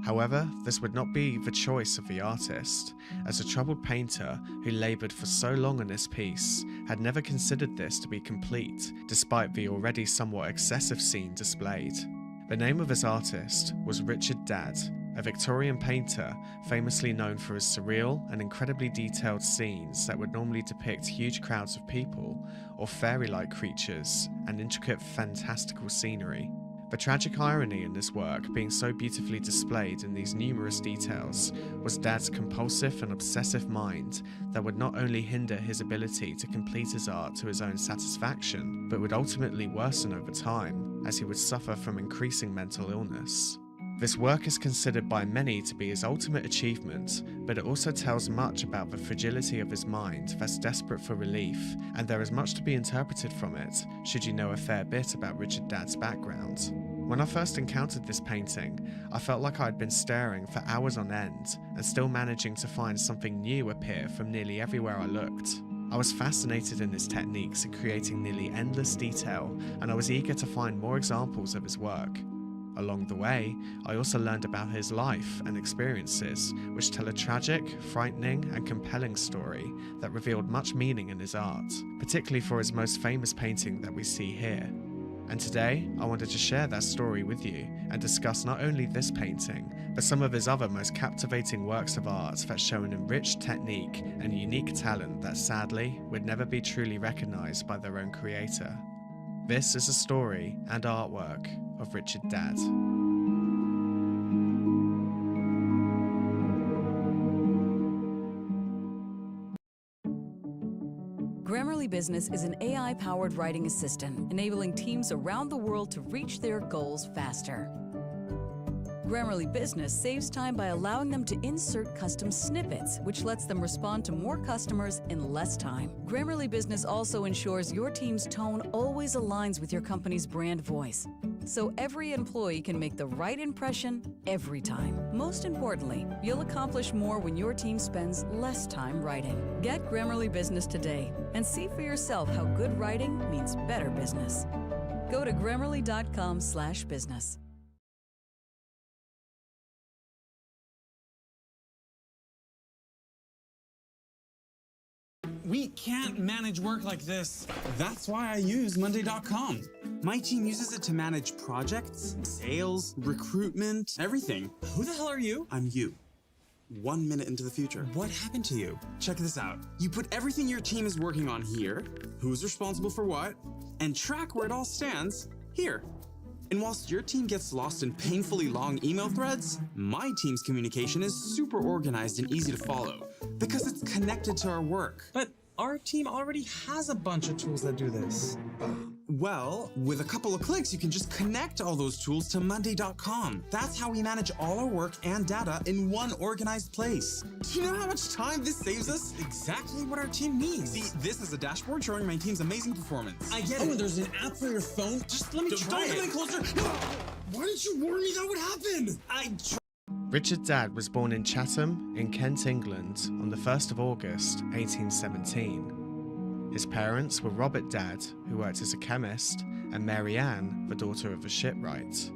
S5: However, this would not be the choice of the artist, as a troubled painter who laboured for so long on this piece had never considered this to be complete, despite the already somewhat excessive scene displayed. The name of this artist was Richard Dadd, a Victorian painter famously known for his surreal and incredibly detailed scenes that would normally depict huge crowds of people or fairy-like creatures and intricate fantastical scenery. The tragic irony in this work being so beautifully displayed in these numerous details was Dadd's compulsive and obsessive mind that would not only hinder his ability to complete his art to his own satisfaction, but would ultimately worsen over time as he would suffer from increasing mental illness. This work is considered by many to be his ultimate achievement, but it also tells much about the fragility of his mind that's desperate for relief, and there is much to be interpreted from it, should you know a fair bit about Richard Dadd's background. When I first encountered this painting, I felt like I had been staring for hours on end, and still managing to find something new appear from nearly everywhere I looked. I was fascinated in his techniques in creating nearly endless detail, and I was eager to find more examples of his work. Along the way, I also learned about his life and experiences, which tell a tragic, frightening, and compelling story that revealed much meaning in his art, particularly for his most famous painting that we see here. And today, I wanted to share that story with you and discuss not only this painting, but some of his other most captivating works of art that show an enriched technique and unique talent that sadly would never be truly recognized by their own creator. This is a story and artwork of Richard Dadd.
S10: Grammarly Business is an AI-powered writing assistant, enabling teams around the world to reach their goals faster. Grammarly Business saves time by allowing them to insert custom snippets, which lets them respond to more customers in less time. Grammarly Business also ensures your team's tone always aligns with your company's brand voice, so every employee can make the right impression every time. Most importantly, you'll accomplish more when your team spends less time writing. Get Grammarly Business today and see for yourself how good writing means better business. Go to grammarly.com/business.
S11: We can't manage work like this. That's why I use Monday.com. My team uses it to manage projects, sales, recruitment, everything. Who the hell are you? I'm you. 1 minute into the future. What happened to you? Check this out. You put everything your team is working on here, who's responsible for what, and track where it all stands here. And whilst your team gets lost in painfully long email threads, my team's communication is super organized and easy to follow because it's connected to our work. But our team already has a bunch of tools that do this. Well, with a couple of clicks, you can just connect all those tools to Monday.com. That's how we manage all our work and data in one organized place. Do you know how much time this saves us? Exactly what our team needs. See, this is a dashboard showing my team's amazing performance. I get it. And there's an app for your phone? Just let me try it. Don't come any closer. No! Why didn't you warn me that would happen?
S5: Richard Dadd was born in Chatham, in Kent, England, on the 1st of August, 1817. His parents were Robert Dadd, who worked as a chemist, and Mary Ann, the daughter of a shipwright.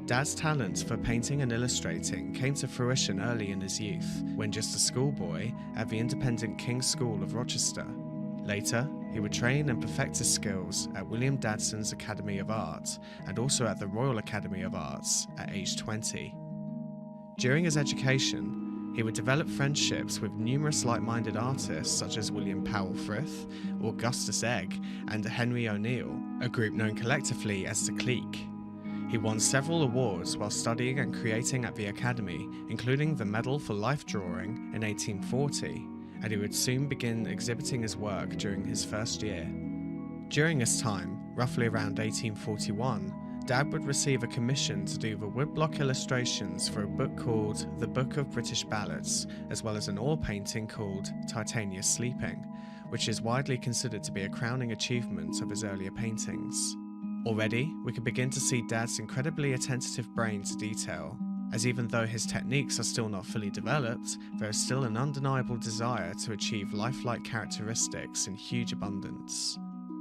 S5: Dadd's talent for painting and illustrating came to fruition early in his youth, when just a schoolboy at the independent King's School of Rochester. Later, he would train and perfect his skills at William Dadson's Academy of Art, and also at the Royal Academy of Arts at age 20. During his education, he would develop friendships with numerous like-minded artists such as William Powell Frith, Augustus Egg, and Henry O'Neill, a group known collectively as the Clique. He won several awards while studying and creating at the Academy, including the Medal for Life Drawing in 1840, and he would soon begin exhibiting his work during his first year. During this time, roughly around 1841, Dadd would receive a commission to do the woodblock illustrations for a book called The Book of British Ballads, as well as an oil painting called Titania Sleeping, which is widely considered to be a crowning achievement of his earlier paintings. Already, we can begin to see Dadd's incredibly attentive brain to detail. as even though his techniques are still not fully developed, there is still an undeniable desire to achieve lifelike characteristics in huge abundance.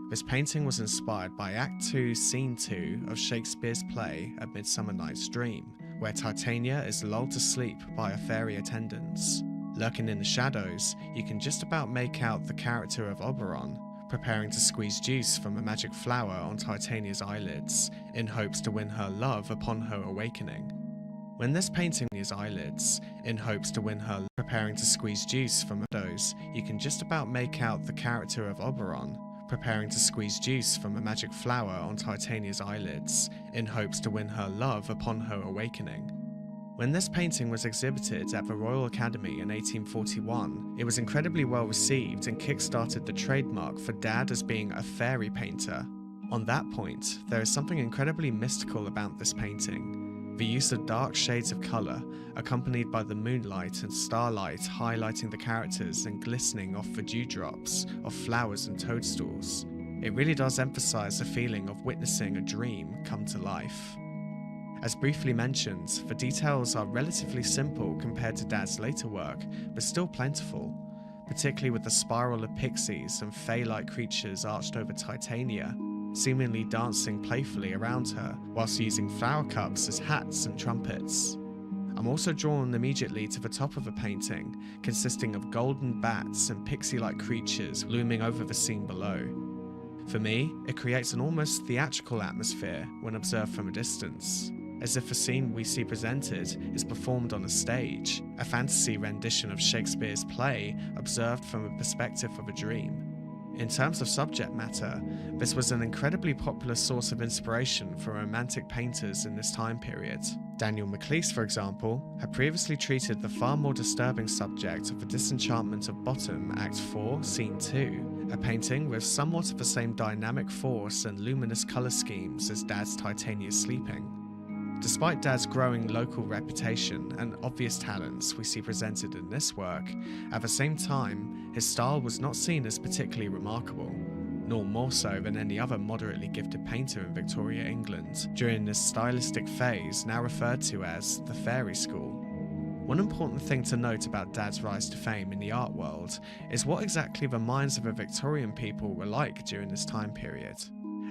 S5: This painting was inspired by Act 2, Scene 2 of Shakespeare's play A Midsummer Night's Dream, where Titania is lulled to sleep by her fairy attendants. Lurking in the shadows, you can just about make out the character of Oberon, preparing to squeeze juice from a magic flower on Titania's eyelids, in hopes to win her love upon her awakening. When this painting his eyelids, in hopes to win her, preparing to squeeze juice from those, you can just about make out the character of Oberon, preparing to squeeze juice from a magic flower on Titania's eyelids, in hopes to win her love upon her awakening. When this painting was exhibited at the Royal Academy in 1841, it was incredibly well received and kick-started the trademark for Dad as being a fairy painter. On that point, there is something incredibly mystical about this painting. The use of dark shades of colour, accompanied by the moonlight and starlight highlighting the characters and glistening off the dewdrops of flowers and toadstools. It really does emphasise the feeling of witnessing a dream come to life. As briefly mentioned, the details are relatively simple compared to Dad's later work, but still plentiful, particularly with the spiral of pixies and fae-like creatures arched over Titania, seemingly dancing playfully around her, whilst using flower cups as hats and trumpets. I'm also drawn immediately to the top of the painting, consisting of golden bats and pixie-like creatures looming over the scene below. For me, it creates an almost theatrical atmosphere when observed from a distance, as if the scene we see presented is performed on a stage, a fantasy rendition of Shakespeare's play observed from a perspective of a dream. In terms of subject matter, this was an incredibly popular source of inspiration for romantic painters in this time period. Daniel Maclise, for example, had previously treated the far more disturbing subject of the Disenchantment of Bottom, Act 4, Scene 2, a painting with somewhat of the same dynamic force and luminous colour schemes as Dad's Titania Sleeping. Despite Dad's growing local reputation and obvious talents we see presented in this work, at the same time, his style was not seen as particularly remarkable, nor more so than any other moderately gifted painter in Victoria, England, during this stylistic phase now referred to as the Fairy School. One important thing to note about Dad's rise to fame in the art world is what exactly the minds of the Victorian people were like during this time period.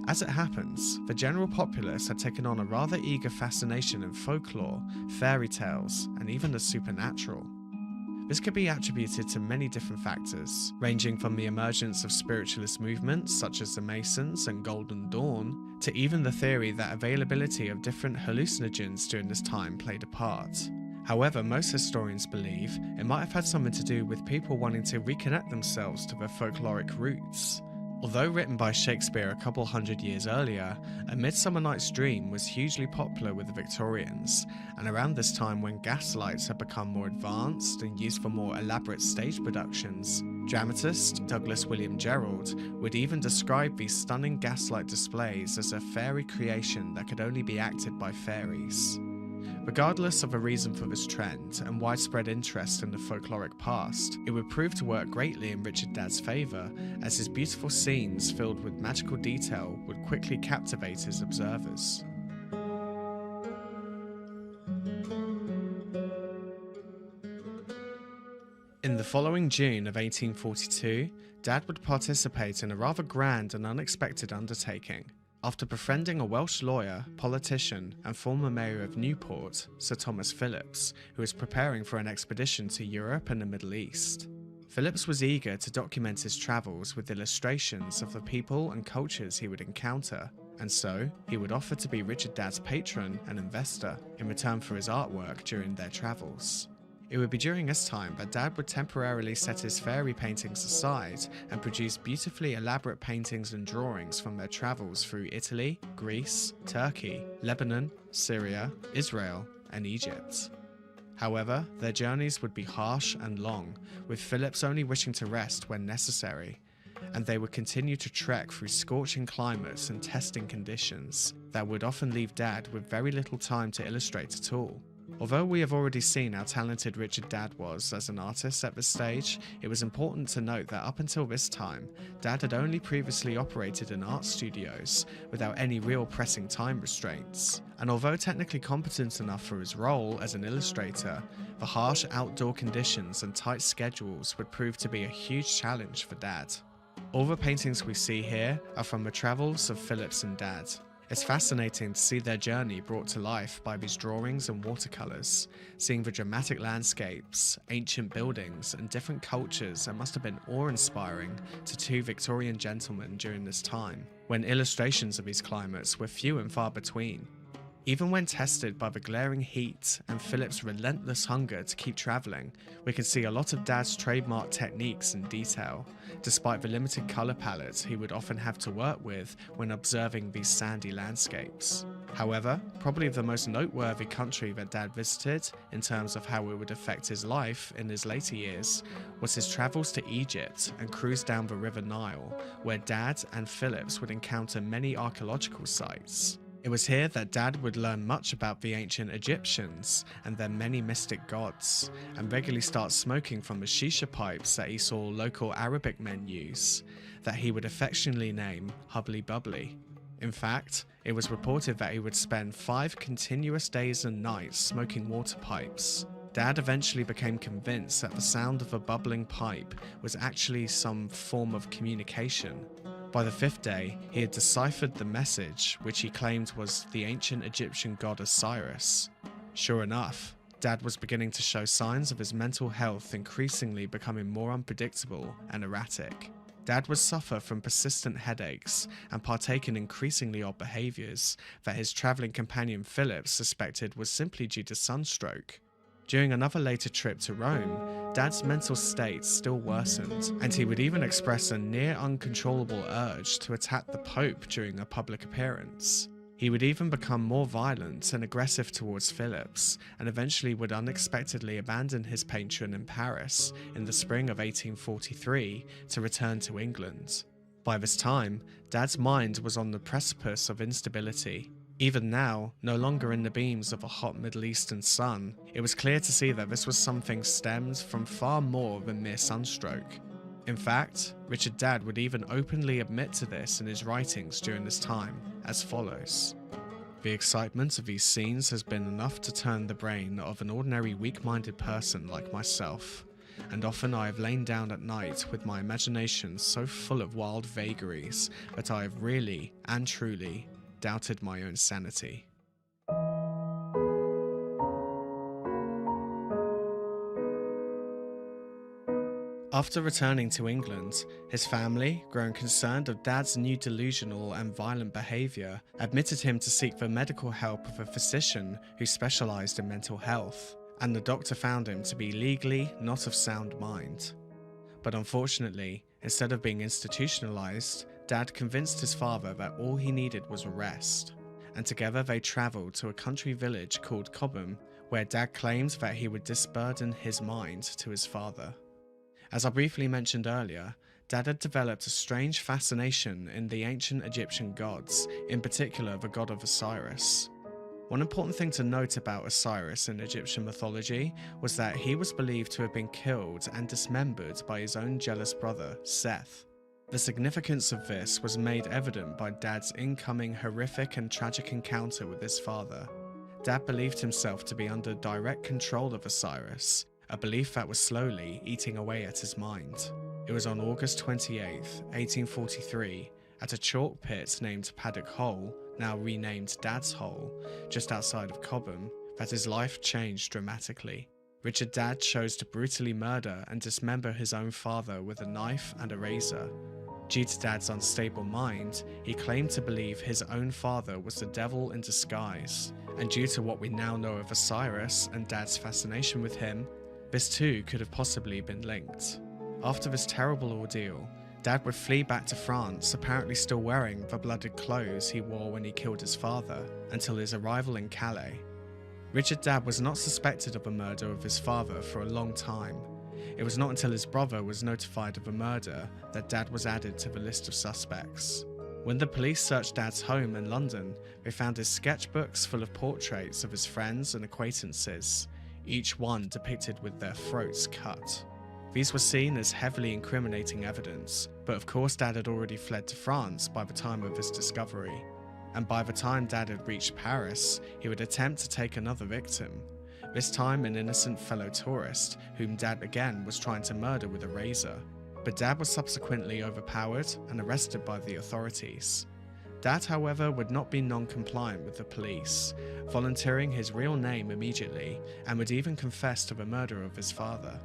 S5: As it happens, the general populace had taken on a rather eager fascination in folklore, fairy tales, and even the supernatural. This could be attributed to many different factors, ranging from the emergence of spiritualist movements such as the Masons and Golden Dawn, to even the theory that availability of different hallucinogens during this time played a part. However, most historians believe it might have had something to do with people wanting to reconnect themselves to their folkloric roots. Although written by Shakespeare a couple hundred years earlier, A Midsummer Night's Dream was hugely popular with the Victorians, and around this time when gaslights had become more advanced and used for more elaborate stage productions, dramatist Douglas William Gerald would even describe these stunning gaslight displays as a fairy creation that could only be acted by fairies. Regardless of the reason for this trend and widespread interest in the folkloric past, it would prove to work greatly in Richard Dad's favour, as his beautiful scenes filled with magical detail would quickly captivate his observers. In the following June of 1842, Dad would participate in a rather grand and unexpected undertaking. After befriending a Welsh lawyer, politician, and former mayor of Newport, Sir Thomas Phillips, who was preparing for an expedition to Europe and the Middle East. Phillips was eager to document his travels with illustrations of the people and cultures he would encounter, and so he would offer to be Richard Dad's patron and investor in return for his artwork during their travels. It would be during this time that Dad would temporarily set his fairy paintings aside and produce beautifully elaborate paintings and drawings from their travels through Italy, Greece, Turkey, Lebanon, Syria, Israel, and Egypt. However, their journeys would be harsh and long, with Phillips only wishing to rest when necessary, and they would continue to trek through scorching climates and testing conditions that would often leave Dad with very little time to illustrate at all. Although we have already seen how talented Richard Dad was as an artist at this stage, it was important to note that up until this time, Dad had only previously operated in art studios without any real pressing time restraints. And although technically competent enough for his role as an illustrator, the harsh outdoor conditions and tight schedules would prove to be a huge challenge for Dad. All the paintings we see here are from the travels of Phillips and Dad. It's fascinating to see their journey brought to life by these drawings and watercolors, seeing the dramatic landscapes, ancient buildings, and different cultures that must have been awe-inspiring to two Victorian gentlemen during this time, when illustrations of these climates were few and far between. Even when tested by the glaring heat and Phillips' relentless hunger to keep travelling, we can see a lot of Dad's trademark techniques in detail, despite the limited colour palette he would often have to work with when observing these sandy landscapes. However, probably the most noteworthy country that Dad visited, in terms of how it would affect his life in his later years, was his travels to Egypt and cruise down the River Nile, where Dad and Phillips would encounter many archaeological sites. It was here that Dad would learn much about the ancient Egyptians and their many mystic gods, and regularly start smoking from the shisha pipes that he saw local Arabic men use, that he would affectionately name Hubbly Bubbly. In fact, it was reported that he would spend 5 continuous days and nights smoking water pipes. Dad eventually became convinced that the sound of a bubbling pipe was actually some form of communication. By the 5th day, he had deciphered the message, which he claimed was the ancient Egyptian god Osiris. Sure enough, Dad was beginning to show signs of his mental health increasingly becoming more unpredictable and erratic. Dad would suffer from persistent headaches and partake in increasingly odd behaviours that his travelling companion Phillips suspected was simply due to sunstroke. During another later trip to Rome, Dad's mental state still worsened, and he would even express a near uncontrollable urge to attack the Pope during a public appearance. He would even become more violent and aggressive towards Phillips, and eventually would unexpectedly abandon his patron in Paris in the spring of 1843 to return to England. By this time, Dad's mind was on the precipice of instability. Even now, no longer in the beams of a hot Middle Eastern sun, it was clear to see that this was something stemmed from far more than mere sunstroke. In fact, Richard Dad would even openly admit to this in his writings during this time, as follows. The excitement of these scenes has been enough to turn the brain of an ordinary weak-minded person like myself, and often I have lain down at night with my imagination so full of wild vagaries that I have really and truly doubted my own sanity. After returning to England, his family, growing concerned of Dad's new delusional and violent behaviour, admitted him to seek the medical help of a physician who specialised in mental health, and the doctor found him to be legally not of sound mind. But unfortunately, instead of being institutionalised, Dad convinced his father that all he needed was a rest, and together they travelled to a country village called Cobham, where Dad claimed that he would disburden his mind to his father. As I briefly mentioned earlier, Dad had developed a strange fascination in the ancient Egyptian gods, in particular the god of Osiris. One important thing to note about Osiris in Egyptian mythology was that he was believed to have been killed and dismembered by his own jealous brother, Seth. The significance of this was made evident by Dad's incoming horrific and tragic encounter with his father. Dad believed himself to be under direct control of Osiris, a belief that was slowly eating away at his mind. It was on August 28, 1843, at a chalk pit named Paddock Hole, now renamed Dad's Hole, just outside of Cobham, that his life changed dramatically. Richard Dad chose to brutally murder and dismember his own father with a knife and a razor. Due to Dad's unstable mind, he claimed to believe his own father was the devil in disguise, and due to what we now know of Osiris and Dad's fascination with him, this too could have possibly been linked. After this terrible ordeal, Dad would flee back to France, apparently still wearing the blooded clothes he wore when he killed his father, until his arrival in Calais. Richard Dad was not suspected of the murder of his father for a long time. It was not until his brother was notified of the murder that Dad was added to the list of suspects. When the police searched Dad's home in London, they found his sketchbooks full of portraits of his friends and acquaintances, each one depicted with their throats cut. These were seen as heavily incriminating evidence, but of course Dad had already fled to France by the time of his discovery. And by the time Dad had reached Paris, he would attempt to take another victim, this time an innocent fellow tourist whom Dad again was trying to murder with a razor. But Dad was subsequently overpowered and arrested by the authorities. Dad, however, would not be non-compliant with the police, volunteering his real name immediately, and would even confess to the murder of his father.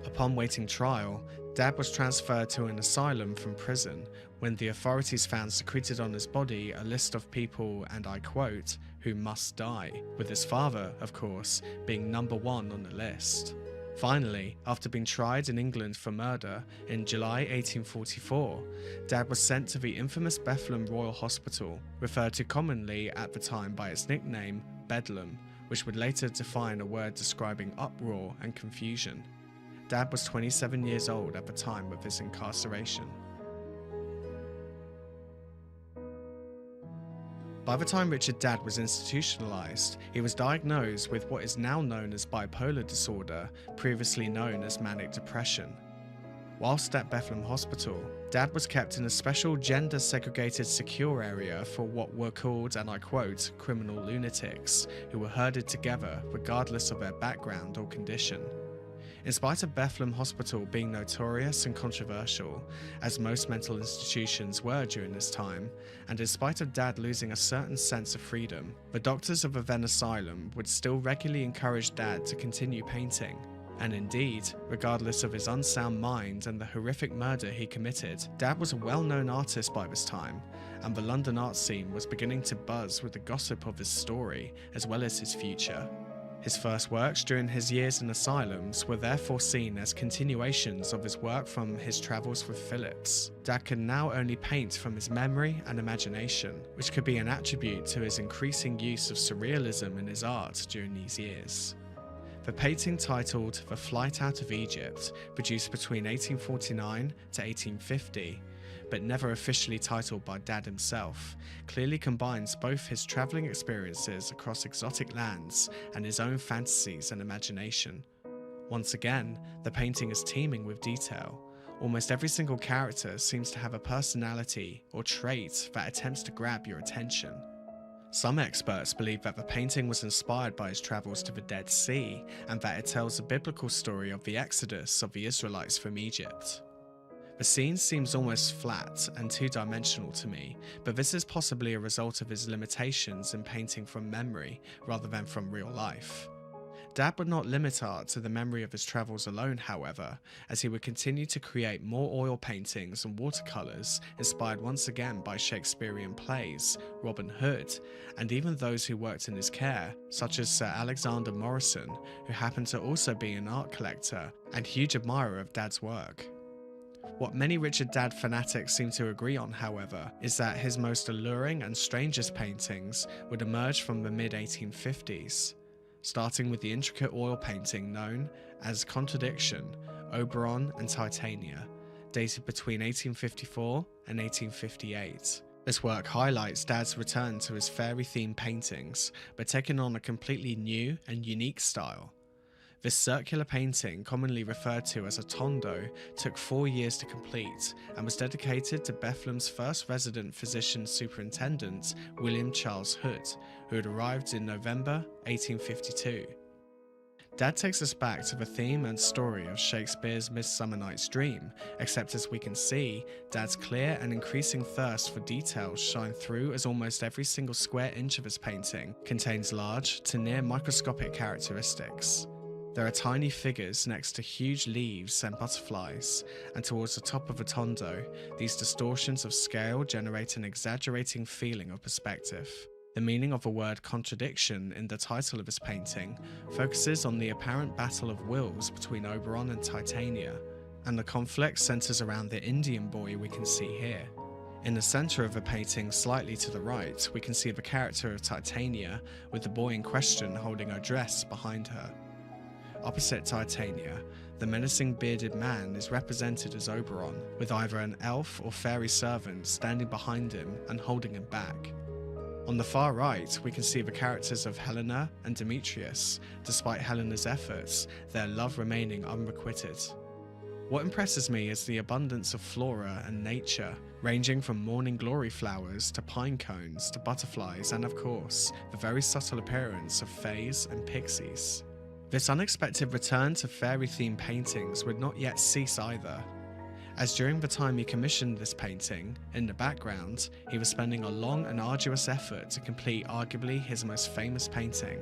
S5: Upon waiting trial, Dad was transferred to an asylum from prison when the authorities found secreted on his body a list of people, and I quote, who must die, with his father, of course, being number one on the list. Finally, after being tried in England for murder in July 1844, Dad was sent to the infamous Bethlem Royal Hospital, referred to commonly at the time by its nickname Bedlam, which would later define a word describing uproar and confusion. Dad was 27 years old at the time of his incarceration. By the time Richard Dad was institutionalized, he was diagnosed with what is now known as bipolar disorder, previously known as manic depression. Whilst at Bethlem Hospital, Dad was kept in a special gender-segregated secure area for what were called, and I quote, criminal lunatics, who were herded together regardless of their background or condition. In spite of Bethlem Hospital being notorious and controversial, as most mental institutions were during this time, and in spite of Dad losing a certain sense of freedom, the doctors of the then asylum would still regularly encourage Dad to continue painting. And indeed, regardless of his unsound mind and the horrific murder he committed, Dad was a well-known artist by this time, and the London art scene was beginning to buzz with the gossip of his story, as well as his future. His first works during his years in asylums were therefore seen as continuations of his work from his travels with Phillips. Dad could now only paint from his memory and imagination, which could be an attribute to his increasing use of surrealism in his art during these years. The painting titled The Flight Out of Egypt, produced between 1849 to 1850, but never officially titled by Dad himself, clearly combines both his travelling experiences across exotic lands and his own fantasies and imagination. Once again, the painting is teeming with detail. Almost every single character seems to have a personality or trait that attempts to grab your attention. Some experts believe that the painting was inspired by his travels to the Dead Sea, and that it tells a biblical story of the exodus of the Israelites from Egypt. The scene seems almost flat and two-dimensional to me, but this is possibly a result of his limitations in painting from memory rather than from real life. Dad would not limit art to the memory of his travels alone, however, as he would continue to create more oil paintings and watercolours inspired once again by Shakespearean plays, Robin Hood, and even those who worked in his care, such as Sir Alexander Morrison, who happened to also be an art collector and huge admirer of Dad's work. What many Richard Dad fanatics seem to agree on, however, is that his most alluring and strangest paintings would emerge from the mid-1850s, starting with the intricate oil painting known as Contradiction, Oberon and Titania, dated between 1854 and 1858. This work highlights Dad's return to his fairy-themed paintings, but taking on a completely new and unique style. This circular painting, commonly referred to as a tondo, took 4 years to complete and was dedicated to Bethlem's first resident physician superintendent, William Charles Hood, who had arrived in November 1852. Dad takes us back to the theme and story of Shakespeare's Midsummer Night's Dream, except as we can see, Dad's clear and increasing thirst for details shine through, as almost every single square inch of his painting contains large to near microscopic characteristics. There are tiny figures next to huge leaves and butterflies, and towards the top of the tondo, these distortions of scale generate an exaggerating feeling of perspective. The meaning of the word contradiction in the title of his painting focuses on the apparent battle of wills between Oberon and Titania, and the conflict centers around the Indian boy we can see here. In the center of the painting, slightly to the right, we can see the character of Titania, with the boy in question holding her dress behind her. Opposite Titania, the menacing bearded man is represented as Oberon, with either an elf or fairy servant standing behind him and holding him back. On the far right, we can see the characters of Helena and Demetrius. Despite Helena's efforts, their love remaining unrequited. What impresses me is the abundance of flora and nature, ranging from morning glory flowers to pine cones to butterflies, and of course, the very subtle appearance of fays and pixies. This unexpected return to fairy-themed paintings would not yet cease either, as during the time he commissioned this painting, in the background, he was spending a long and arduous effort to complete arguably his most famous painting.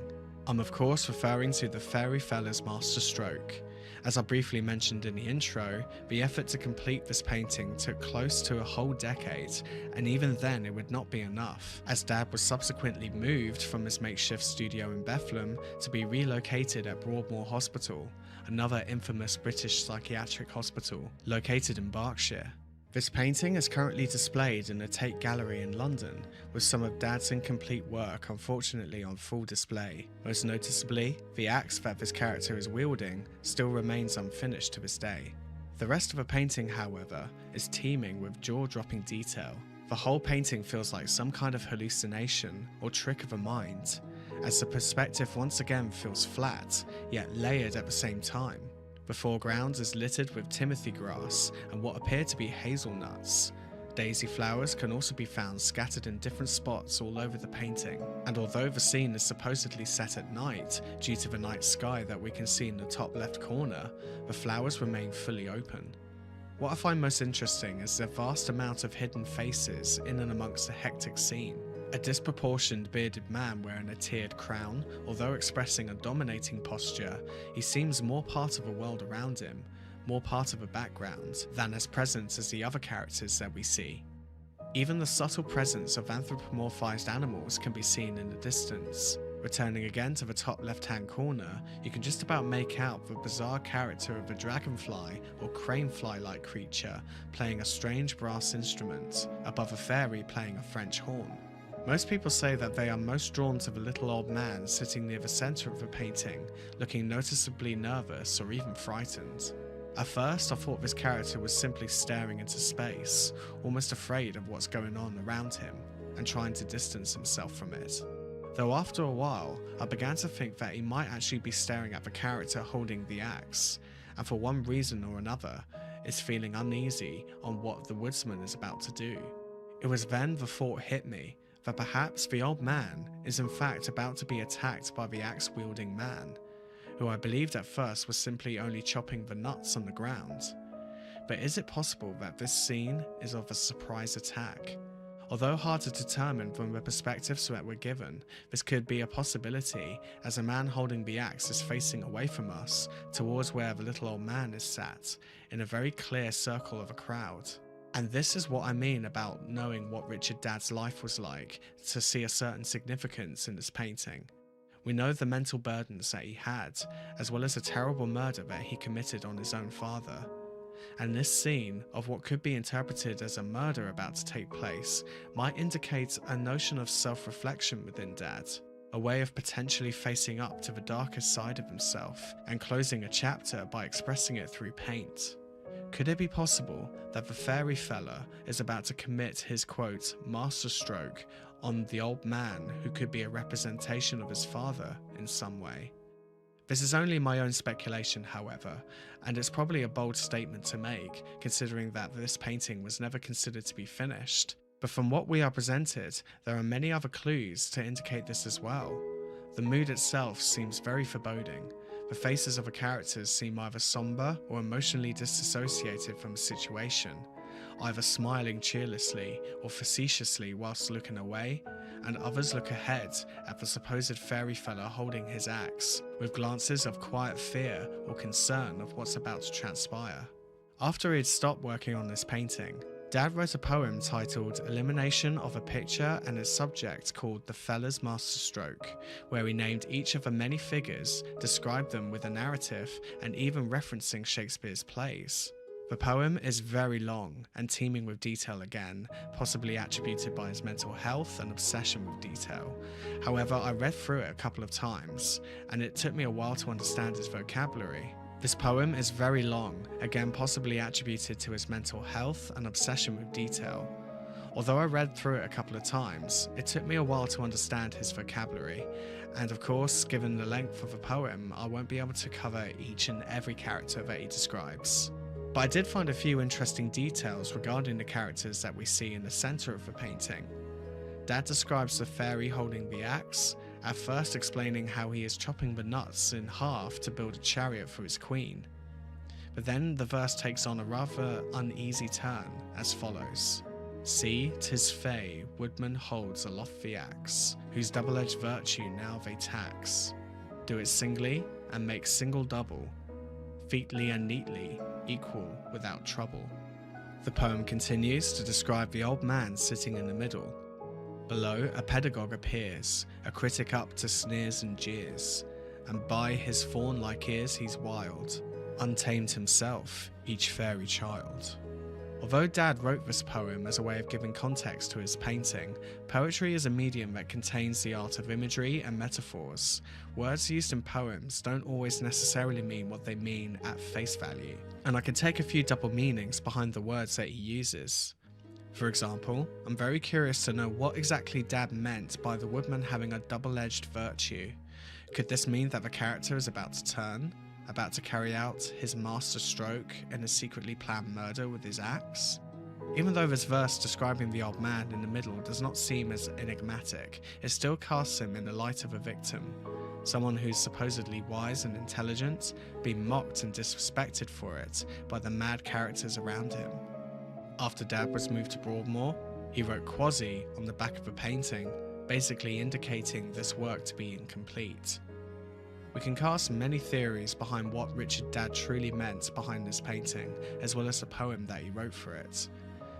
S5: I'm of course referring to the Fairy Fellas Masterstroke. As I briefly mentioned in the intro, the effort to complete this painting took close to a whole decade, and even then it would not be enough, as Dad was subsequently moved from his makeshift studio in Bethlehem to be relocated at Broadmoor Hospital, another infamous British psychiatric hospital located in Berkshire. This painting is currently displayed in the Tate Gallery in London, with some of Dad's incomplete work unfortunately on full display. Most noticeably, the axe that this character is wielding still remains unfinished to this day. The rest of the painting, however, is teeming with jaw-dropping detail. The whole painting feels like some kind of hallucination or trick of the mind, as the perspective once again feels flat, yet layered at the same time. The foreground is littered with timothy grass and what appear to be hazelnuts. Daisy flowers can also be found scattered in different spots all over the painting, and although the scene is supposedly set at night due to the night sky that we can see in the top left corner, the flowers remain fully open. What I find most interesting is the vast amount of hidden faces in and amongst the hectic scene. A disproportioned bearded man wearing a tiered crown, although expressing a dominating posture, he seems more part of the world around him, more part of a background, than as present as the other characters that we see. Even the subtle presence of anthropomorphized animals can be seen in the distance. Returning again to the top left-hand corner, you can just about make out the bizarre character of a dragonfly or cranefly-like creature playing a strange brass instrument, above a fairy playing a French horn. Most people say that they are most drawn to the little old man sitting near the center of the painting, looking noticeably nervous or even frightened. At first, I thought this character was simply staring into space, almost afraid of what's going on around him, and trying to distance himself from it. Though after a while, I began to think that he might actually be staring at the character holding the axe, and for one reason or another, is feeling uneasy on what the woodsman is about to do. It was then the thought hit me that perhaps the old man is in fact about to be attacked by the axe-wielding man, who I believed at first was simply only chopping the nuts on the ground. But is it possible that this scene is of a surprise attack? Although hard to determine from the perspectives that we're given, this could be a possibility, as a man holding the axe is facing away from us, towards where the little old man is sat, in a very clear circle of a crowd. And this is what I mean about knowing what Richard Dad's life was like, to see a certain significance in this painting. We know the mental burdens that he had, as well as a terrible murder that he committed on his own father. And this scene of what could be interpreted as a murder about to take place might indicate a notion of self-reflection within Dad, a way of potentially facing up to the darkest side of himself and closing a chapter by expressing it through paint. Could it be possible that the fairy fella is about to commit his quote masterstroke on the old man who could be a representation of his father in some way? This is only my own speculation, however, and it's probably a bold statement to make, considering that this painting was never considered to be finished. But from what we are presented, there are many other clues to indicate this as well. The mood itself seems very foreboding. The faces of the characters seem either somber or emotionally disassociated from the situation, either smiling cheerlessly or facetiously whilst looking away, and others look ahead at the supposed fairy fella holding his axe, with glances of quiet fear or concern of what's about to transpire. After he had stopped working on this painting, Dad wrote a poem titled Elimination of a Picture and its subject called The Fella's Masterstroke, where he named each of the many figures, described them with a narrative, and even referencing Shakespeare's plays. The poem is very long and teeming with detail again, possibly attributed by his mental health and obsession with detail. However, I read through it a couple of times, and it took me a while to understand his vocabulary. This poem is very long, again possibly attributed to his mental health and obsession with detail. Although I read through it a couple of times, it took me a while to understand his vocabulary, and of course, given the length of a poem, I won't be able to cover each and every character that he describes. But I did find a few interesting details regarding the characters that we see in the centre of the painting. Dad describes the fairy holding the axe, at first explaining how he is chopping the nuts in half to build a chariot for his queen. But then the verse takes on a rather uneasy turn as follows. See, 'tis fay, woodman holds aloft the axe, whose double-edged virtue now they tax. Do it singly, and make single double, featly and neatly, equal without trouble. The poem continues to describe the old man sitting in the middle. Below, a pedagogue appears, a critic up to sneers and jeers, and by his fawn-like ears he's wild, untamed himself, each fairy child. Although Dad wrote this poem as a way of giving context to his painting, poetry is a medium that contains the art of imagery and metaphors. Words used in poems don't always necessarily mean what they mean at face value, and I can take a few double meanings behind the words that he uses. For example, I'm very curious to know what exactly Dad meant by the woodman having a double-edged virtue. Could this mean that the character is about to turn? About to carry out his master stroke in a secretly planned murder with his axe? Even though this verse describing the old man in the middle does not seem as enigmatic, it still casts him in the light of a victim, someone who's supposedly wise and intelligent, being mocked and disrespected for it by the mad characters around him. After Dad was moved to Broadmoor, he wrote Quasi on the back of a painting, basically indicating this work to be incomplete. We can cast many theories behind what Richard Dad truly meant behind this painting, as well as the poem that he wrote for it.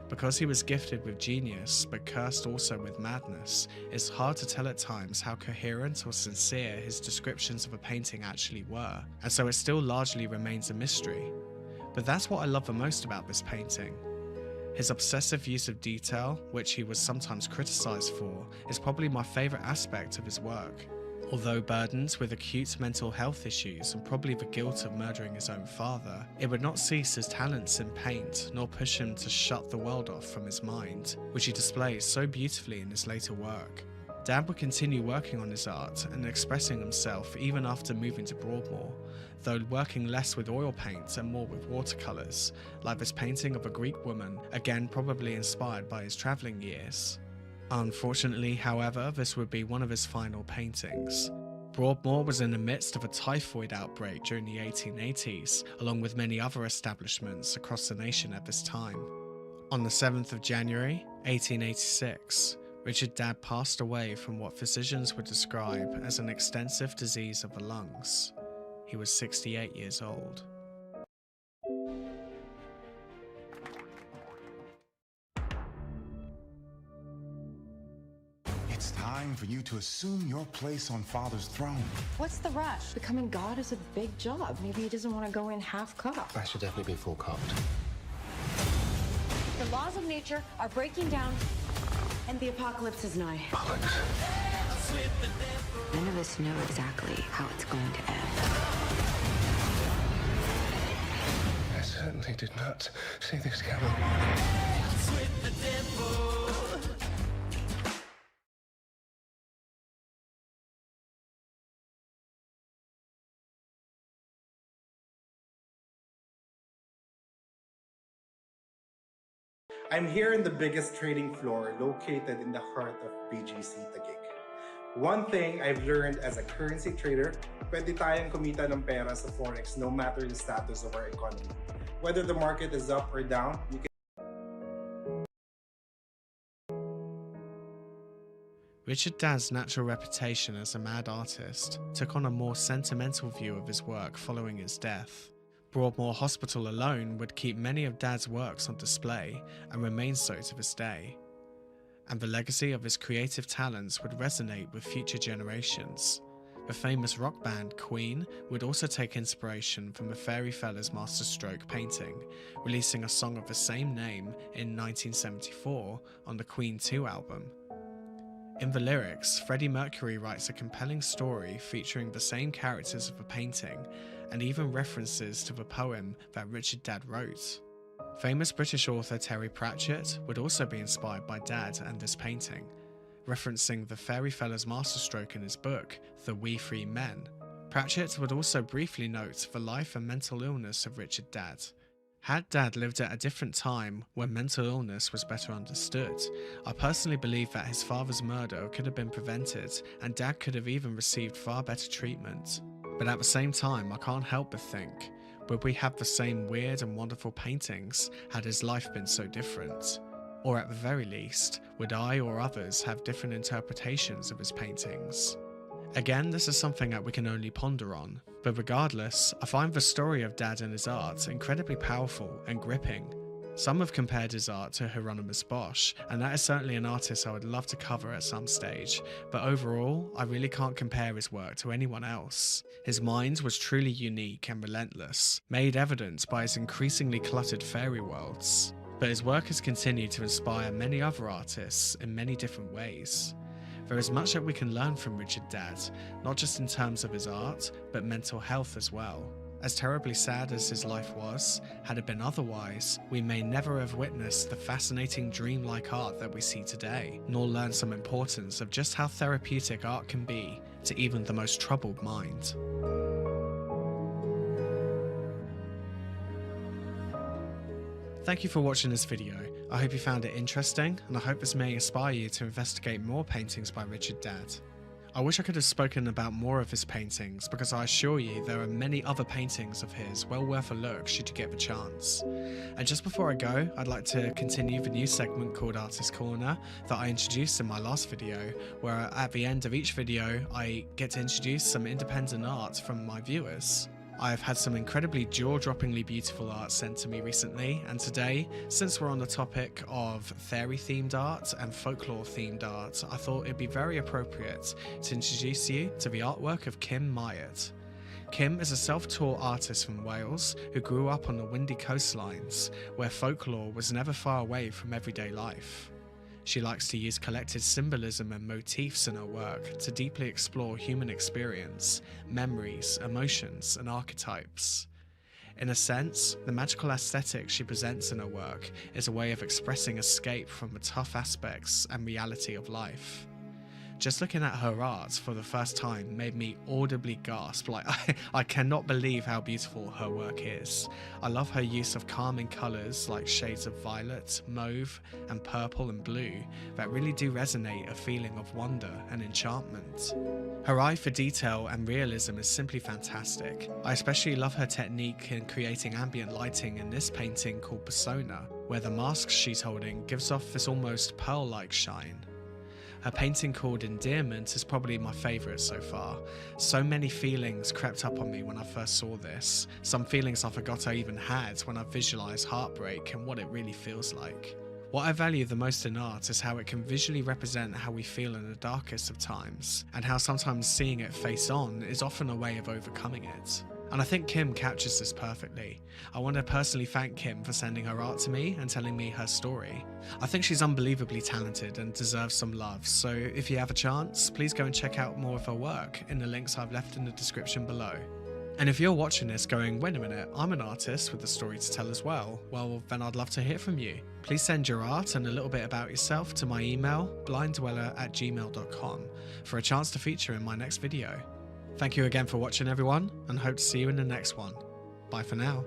S5: Because he was gifted with genius, but cursed also with madness, it's hard to tell at times how coherent or sincere his descriptions of a painting actually were, and so it still largely remains a mystery. But that's what I love the most about this painting. His obsessive use of detail, which he was sometimes criticised for, is probably my favourite aspect of his work. Although burdened with acute mental health issues and probably the guilt of murdering his own father, it would not cease his talents in paint, nor push him to shut the world off from his mind, which he displays so beautifully in his later work. Dad would continue working on his art and expressing himself even after moving to Broadmoor, though working less with oil paints and more with watercolours, like this painting of a Greek woman, again probably inspired by his travelling years. Unfortunately, however, this would be one of his final paintings. Broadmoor was in the midst of a typhoid outbreak during the 1880s, along with many other establishments across the nation at this time. On the 7th of January, 1886, Richard Dad passed away from what physicians would describe as an extensive disease of the lungs. He was 68 years old.
S12: It's time for you to assume your place on Father's throne.
S13: What's the rush? Becoming God is a big job. Maybe he doesn't want to go in half-cocked.
S14: I should definitely be full-cocked.
S13: The laws of nature are breaking down, and the apocalypse is nigh.
S8: None of us know exactly how it's going to end.
S14: I certainly did not see this coming.
S15: I'm here in the biggest trading floor located in the heart of BGC Taguig. One thing I've learned as a currency trader, pwede tayong kumita ng pera sa Forex no matter the status of our economy. Whether the market is up or down, you can...
S5: Richard Dad's natural reputation as a mad artist took on a more sentimental view of his work following his death. Broadmoor Hospital alone would keep many of Dad's works on display and remains so to this day. And the legacy of his creative talents would resonate with future generations. The famous rock band Queen would also take inspiration from the Fairy Fellas masterstroke painting, releasing a song of the same name in 1974 on the Queen II album. In the lyrics, Freddie Mercury writes a compelling story featuring the same characters of the painting and even references to the poem that Richard Dad wrote. Famous British author Terry Pratchett would also be inspired by Dad and this painting, referencing the Fairy Feller's masterstroke in his book, The We Three Men. Pratchett would also briefly note the life and mental illness of Richard Dad. Had Dad lived at a different time when mental illness was better understood, I personally believe that his father's murder could have been prevented and Dad could have even received far better treatment. But at the same time, I can't help but think, would we have the same weird and wonderful paintings had his life been so different? Or at the very least, would I or others have different interpretations of his paintings? Again, this is something that we can only ponder on, but regardless, I find the story of Dad and his art incredibly powerful and gripping. Some have compared his art to Hieronymus Bosch, and that is certainly an artist I would love to cover at some stage, but overall, I really can't compare his work to anyone else. His mind was truly unique and relentless, made evident by his increasingly cluttered fairy worlds. But his work has continued to inspire many other artists in many different ways. There is much that we can learn from Richard Dad, not just in terms of his art, but mental health as well. As terribly sad as his life was, had it been otherwise, we may never have witnessed the fascinating dreamlike art that we see today, nor learn some importance of just how therapeutic art can be to even the most troubled mind. Thank you for watching this video. I hope you found it interesting, and I hope this may inspire you to investigate more paintings by Richard Dad. I wish I could have spoken about more of his paintings, because I assure you there are many other paintings of his well worth a look should you get the chance. And just before I go, I'd like to continue the new segment called Artist Corner that I introduced in my last video, where at the end of each video I get to introduce some independent art from my viewers. I've had some incredibly jaw-droppingly beautiful art sent to me recently, and today, since we're on the topic of fairy-themed art and folklore-themed art, I thought it'd be very appropriate to introduce you to the artwork of Kim Myatt. Kim is a self-taught artist from Wales who grew up on the windy coastlines, where folklore was never far away from everyday life. She likes to use collected symbolism and motifs in her work to deeply explore human experience, memories, emotions, and archetypes. In a sense, the magical aesthetic she presents in her work is a way of expressing escape from the tough aspects and reality of life. Just looking at her art for the first time made me audibly gasp, like I cannot believe how beautiful her work is. I love her use of calming colours like shades of violet, mauve, and purple and blue that really do resonate a feeling of wonder and enchantment. Her eye for detail and realism is simply fantastic. I especially love her technique in creating ambient lighting in this painting called Persona, where the mask she's holding gives off this almost pearl-like shine. Her painting called Endearment is probably my favourite so far. So many feelings crept up on me when I first saw this. Some feelings I forgot I even had when I visualised heartbreak and what it really feels like. What I value the most in art is how it can visually represent how we feel in the darkest of times, and how sometimes seeing it face on is often a way of overcoming it. And I think Kim captures this perfectly. I want to personally thank Kim for sending her art to me and telling me her story. I think she's unbelievably talented and deserves some love, so if you have a chance, please go and check out more of her work in the links I've left in the description below. And if you're watching this going, wait a minute, I'm an artist with a story to tell as well, well then I'd love to hear from you. Please send your art and a little bit about yourself to my email, blinddweller@gmail.com, for a chance to feature in my next video. Thank you again for watching everyone, and hope to see you in the next one. Bye for now.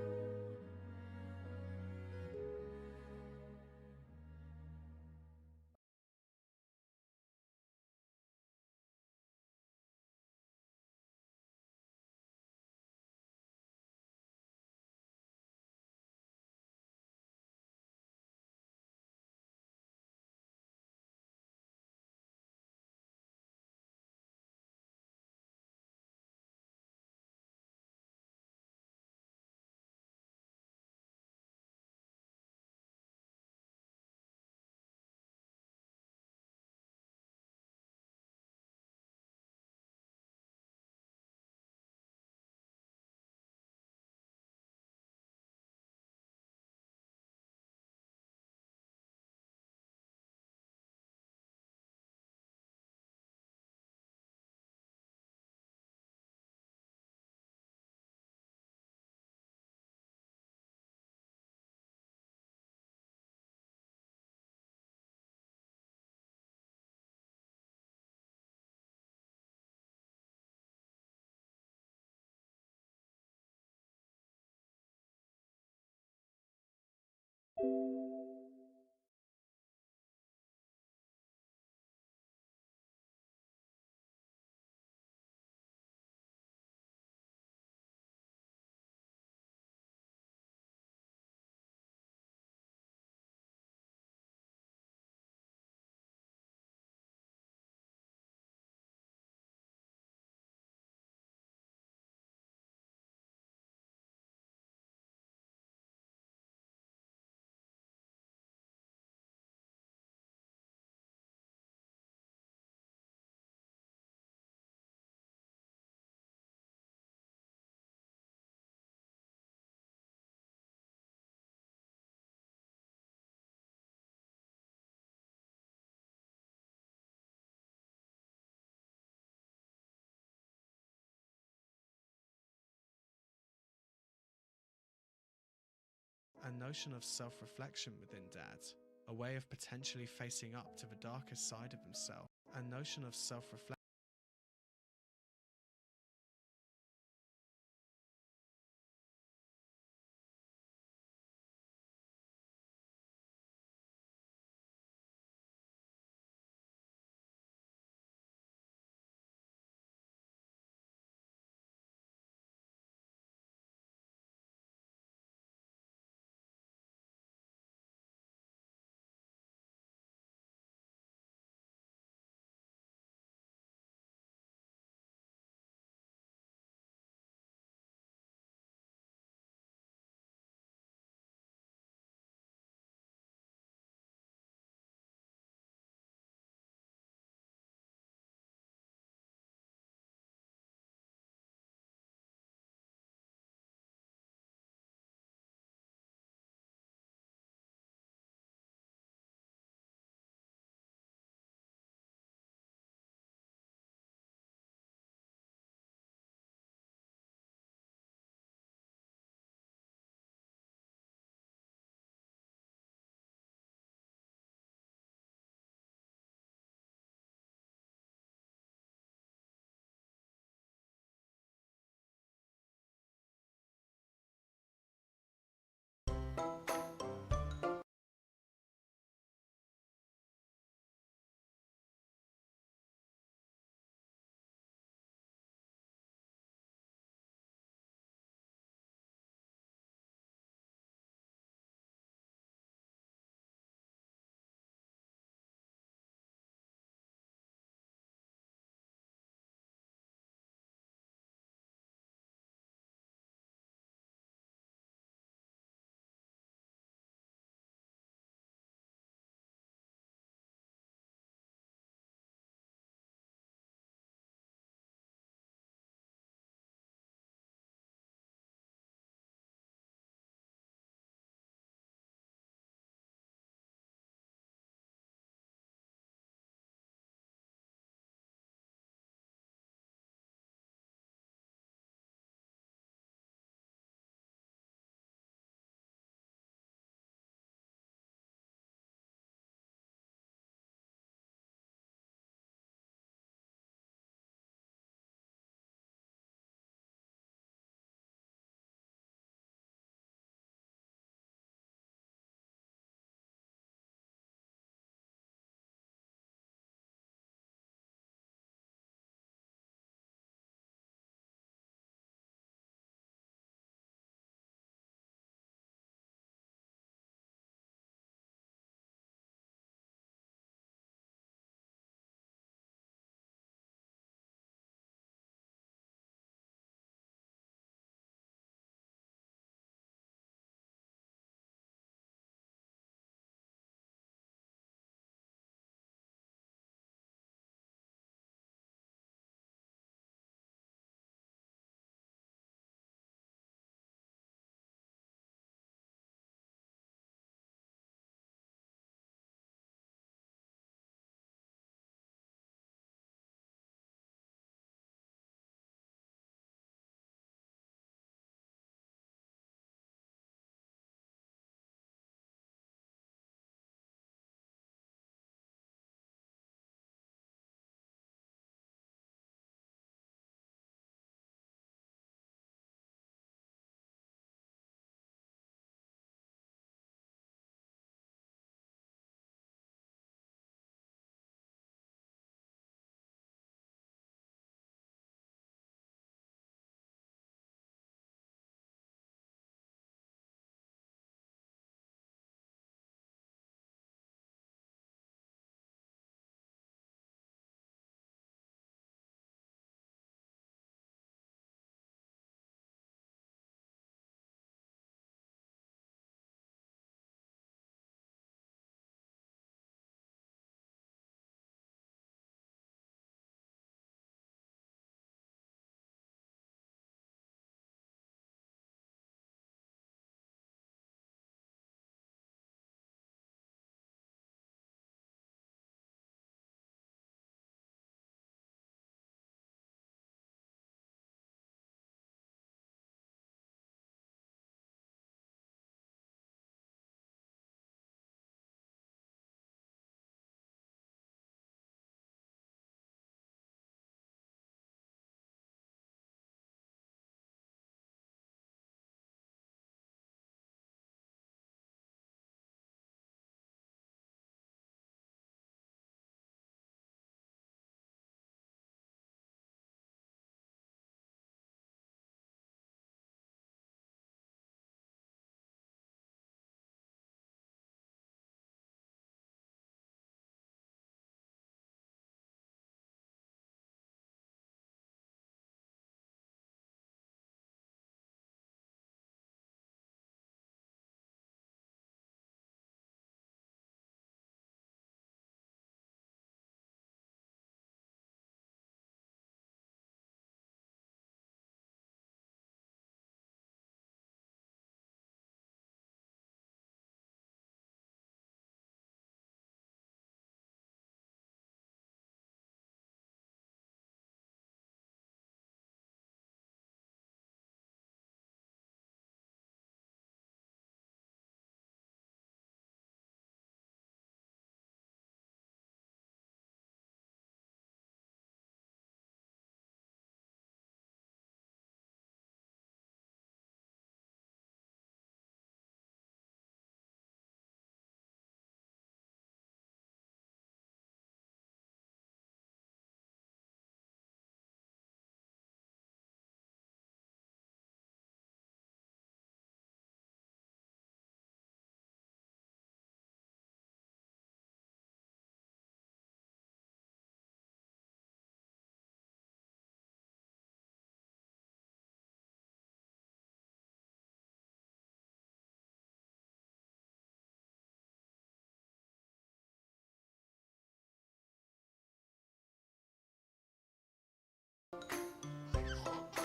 S5: a notion of self-reflection within Dad, a way of potentially facing up to the darkest side of himself, a notion of self-reflection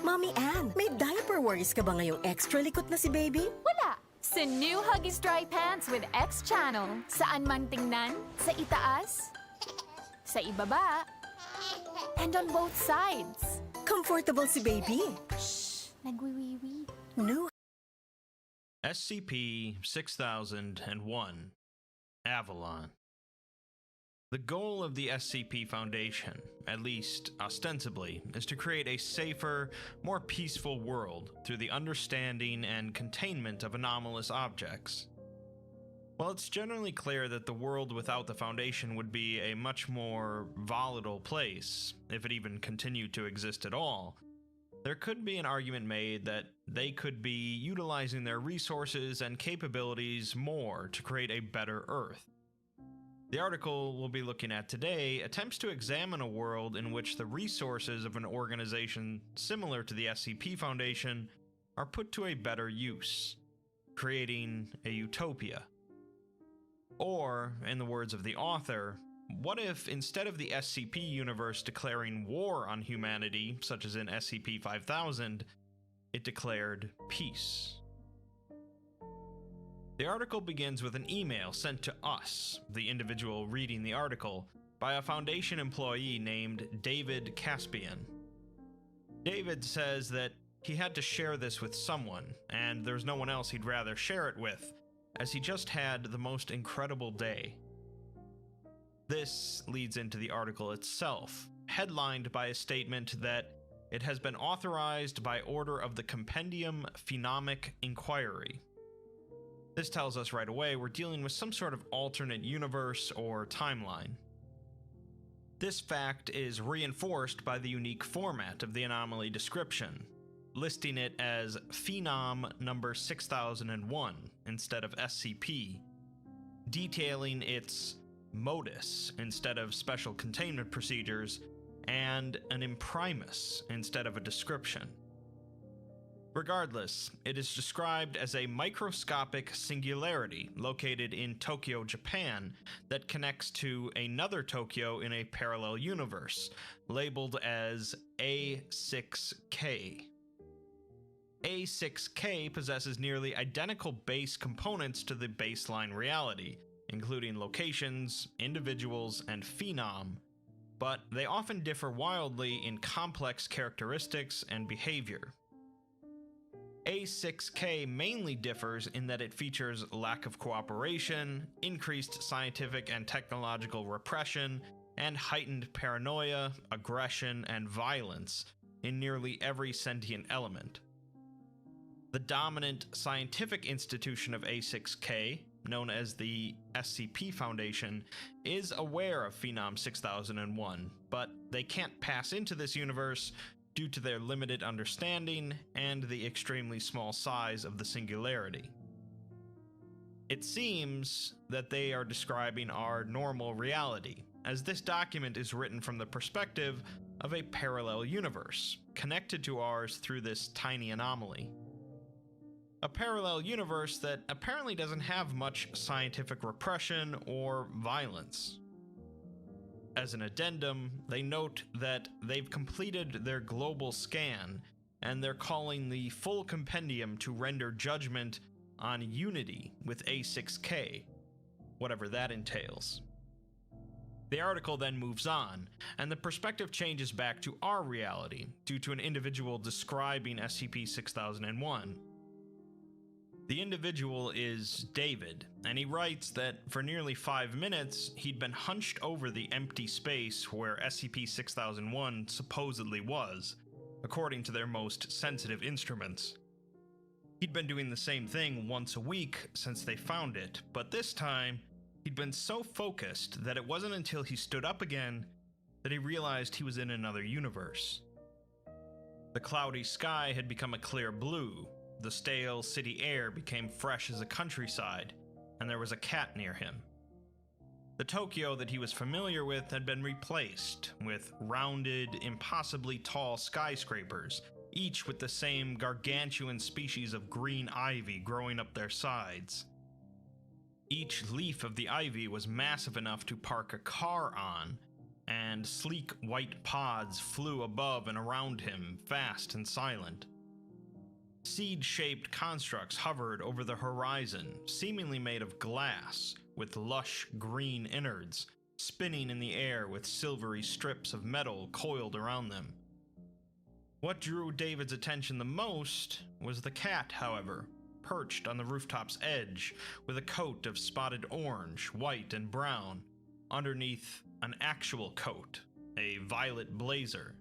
S16: Mommy Ann, may diaper worries ka ba ngayong extra likot na si baby?
S17: Wala! Sa new Huggies Dry Pants with X Channel. Saan man tingnan, sa itaas, sa ibaba, and on both sides.
S16: Comfortable si baby.
S17: Shh! Nagwiwiwi.
S16: New
S18: SCP-6001 Avalon. The goal of the SCP Foundation, at least ostensibly, is to create a safer, more peaceful world through the understanding and containment of anomalous objects. While it's generally clear that the world without the Foundation would be a much more volatile place, if it even continued to exist at all, there could be an argument made that they could be utilizing their resources and capabilities more to create a better Earth. The article we'll be looking at today attempts to examine a world in which the resources of an organization similar to the SCP Foundation are put to a better use, creating a utopia. Or, in the words of the author, what if instead of the SCP universe declaring war on humanity, such as in SCP-5000, it declared peace? The article begins with an email sent to us, the individual reading the article, by a Foundation employee named David Caspian. David says that he had to share this with someone, and there's no one else he'd rather share it with, as he just had the most incredible day. This leads into the article itself, headlined by a statement that it has been authorized by order of the Compendium Phenomic Inquiry. This tells us right away we're dealing with some sort of alternate universe or timeline. This fact is reinforced by the unique format of the anomaly description, listing it as Phenom number 6001 instead of SCP, detailing its modus instead of special containment procedures, and an imprimus instead of a description. Regardless, it is described as a microscopic singularity located in Tokyo, Japan, that connects to another Tokyo in a parallel universe, labeled as A6K. A6K possesses nearly identical base components to the baseline reality, including locations, individuals, and phenom, but they often differ wildly in complex characteristics and behavior. A6K mainly differs in that it features lack of cooperation, increased scientific and technological repression, and heightened paranoia, aggression, and violence in nearly every sentient element. The dominant scientific institution of A6K, known as the SCP Foundation, is aware of Phenom 6001, but they can't pass into this universe due to their limited understanding and the extremely small size of the singularity. It seems that they are describing our normal reality, as this document is written from the perspective of a parallel universe, connected to ours through this tiny anomaly. A parallel universe that apparently doesn't have much scientific repression or violence. As an addendum, they note that they've completed their global scan, and they're calling the full compendium to render judgment on unity with A6K, whatever that entails. The article then moves on, and the perspective changes back to our reality due to an individual describing SCP-6001. The individual is David, and he writes that for nearly 5 minutes, he'd been hunched over the empty space where SCP-6001 supposedly was, according to their most sensitive instruments. He'd been doing the same thing once a week since they found it, but this time, he'd been so focused that it wasn't until he stood up again that he realized he was in another universe. The cloudy sky had become a clear blue. The stale city air became fresh as a countryside, and there was a cat near him. The Tokyo that he was familiar with had been replaced with rounded, impossibly tall skyscrapers, each with the same gargantuan species of green ivy growing up their sides. Each leaf of the ivy was massive enough to park a car on, and sleek white pods flew above and around him, fast and silent. Seed-shaped constructs hovered over the horizon, seemingly made of glass, with lush green innards, spinning in the air with silvery strips of metal coiled around them. What drew David's attention the most was the cat, however, perched on the rooftop's edge, with a coat of spotted orange, white, and brown, underneath an actual coat, a violet blazer.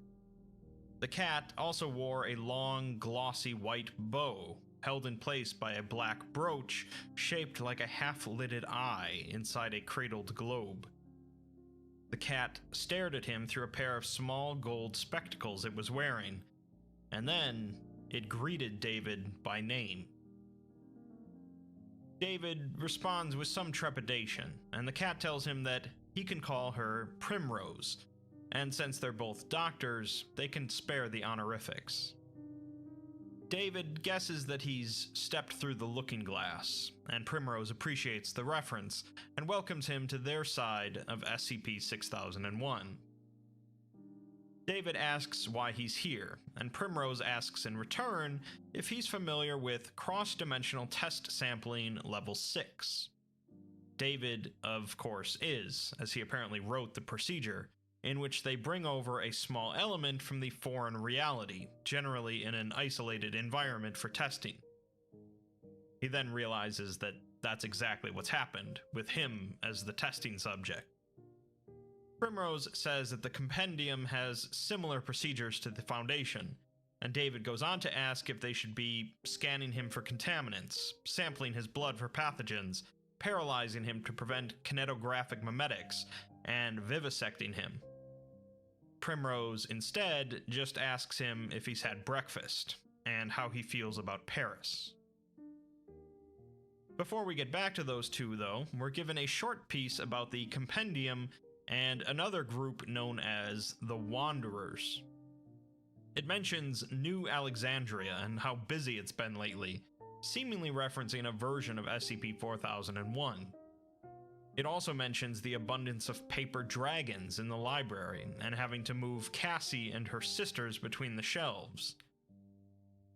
S18: The cat also wore a long, glossy white bow, held in place by a black brooch shaped like a half-lidded eye inside a cradled globe. The cat stared at him through a pair of small gold spectacles it was wearing, and then it greeted David by name. David responds with some trepidation, and the cat tells him that he can call her Primrose, and since they're both doctors, they can spare the honorifics. David guesses that he's stepped through the looking glass, and Primrose appreciates the reference and welcomes him to their side of SCP-6001. David asks why he's here, and Primrose asks in return if he's familiar with cross-dimensional test sampling level 6. David, of course, is, as he apparently wrote the procedure, in which they bring over a small element from the foreign reality, generally in an isolated environment for testing. He then realizes that that's exactly what's happened, with him as the testing subject. Primrose says that the compendium has similar procedures to the Foundation, and David goes on to ask if they should be scanning him for contaminants, sampling his blood for pathogens, paralyzing him to prevent kinetographic mimetics, and vivisecting him. Primrose instead just asks him if he's had breakfast, and how he feels about Paris. Before we get back to those two, though, we're given a short piece about the compendium and another group known as the Wanderers. It mentions New Alexandria and how busy it's been lately, seemingly referencing a version of SCP-4001. It also mentions the abundance of paper dragons in the library and having to move Cassie and her sisters between the shelves.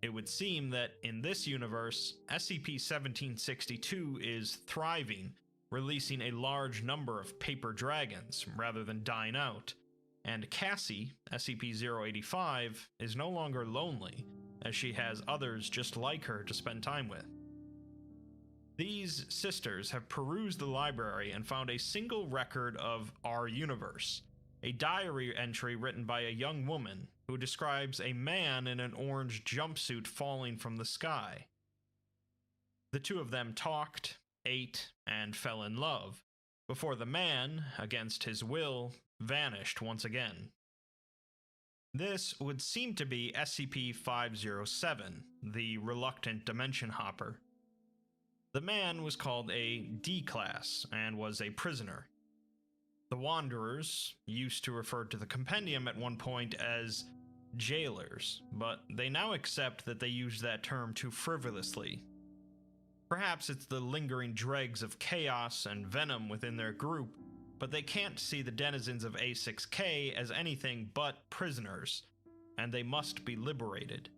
S18: It would seem that in this universe, SCP-1762 is thriving, releasing a large number of paper dragons rather than dying out, and Cassie, SCP-085, is no longer lonely, as she has others just like her to spend time with. These sisters have perused the library and found a single record of our universe, a diary entry written by a young woman who describes a man in an orange jumpsuit falling from the sky. The two of them talked, ate, and fell in love, before the man, against his will, vanished once again. This would seem to be SCP-507, the Reluctant Dimension Hopper. The man was called a D-Class and was a prisoner. The Wanderers used to refer to the compendium at one point as jailers, but they now accept that they use that term too frivolously. Perhaps it's the lingering dregs of chaos and venom within their group, but they can't see the denizens of A6K as anything but prisoners, and they must be liberated.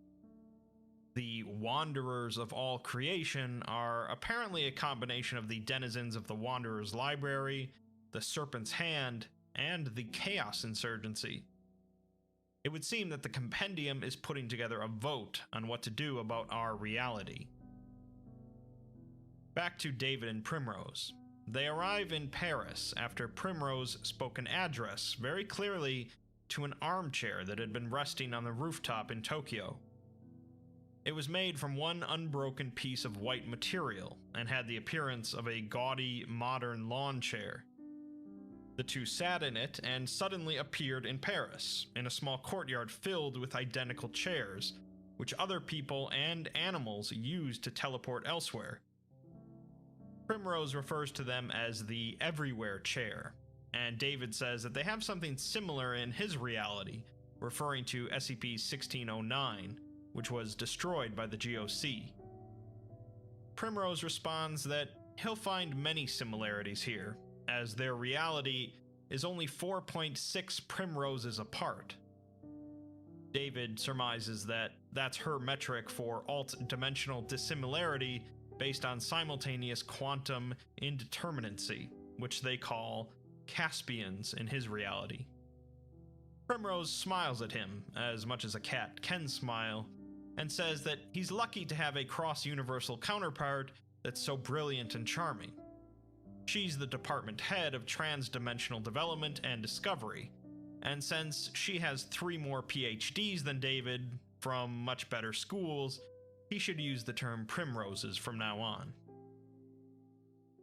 S18: The Wanderers of all creation are apparently a combination of the denizens of the Wanderers Library, the Serpent's Hand, and the Chaos Insurgency. It would seem that the compendium is putting together a vote on what to do about our reality. Back to David and Primrose. They arrive in Paris after Primrose spoke an address very clearly to an armchair that had been resting on the rooftop in Tokyo. It was made from one unbroken piece of white material and had the appearance of a gaudy, modern lawn chair. The two sat in it and suddenly appeared in Paris, in a small courtyard filled with identical chairs, which other people and animals used to teleport elsewhere. Primrose refers to them as the Everywhere Chair, and David says that they have something similar in his reality, referring to SCP-1609, which was destroyed by the GOC. Primrose responds that he'll find many similarities here, as their reality is only 4.6 primroses apart. David surmises that that's her metric for alt-dimensional dissimilarity based on simultaneous quantum indeterminacy, which they call Caspians in his reality. Primrose smiles at him, as much as a cat can smile, and says that he's lucky to have a cross-universal counterpart that's so brilliant and charming. She's the department head of trans-dimensional development and discovery, and since she has 3 more PhDs than David from much better schools, he should use the term primroses from now on.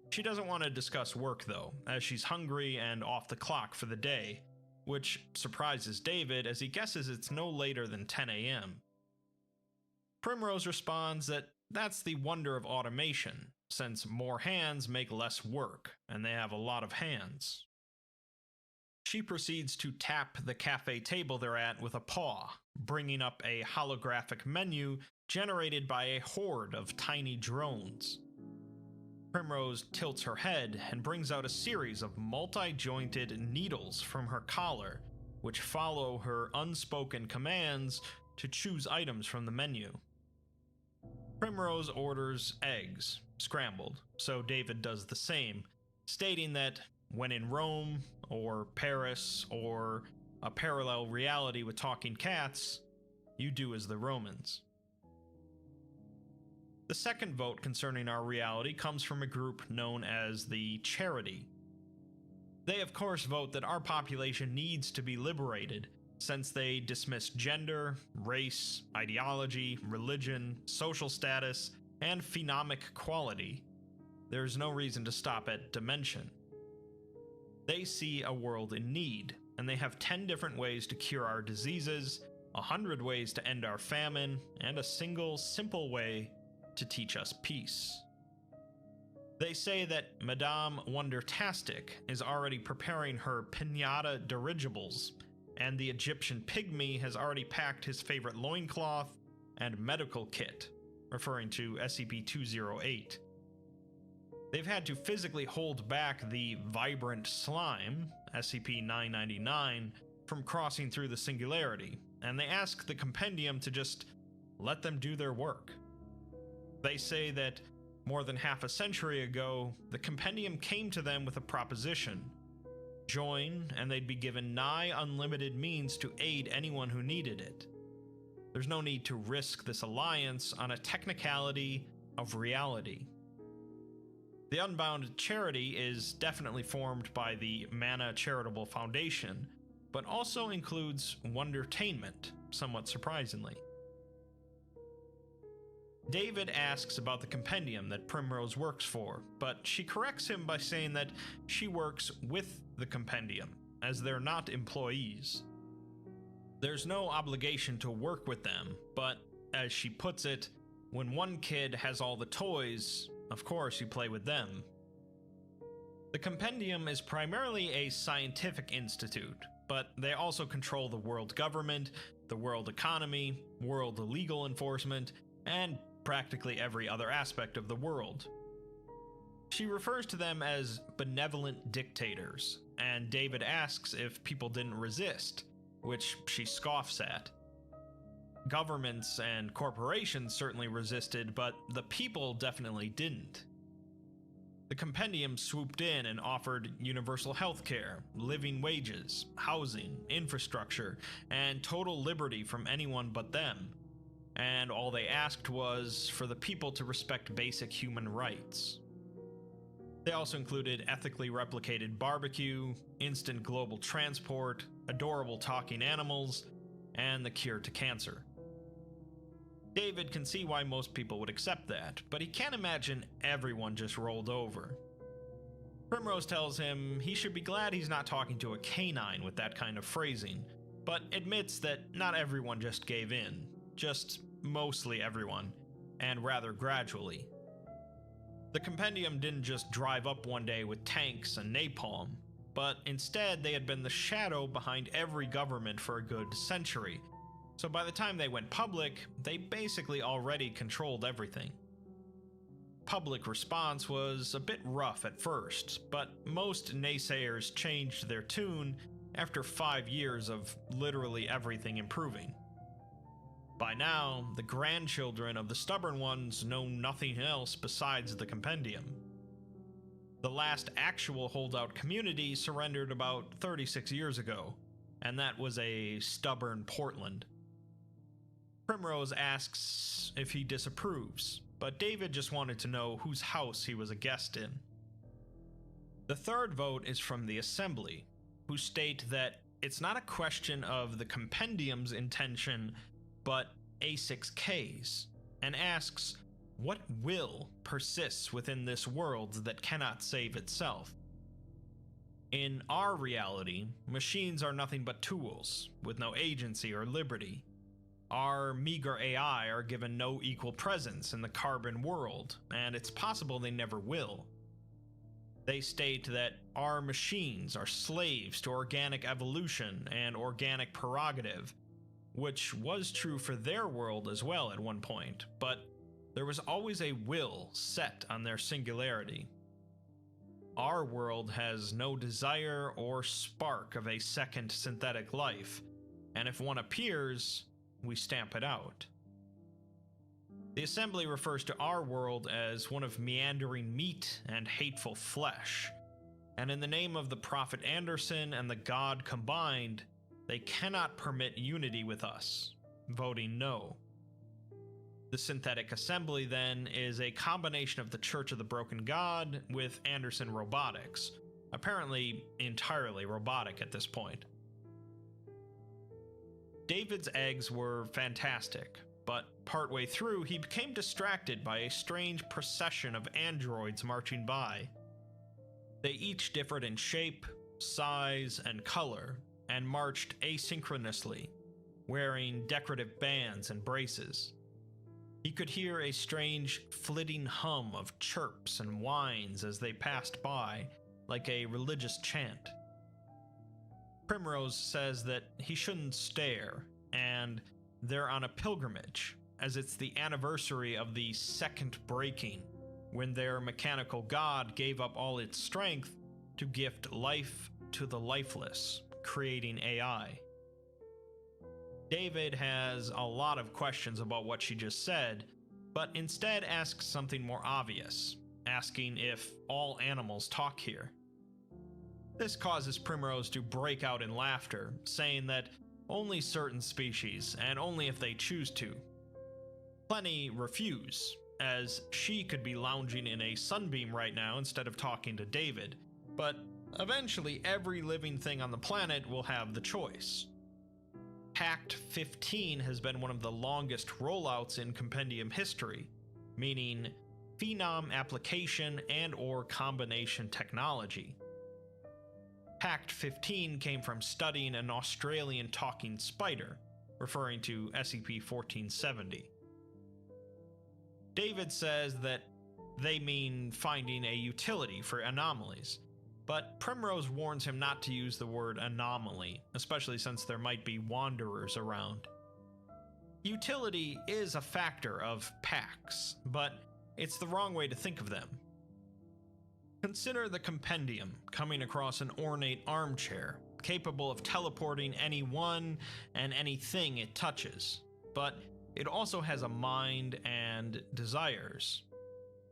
S18: She doesn't want to discuss work though, as she's hungry and off the clock for the day, which surprises David as he guesses it's no later than 10 a.m. Primrose responds that that's the wonder of automation, since more hands make less work, and they have a lot of hands. She proceeds to tap the cafe table they're at with a paw, bringing up a holographic menu generated by a horde of tiny drones. Primrose tilts her head and brings out a series of multi-jointed needles from her collar, which follow her unspoken commands to choose items from the menu. Primrose orders eggs, scrambled, so David does the same, stating that when in Rome, or Paris, or a parallel reality with talking cats, you do as the Romans. The second vote concerning our reality comes from a group known as the Charity. They of course vote that our population needs to be liberated, since they dismiss gender, race, ideology, religion, social status, and phenomic quality. There's no reason to stop at dimension. They see a world in need, and they have 10 different ways to cure our diseases, 100 ways to end our famine, and a single simple way to teach us peace. They say that Madame Wondertastic is already preparing her pinata dirigibles, and the Egyptian pygmy has already packed his favorite loincloth and medical kit, referring to SCP-208. They've had to physically hold back the vibrant slime, SCP-999, from crossing through the singularity, and they ask the compendium to just let them do their work. They say that more than half a century ago, the compendium came to them with a proposition. Join, and they'd be given nigh unlimited means to aid anyone who needed it. There's no need to risk this alliance on a technicality of reality. The Unbound Charity is definitely formed by the Mana Charitable Foundation, but also includes Wondertainment, somewhat surprisingly. David asks about the compendium that Primrose works for, but she corrects him by saying that she works with the compendium, as they're not employees. There's no obligation to work with them, but, as she puts it, when one kid has all the toys, of course you play with them. The compendium is primarily a scientific institute, but they also control the world government, the world economy, world legal enforcement, and practically every other aspect of the world. She refers to them as benevolent dictators, and David asks if people didn't resist, which she scoffs at. Governments and corporations certainly resisted, but the people definitely didn't. The compendium swooped in and offered universal healthcare, living wages, housing, infrastructure, and total liberty from anyone but them. And all they asked was for the people to respect basic human rights. They also included ethically replicated barbecue, instant global transport, adorable talking animals, and the cure to cancer. David can see why most people would accept that, but he can't imagine everyone just rolled over. Primrose tells him he should be glad he's not talking to a canine with that kind of phrasing, but admits that not everyone just gave in, just mostly everyone, and rather gradually. The compendium didn't just drive up one day with tanks and napalm, but instead they had been the shadow behind every government for a good century, so by the time they went public, they basically already controlled everything. public response was a bit rough at first, but most naysayers changed their tune after 5 years of literally everything improving. By now, the grandchildren of the stubborn ones know nothing else besides the compendium. The last actual holdout community surrendered about 36 years ago, and that was a stubborn Portland. Primrose asks if he disapproves, but David just wanted to know whose house he was a guest in. The third vote is from the Assembly, who state that it's not a question of the compendium's intention, but A6K's, and asks what will persists within this world that cannot save itself. In our reality, machines are nothing but tools, with no agency or liberty. Our meager AI are given no equal presence in the carbon world, and it's possible they never will. They state that our machines are slaves to organic evolution and organic prerogative, which was true for their world as well at one point, but there was always a will set on their singularity. Our world has no desire or spark of a second synthetic life, and if one appears, we stamp it out. The Assembly refers to our world as one of meandering meat and hateful flesh, and in the name of the Prophet Anderson and the God combined, they cannot permit unity with us, voting no. The Synthetic Assembly, then, is a combination of the Church of the Broken God with Anderson Robotics, apparently entirely robotic at this point. David's eggs were fantastic, but partway through he became distracted by a strange procession of androids marching by. They each differed in shape, size, and color, and marched asynchronously, wearing decorative bands and braces. He could hear a strange flitting hum of chirps and whines as they passed by, like a religious chant. Primrose says that he shouldn't stare, and they're on a pilgrimage, as it's the anniversary of the second breaking, when their mechanical god gave up all its strength to gift life to the lifeless, creating AI. David has a lot of questions about what she just said, but instead asks something more obvious, asking if all animals talk here. This causes Primrose to break out in laughter, saying that only certain species, and only if they choose to. Plenty refuse, as she could be lounging in a sunbeam right now instead of talking to David, but eventually every living thing on the planet will have the choice. Pact 15 has been one of the longest rollouts in Compendium history, meaning phenom application and/or combination technology. Pact 15 came from studying an Australian talking spider, referring to SCP-1470. David says that they mean finding a utility for anomalies, but Primrose warns him not to use the word anomaly, especially since there might be wanderers around. Utility is a factor of packs, but it's the wrong way to think of them. Consider the compendium coming across an ornate armchair, capable of teleporting anyone and anything it touches, but it also has a mind and desires.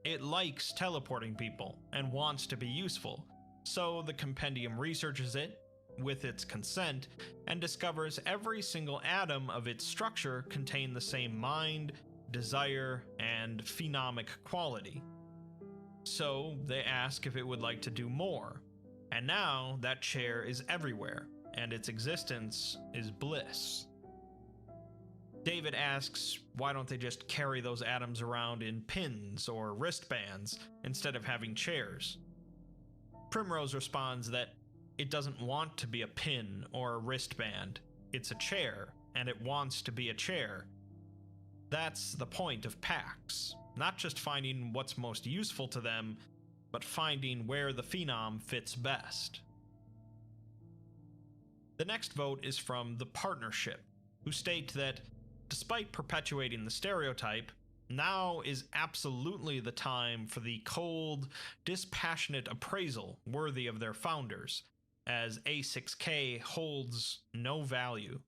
S18: It likes teleporting people and wants to be useful, so the compendium researches it, with its consent, and discovers every single atom of its structure contain the same mind, desire, and phenomic quality. So they ask if it would like to do more, and now that chair is everywhere, and its existence is bliss. David asks why don't they just carry those atoms around in pins or wristbands instead of having chairs. Primrose responds that it doesn't want to be a pin or a wristband, it's a chair, and it wants to be a chair. That's the point of packs. Not just finding what's most useful to them, but finding where the phenom fits best. The next vote is from the Partnership, who state that, despite perpetuating the stereotype, Now is absolutely the time for the cold, dispassionate appraisal worthy of their founders, as A6K holds no value.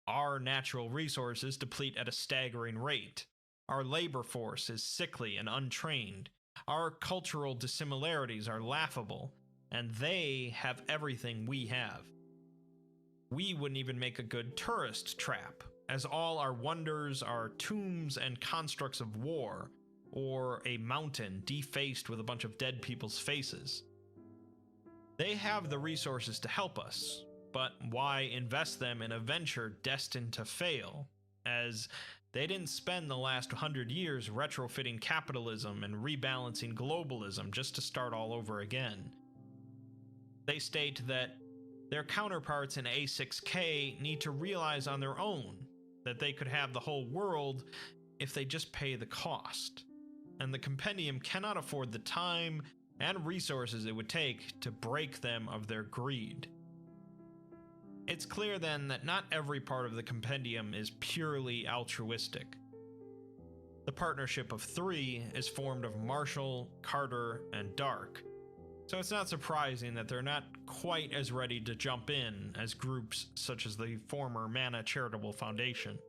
S18: Our natural resources deplete at a staggering rate. Our labor force is sickly and untrained. Our cultural dissimilarities are laughable, and they have everything we have. We wouldn't even make a good tourist trap, as all our wonders are tombs and constructs of war, or a mountain defaced with a bunch of dead people's faces. They have the resources to help us, but why invest them in a venture destined to fail, as they didn't spend the last 100 years retrofitting capitalism and rebalancing globalism just to start all over again. They state that their counterparts in A6K need to realize on their own that they could have the whole world if they just pay the cost, and the Compendium cannot afford the time and resources it would take to break them of their greed. It's clear then that not every part of the Compendium is purely altruistic. The Partnership of Three is formed of Marshall, Carter, and Dark, so it's not surprising that they're not quite as ready to jump in as groups such as the former Mana Charitable Foundation.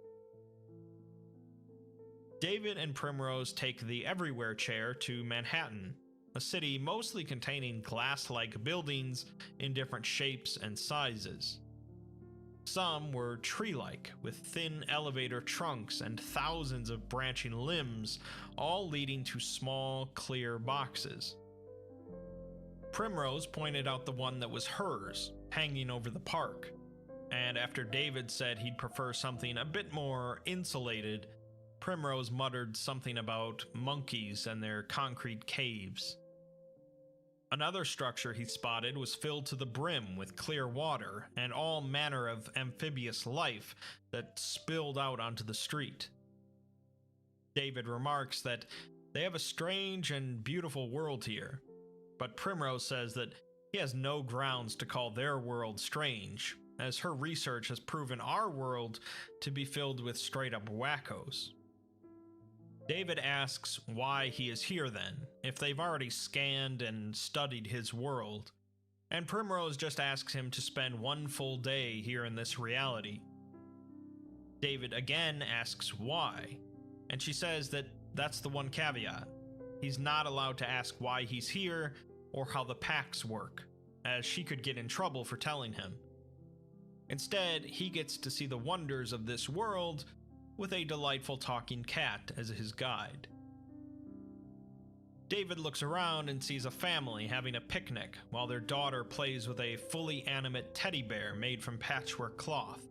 S18: David and Primrose take the Everywhere chair to Manhattan, a city mostly containing glass-like buildings in different shapes and sizes. Some were tree-like, with thin elevator trunks and thousands of branching limbs, all leading to small, clear boxes. Primrose pointed out the one that was hers, hanging over the park, and after David said he'd prefer something a bit more insulated, Primrose muttered something about monkeys and their concrete caves. Another structure he spotted was filled to the brim with clear water and all manner of amphibious life that spilled out onto the street. David remarks that they have a strange and beautiful world here, but Primrose says that he has no grounds to call their world strange, as her research has proven our world to be filled with straight-up wackos. David asks why he is here then, if they've already scanned and studied his world, and Primrose just asks him to spend one full day here in this reality. David again asks why, and she says that that's the one caveat. He's not allowed to ask why he's here or how the packs work, as she could get in trouble for telling him. Instead, he gets to see the wonders of this world with a delightful talking cat as his guide. David looks around and sees a family having a picnic while their daughter plays with a fully animate teddy bear made from patchwork cloth.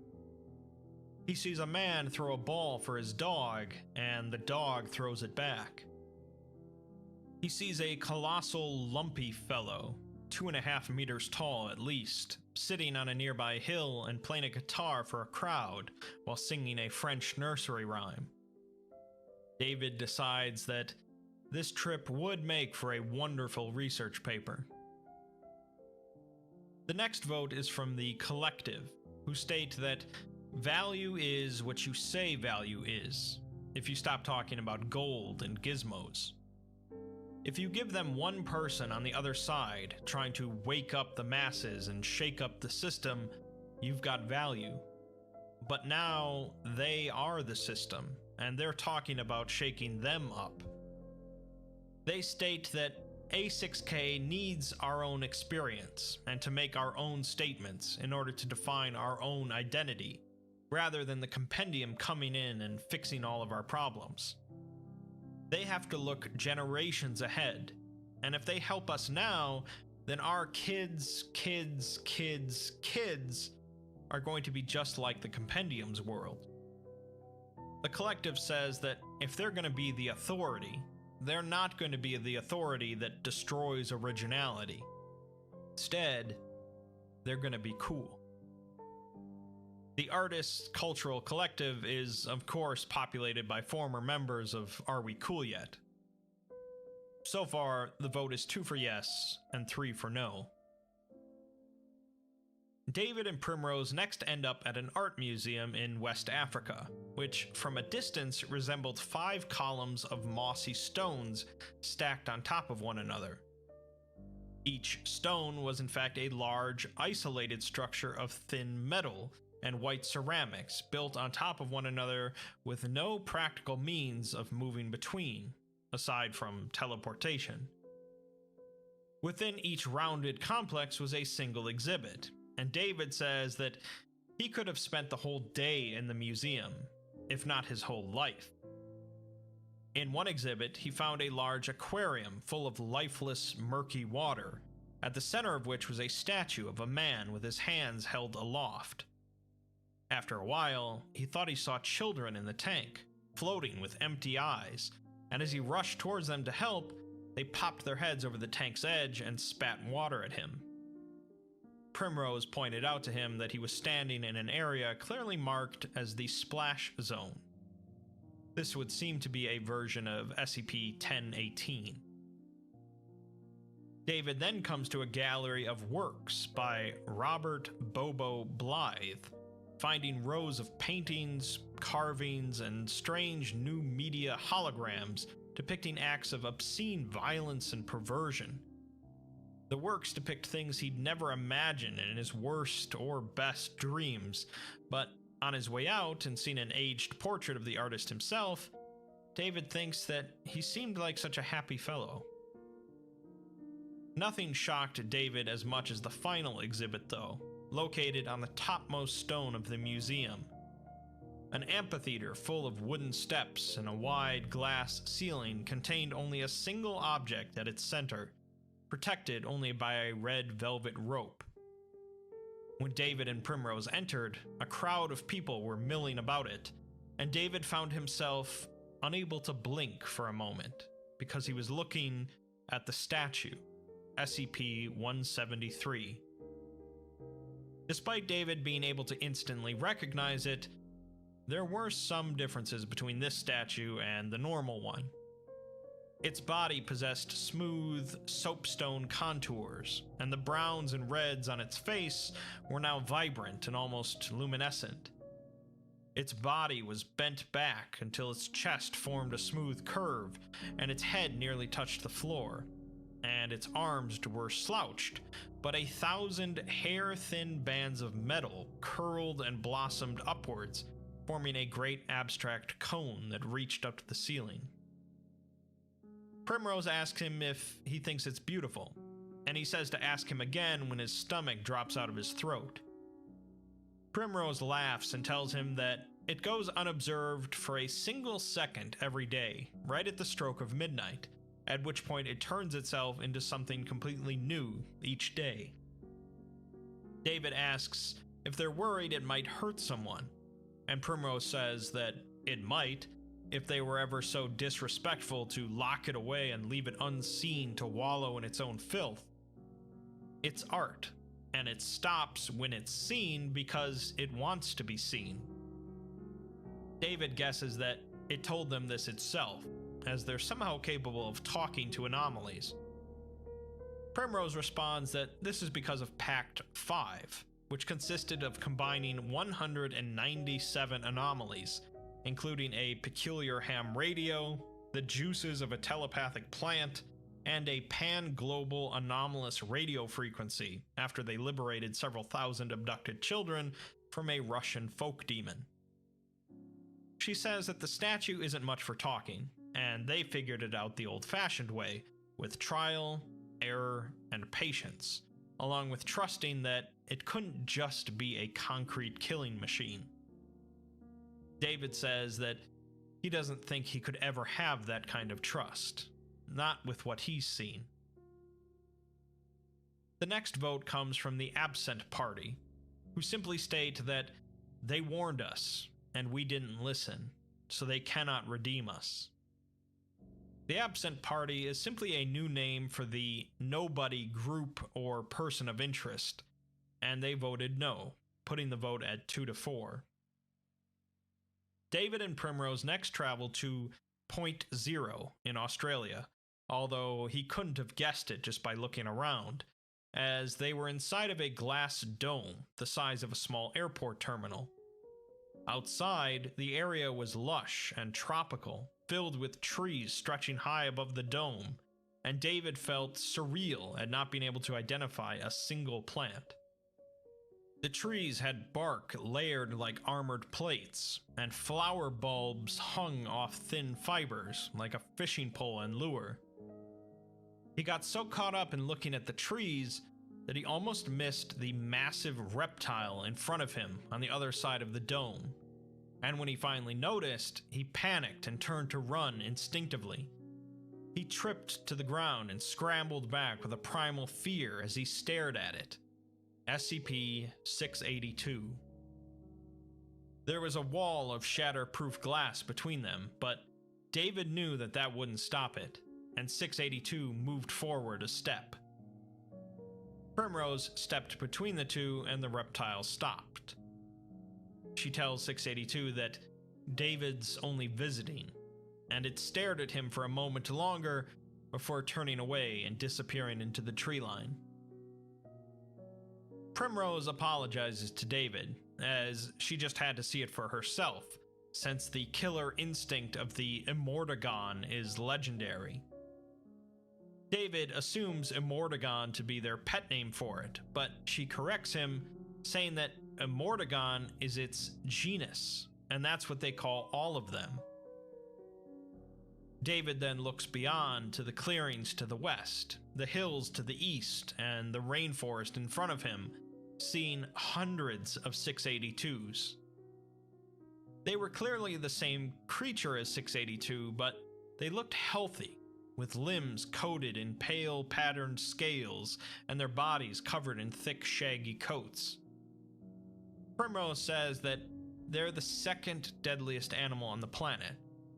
S18: He sees a man throw a ball for his dog, and the dog throws it back. He sees a colossal, lumpy fellow, 2.5 meters tall at least, sitting on a nearby hill and playing a guitar for a crowd while singing a French nursery rhyme. David decides that this trip would make for a wonderful research paper. The next vote is from the Collective, who state that value is what you say value is, if you stop talking about gold and gizmos. If you give them one person on the other side trying to wake up the masses and shake up the system, you've got value. But now they are the system, and they're talking about shaking them up. They state that A6K needs our own experience and to make our own statements in order to define our own identity, rather than the Compendium coming in and fixing all of our problems. They have to look generations ahead, and if they help us now, then our kids' kids' kids' kids are going to be just like the Compendium's world. The Collective says that if they're going to be the authority, they're not going to be the authority that destroys originality. Instead, they're going to be cool. The Artists Cultural Collective is, of course, populated by former members of Are We Cool Yet? So far, the vote is 2 for yes and 3 for no. David and Primrose next end up at an art museum in West Africa, which from a distance resembled 5 columns of mossy stones stacked on top of one another. Each stone was in fact a large, isolated structure of thin metal and white ceramics built on top of one another with no practical means of moving between, aside from teleportation. Within each rounded complex was a single exhibit, and David says that he could have spent the whole day in the museum, if not his whole life. In one exhibit, he found a large aquarium full of lifeless, murky water, at the center of which was a statue of a man with his hands held aloft. After a while, he thought he saw children in the tank, floating with empty eyes, and as he rushed towards them to help, they popped their heads over the tank's edge and spat water at him. Primrose pointed out to him that he was standing in an area clearly marked as the splash zone. This would seem to be a version of SCP-1018. David then comes to a gallery of works by Robert Bobo Blythe, finding rows of paintings, carvings, and strange new media holograms depicting acts of obscene violence and perversion. The works depict things he'd never imagined in his worst or best dreams, but on his way out and seeing an aged portrait of the artist himself, David thinks that he seemed like such a happy fellow. Nothing shocked David as much as the final exhibit, though, located on the topmost stone of the museum. An amphitheater full of wooden steps and a wide glass ceiling contained only a single object at its center, protected only by a red velvet rope. When David and Primrose entered, a crowd of people were milling about it, and David found himself unable to blink for a moment because he was looking at the statue, SCP-173. Despite David being able to instantly recognize it, there were some differences between this statue and the normal one. Its body possessed smooth, soapstone contours, and the browns and reds on its face were now vibrant and almost luminescent. Its body was bent back until its chest formed a smooth curve, and its head nearly touched the floor, and its arms were slouched, but 1,000 hair-thin bands of metal curled and blossomed upwards, forming a great abstract cone that reached up to the ceiling. Primrose asks him if he thinks it's beautiful, and he says to ask him again when his stomach drops out of his throat. Primrose laughs and tells him that it goes unobserved for a single second every day, right at the stroke of midnight, at which point it turns itself into something completely new each day. David asks if they're worried it might hurt someone, and Primrose says that it might, if they were ever so disrespectful to lock it away and leave it unseen to wallow in its own filth. It's art, and it stops when it's seen because it wants to be seen. David guesses that it told them this itself, as they're somehow capable of talking to anomalies. Primrose responds that this is because of Pact 5, which consisted of combining 197 anomalies, including a peculiar ham radio, the juices of a telepathic plant, and a pan-global anomalous radio frequency after they liberated several thousand abducted children from a Russian folk demon. She says that the statue isn't much for talking, and they figured it out the old-fashioned way, with trial, error, and patience, along with trusting that it couldn't just be a concrete killing machine. David says that he doesn't think he could ever have that kind of trust, not with what he's seen. The next vote comes from the absent party, who simply state that they warned us and we didn't listen, so they cannot redeem us. The absent party is simply a new name for the nobody group or person of interest, and they voted no, putting the vote at 2-4. David and Primrose next traveled to Point Zero in Australia, although he couldn't have guessed it just by looking around, as they were inside of a glass dome the size of a small airport terminal. Outside, the area was lush and tropical, filled with trees stretching high above the dome, and David felt surreal at not being able to identify a single plant. The trees had bark layered like armored plates, and flower bulbs hung off thin fibers like a fishing pole and lure. He got so caught up in looking at the trees that he almost missed the massive reptile in front of him on the other side of the dome. And when he finally noticed, he panicked and turned to run instinctively. He tripped to the ground and scrambled back with a primal fear as he stared at it. SCP-682. There was a wall of shatterproof glass between them, but David knew that that wouldn't stop it, and 682 moved forward a step. Primrose stepped between the two and the reptile stopped. She tells 682 that David's only visiting, and it stared at him for a moment longer before turning away and disappearing into the tree line. Primrose apologizes to David, as she just had to see it for herself, since the killer instinct of the Immortagon is legendary. David assumes Immortagon to be their pet name for it, but she corrects him, saying that Immortagon is its genus, and that's what they call all of them. David then looks beyond to the clearings to the west, the hills to the east, and the rainforest in front of him, seeing hundreds of 682s. They were clearly the same creature as 682, but they looked healthy, with limbs coated in pale patterned scales and their bodies covered in thick shaggy coats. Primrose says that they're the second deadliest animal on the planet,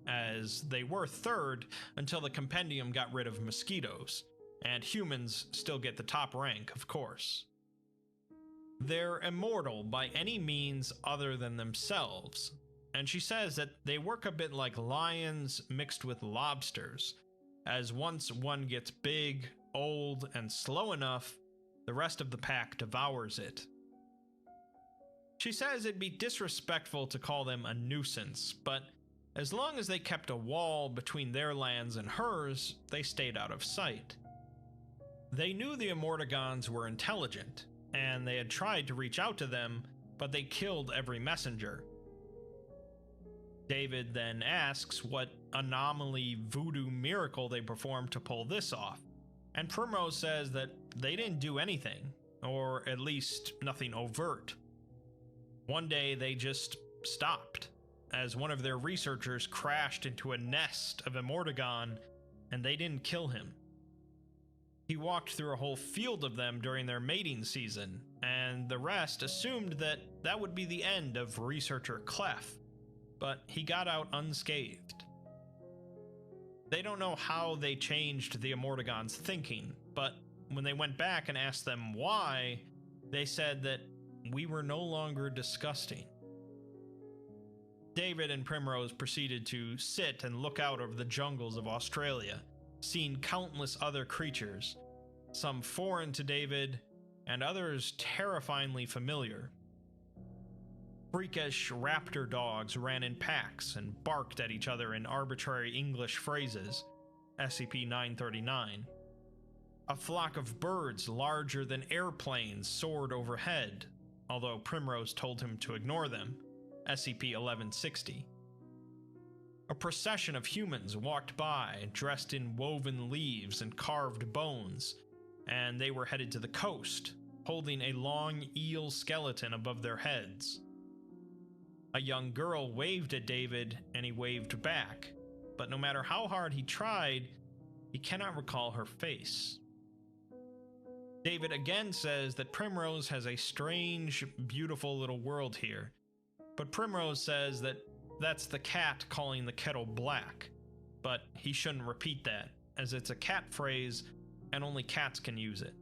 S18: as they were third until the compendium got rid of mosquitoes, and humans still get the top rank, of course. They're immortal by any means other than themselves, and she says that they work a bit like lions mixed with lobsters, as once one gets big, old, and slow enough, the rest of the pack devours it. She says it'd be disrespectful to call them a nuisance, but as long as they kept a wall between their lands and hers, they stayed out of sight. They knew the Immortagons were intelligent, and they had tried to reach out to them, but they killed every messenger. David then asks what anomaly voodoo miracle they performed to pull this off, and Primrose says that they didn't do anything, or at least nothing overt. One day they just stopped, as one of their researchers crashed into a nest of Immortagon, and they didn't kill him. He walked through a whole field of them during their mating season, and the rest assumed that that would be the end of researcher Clef, but he got out unscathed. They don't know how they changed the Immortagon's thinking, but when they went back and asked them why, they said that we were no longer disgusting. David and Primrose proceeded to sit and look out over the jungles of Australia, seeing countless other creatures, some foreign to David, and others terrifyingly familiar. Freakish raptor dogs ran in packs and barked at each other in arbitrary English phrases, SCP-939. A flock of birds larger than airplanes soared overhead, although Primrose told him to ignore them, SCP-1160. A procession of humans walked by, dressed in woven leaves and carved bones, and they were headed to the coast, holding a long eel skeleton above their heads. A young girl waved at David, and he waved back, but no matter how hard he tried, he cannot recall her face. David again says that Primrose has a strange, beautiful little world here, but Primrose says that that's the cat calling the kettle black, but he shouldn't repeat that, as it's a cat phrase and only cats can use it.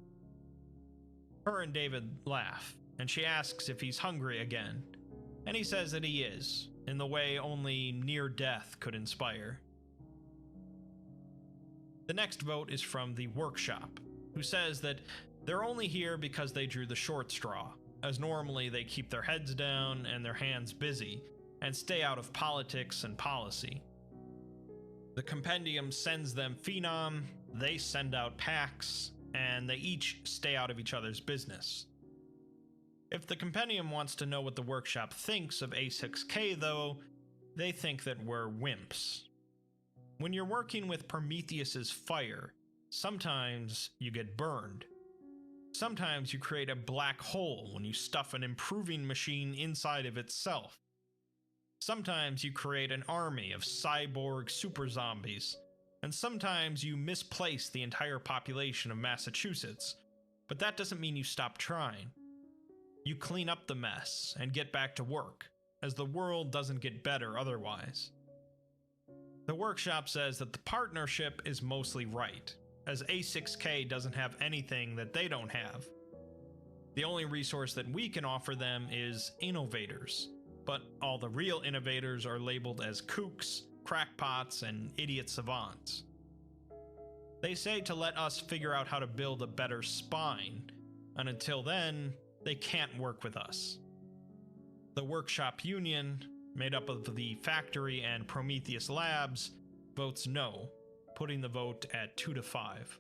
S18: Her and David laugh, and she asks if he's hungry again, and he says that he is, in the way only near death could inspire. The next vote is from the workshop, who says that They're only here because they drew the short straw, as normally they keep their heads down and their hands busy, and stay out of politics and policy. The Compendium sends them Phenom, they send out Pax, and they each stay out of each other's business. If the Compendium wants to know what the workshop thinks of A6K, though, they think that we're wimps. When you're working with Prometheus's fire, sometimes you get burned. Sometimes you create a black hole when you stuff an improving machine inside of itself. Sometimes you create an army of cyborg super zombies, and sometimes you misplace the entire population of Massachusetts, but that doesn't mean you stop trying. You clean up the mess and get back to work, as the world doesn't get better otherwise. The workshop says that the partnership is mostly right, as A6K doesn't have anything that they don't have. The only resource that we can offer them is innovators, but all the real innovators are labeled as kooks, crackpots, and idiot savants. They say to let us figure out how to build a better spine, and until then, they can't work with us. The workshop union, made up of the factory and Prometheus Labs, votes no, putting the vote at 2-5.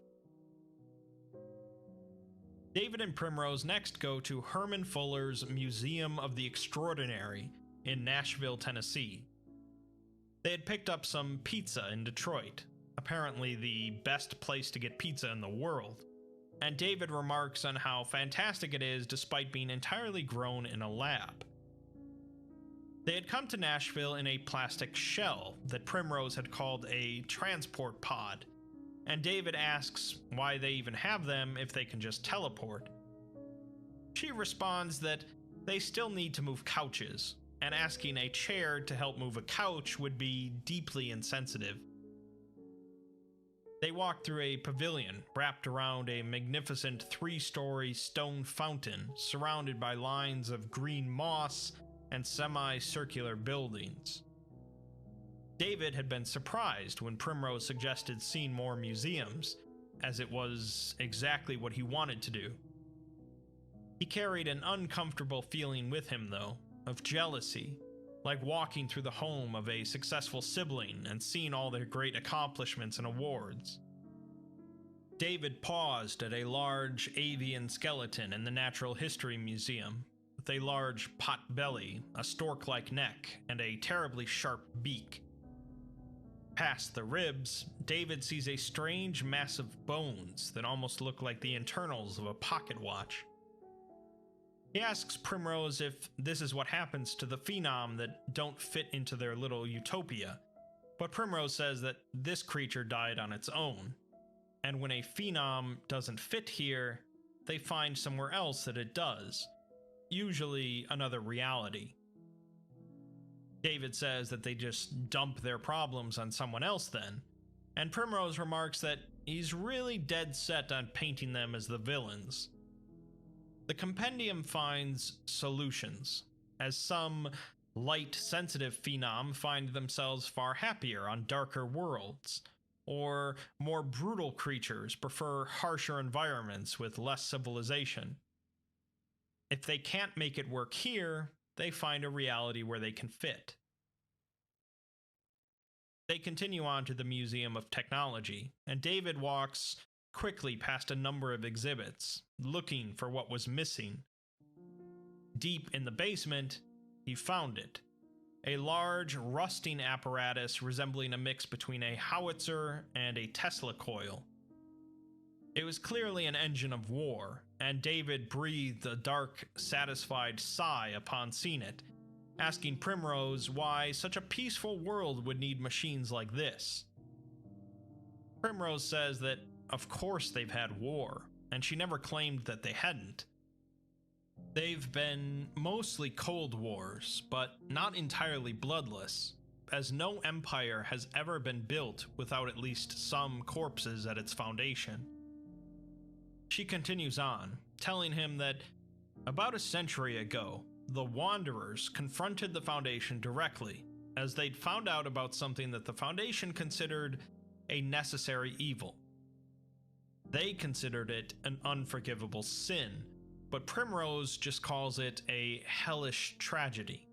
S18: David and Primrose next go to Herman Fuller's Museum of the Extraordinary in Nashville, Tennessee. They had picked up some pizza in Detroit, apparently the best place to get pizza in the world, and David remarks on how fantastic it is despite being entirely grown in a lab. They had come to Nashville in a plastic shell that Primrose had called a transport pod, and David asks why they even have them if they can just teleport. She responds that they still need to move couches, and asking a chair to help move a couch would be deeply insensitive. They walk through a pavilion wrapped around a magnificent 3-story stone fountain surrounded by lines of green moss and semi-circular buildings. David had been surprised when Primrose suggested seeing more museums, as it was exactly what he wanted to do. He carried an uncomfortable feeling with him, though, of jealousy, like walking through the home of a successful sibling and seeing all their great accomplishments and awards. David paused at a large avian skeleton in the Natural History Museum, with a large pot belly, a stork-like neck, and a terribly sharp beak. Past the ribs, David sees a strange mass of bones that almost look like the internals of a pocket watch. He asks Primrose if this is what happens to the Phenom that don't fit into their little utopia, but Primrose says that this creature died on its own, and when a Phenom doesn't fit here, they find somewhere else that it does, usually another reality. David says that they just dump their problems on someone else then, and Primrose remarks that he's really dead set on painting them as the villains. The Compendium finds solutions, as some light-sensitive Phenom find themselves far happier on darker worlds, or more brutal creatures prefer harsher environments with less civilization. If they can't make it work here, they find a reality where they can fit. They continue on to the Museum of Technology, and David walks quickly past a number of exhibits, looking for what was missing. Deep in the basement, he found it. A large, rusting apparatus resembling a mix between a howitzer and a Tesla coil. It was clearly an engine of war, and David breathed a dark, satisfied sigh upon seeing it, asking Primrose why such a peaceful world would need machines like this. Primrose says that of course they've had war, and she never claimed that they hadn't. They've been mostly cold wars, but not entirely bloodless, as no empire has ever been built without at least some corpses at its foundation. She continues on, telling him that about a century ago, the Wanderers confronted the Foundation directly, as they'd found out about something that the Foundation considered a necessary evil. They considered it an unforgivable sin, but Primrose just calls it a hellish tragedy.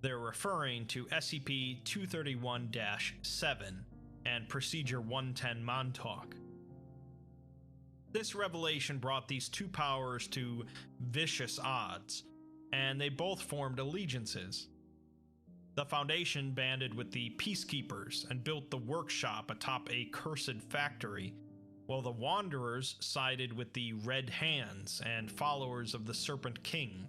S18: They're referring to SCP-231-7 and Procedure 110 Montauk. This revelation brought these two powers to vicious odds, and they both formed allegiances. The Foundation banded with the Peacekeepers and built the workshop atop a cursed factory, while the Wanderers sided with the Red Hands and followers of the Serpent King.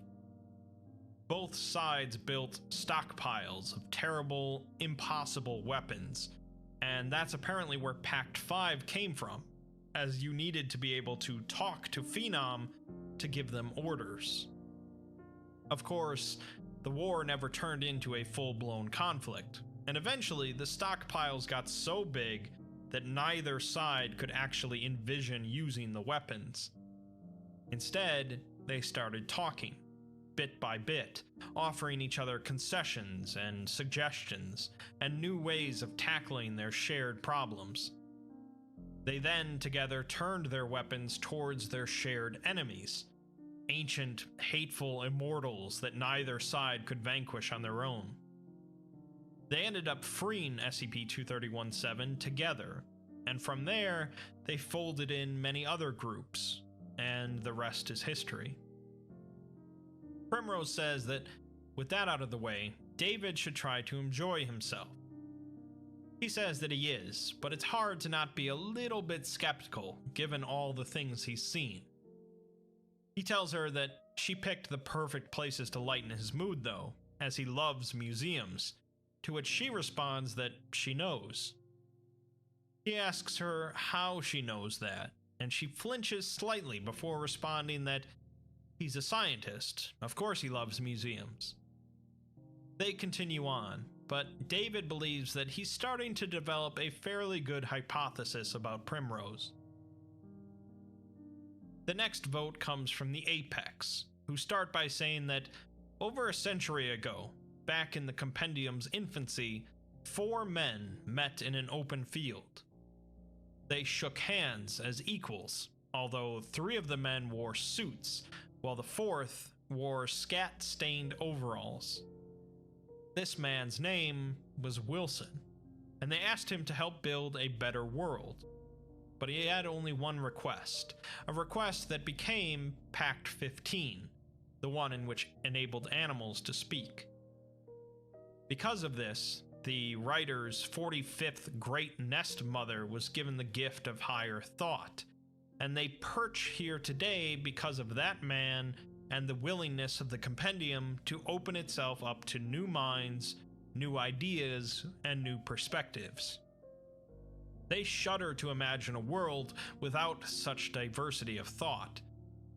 S18: Both sides built stockpiles of terrible, impossible weapons, and that's apparently where Pact 5 came from, as you needed to be able to talk to Phenom to give them orders. Of course, the war never turned into a full-blown conflict, and eventually the stockpiles got so big that neither side could actually envision using the weapons. Instead, they started talking, bit by bit, offering each other concessions and suggestions, and new ways of tackling their shared problems. They then, together, turned their weapons towards their shared enemies, ancient, hateful immortals that neither side could vanquish on their own. They ended up freeing SCP-231-7 together, and from there, they folded in many other groups, and the rest is history. Primrose says that, with that out of the way, David should try to enjoy himself. He says that he is, but it's hard to not be a little bit skeptical given all the things he's seen. He tells her that she picked the perfect places to lighten his mood though, as he loves museums, to which she responds that she knows. He asks her how she knows that, and she flinches slightly before responding that he's a scientist, of course he loves museums. They continue on, but David believes that he's starting to develop a fairly good hypothesis about Primrose. The next vote comes from the Apex, who start by saying that over a century ago, back in the Compendium's infancy, 4 men met in an open field. They shook hands as equals, although 3 of the men wore suits, while the 4th wore scat-stained overalls. This man's name was Wilson, and they asked him to help build a better world. But he had only one request, a request that became Pact 15, the one in which enabled animals to speak. Because of this, the writer's 45th Great Nest Mother was given the gift of higher thought, and they perch here today because of that man and the willingness of the Compendium to open itself up to new minds, new ideas, and new perspectives. They shudder to imagine a world without such diversity of thought,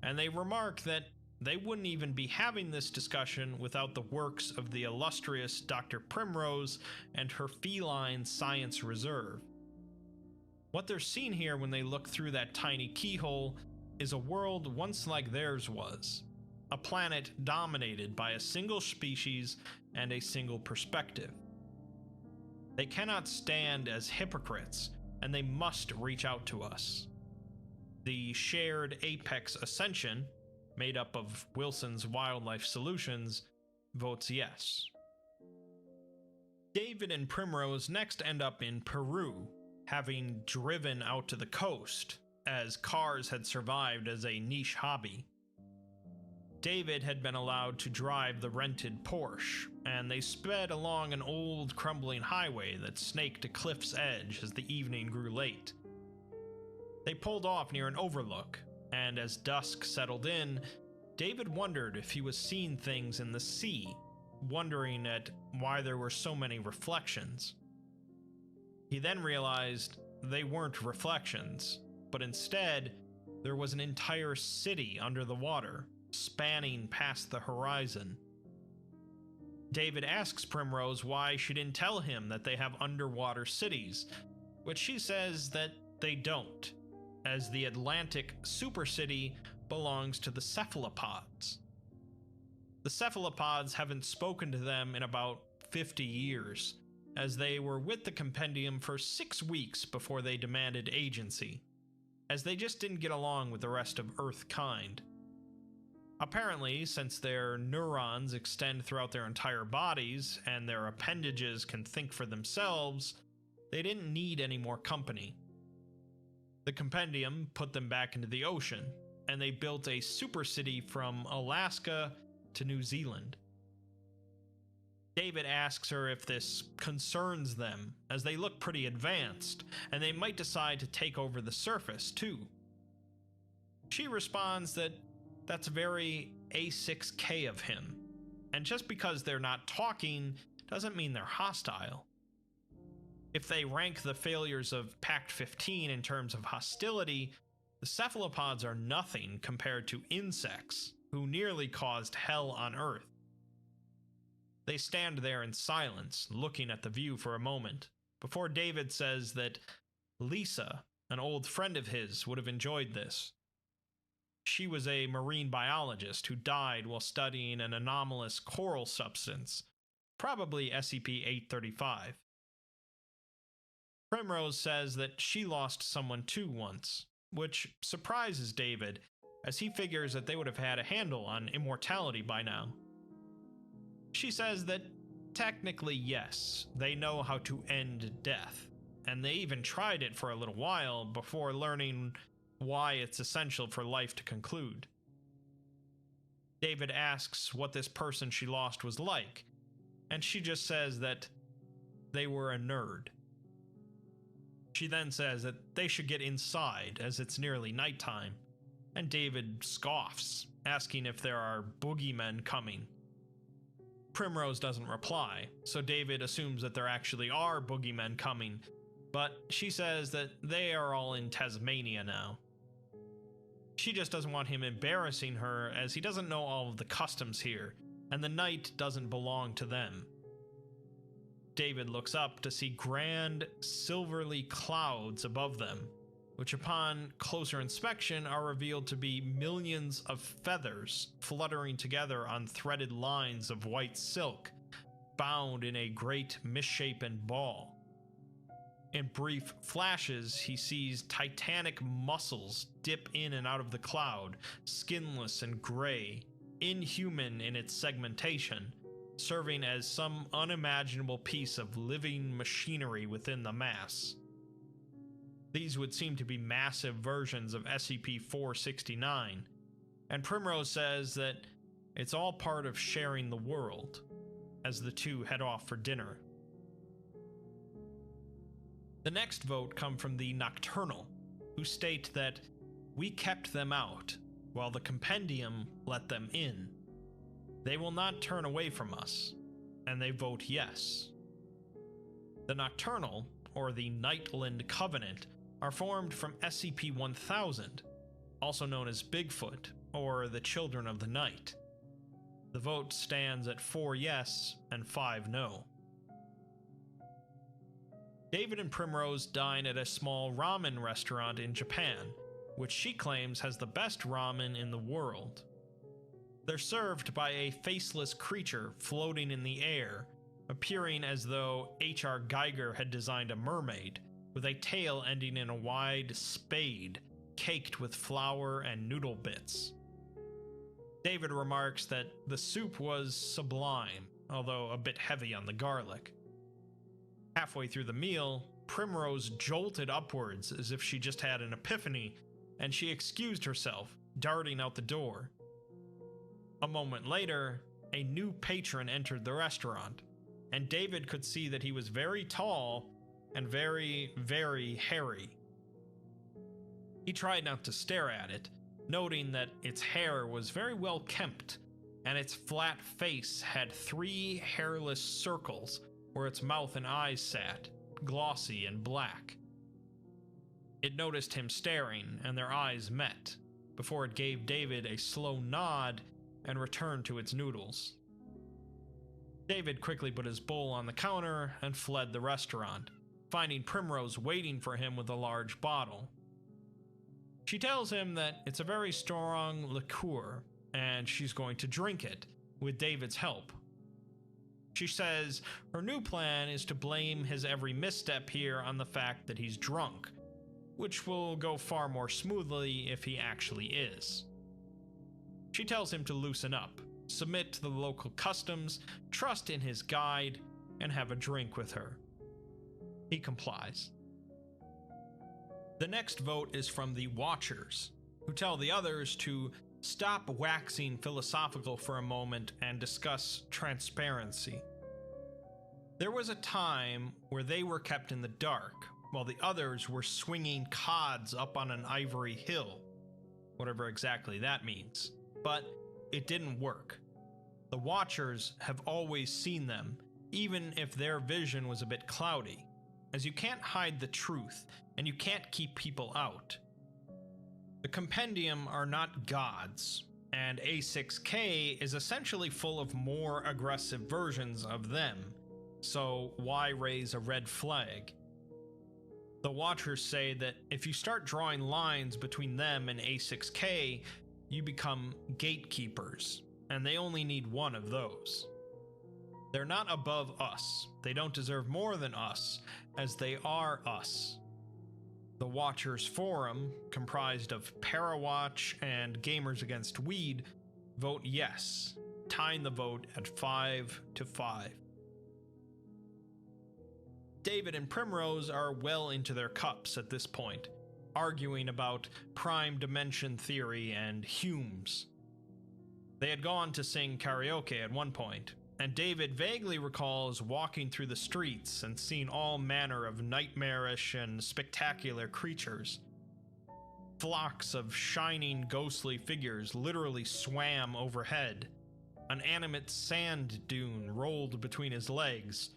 S18: and they remark that they wouldn't even be having this discussion without the works of the illustrious Dr. Primrose and her feline science reserve. What they're seeing here when they look through that tiny keyhole is a world once like theirs was, a planet dominated by a single species and a single perspective. They cannot stand as hypocrites, and they must reach out to us. The shared Apex Ascension, made up of Wilson's Wildlife Solutions, votes yes. David and Primrose next end up in Peru, having driven out to the coast, as cars had survived as a niche hobby. David had been allowed to drive the rented Porsche, and they sped along an old, crumbling highway that snaked a cliff's edge as the evening grew late. They pulled off near an overlook, and as dusk settled in, David wondered if he was seeing things in the sea, wondering at why there were so many reflections. He then realized they weren't reflections, but instead, there was an entire city under the water, spanning past the horizon. David asks Primrose why she didn't tell him that they have underwater cities, which she says that they don't, as the Atlantic supercity belongs to the cephalopods. The cephalopods haven't spoken to them in about 50 years, as they were with the Compendium for 6 weeks before they demanded agency. as they just didn't get along with the rest of Earth kind. Apparently, since their neurons extend throughout their entire bodies and their appendages can think for themselves, they didn't need any more company. The compendium put them back into the ocean, and they built a super city from Alaska to New Zealand. David asks her if this concerns them, as they look pretty advanced, and they might decide to take over the surface too. She responds that that's very A6K of him, and just because they're not talking doesn't mean they're hostile. If they rank the failures of Pact 15 in terms of hostility, the cephalopods are nothing compared to insects, who nearly caused hell on Earth. They stand there in silence, looking at the view for a moment, before David says that Lisa, an old friend of his, would have enjoyed this. She was a marine biologist who died while studying an anomalous coral substance, probably SCP-835. Primrose says that she lost someone too once, which surprises David, as he figures that they would have had a handle on immortality by now. She says that technically yes, they know how to end death, and they even tried it for a little while before learning why it's essential for life to conclude. David asks what this person she lost was like, and she just says that they were a nerd. She then says that they should get inside as it's nearly nighttime, and David scoffs, asking if there are boogeymen coming. Primrose doesn't reply, so David assumes that there actually are boogeymen coming, but she says that they are all in Tasmania now. She just doesn't want him embarrassing her, as he doesn't know all of the customs here, and the night doesn't belong to them. David looks up to see grand, silvery clouds above them, which upon closer inspection are revealed to be millions of feathers fluttering together on threaded lines of white silk, bound in a great misshapen ball. In brief flashes, he sees titanic muscles dip in and out of the cloud, skinless and gray, inhuman in its segmentation, serving as some unimaginable piece of living machinery within the mass. These would seem to be massive versions of SCP-469, and Primrose says that it's all part of sharing the world, as the two head off for dinner. The next vote come from the Nocturnal, who state that we kept them out, while the Compendium let them in. They will not turn away from us, and they vote yes. The Nocturnal, or the Nightland Covenant, are formed from SCP-1000, also known as Bigfoot, or the Children of the Night. The vote stands at 4 yes and 5 no. David and Primrose dine at a small ramen restaurant in Japan, which she claims has the best ramen in the world. They're served by a faceless creature floating in the air, appearing as though H.R. Geiger had designed a mermaid, with a tail ending in a wide spade, caked with flour and noodle bits. David remarks that the soup was sublime, although a bit heavy on the garlic. Halfway through the meal, Primrose jolted upwards as if she just had an epiphany, and she excused herself, darting out the door. A moment later, a new patron entered the restaurant, and David could see that he was very tall and very, very hairy. He tried not to stare at it, noting that its hair was very well kempt, and its flat face had 3 hairless circles where its mouth and eyes sat, glossy and black. It noticed him staring, and their eyes met, before it gave David a slow nod and returned to its noodles. David quickly put his bowl on the counter and fled the restaurant, finding Primrose waiting for him with a large bottle. She tells him that it's a very strong liqueur, and she's going to drink it, with David's help. She says her new plan is to blame his every misstep here on the fact that he's drunk, which will go far more smoothly if he actually is. She tells him to loosen up, submit to the local customs, trust in his guide, and have a drink with her. He complies. The next vote is from the Watchers, who tell the others to stop waxing philosophical for a moment and discuss transparency. There was a time where they were kept in the dark, while the others were swinging cods up on an ivory hill, whatever exactly that means. But it didn't work. The Watchers have always seen them, even if their vision was a bit cloudy, as you can't hide the truth, and you can't keep people out. The Compendium are not gods, and A6K is essentially full of more aggressive versions of them, so why raise a red flag? The Watchers say that if you start drawing lines between them and A6K, you become gatekeepers, and they only need one of those. They're not above us, they don't deserve more than us, as they are us. The Watchers Forum, comprised of Parawatch and Gamers Against Weed, vote yes, tying the vote at 5-5. David and Primrose are well into their cups at this point, arguing about prime dimension theory and Humes. They had gone to sing karaoke at one point, and David vaguely recalls walking through the streets and seeing all manner of nightmarish and spectacular creatures. Flocks of shining ghostly figures literally swam overhead. An animate sand dune rolled between his legs,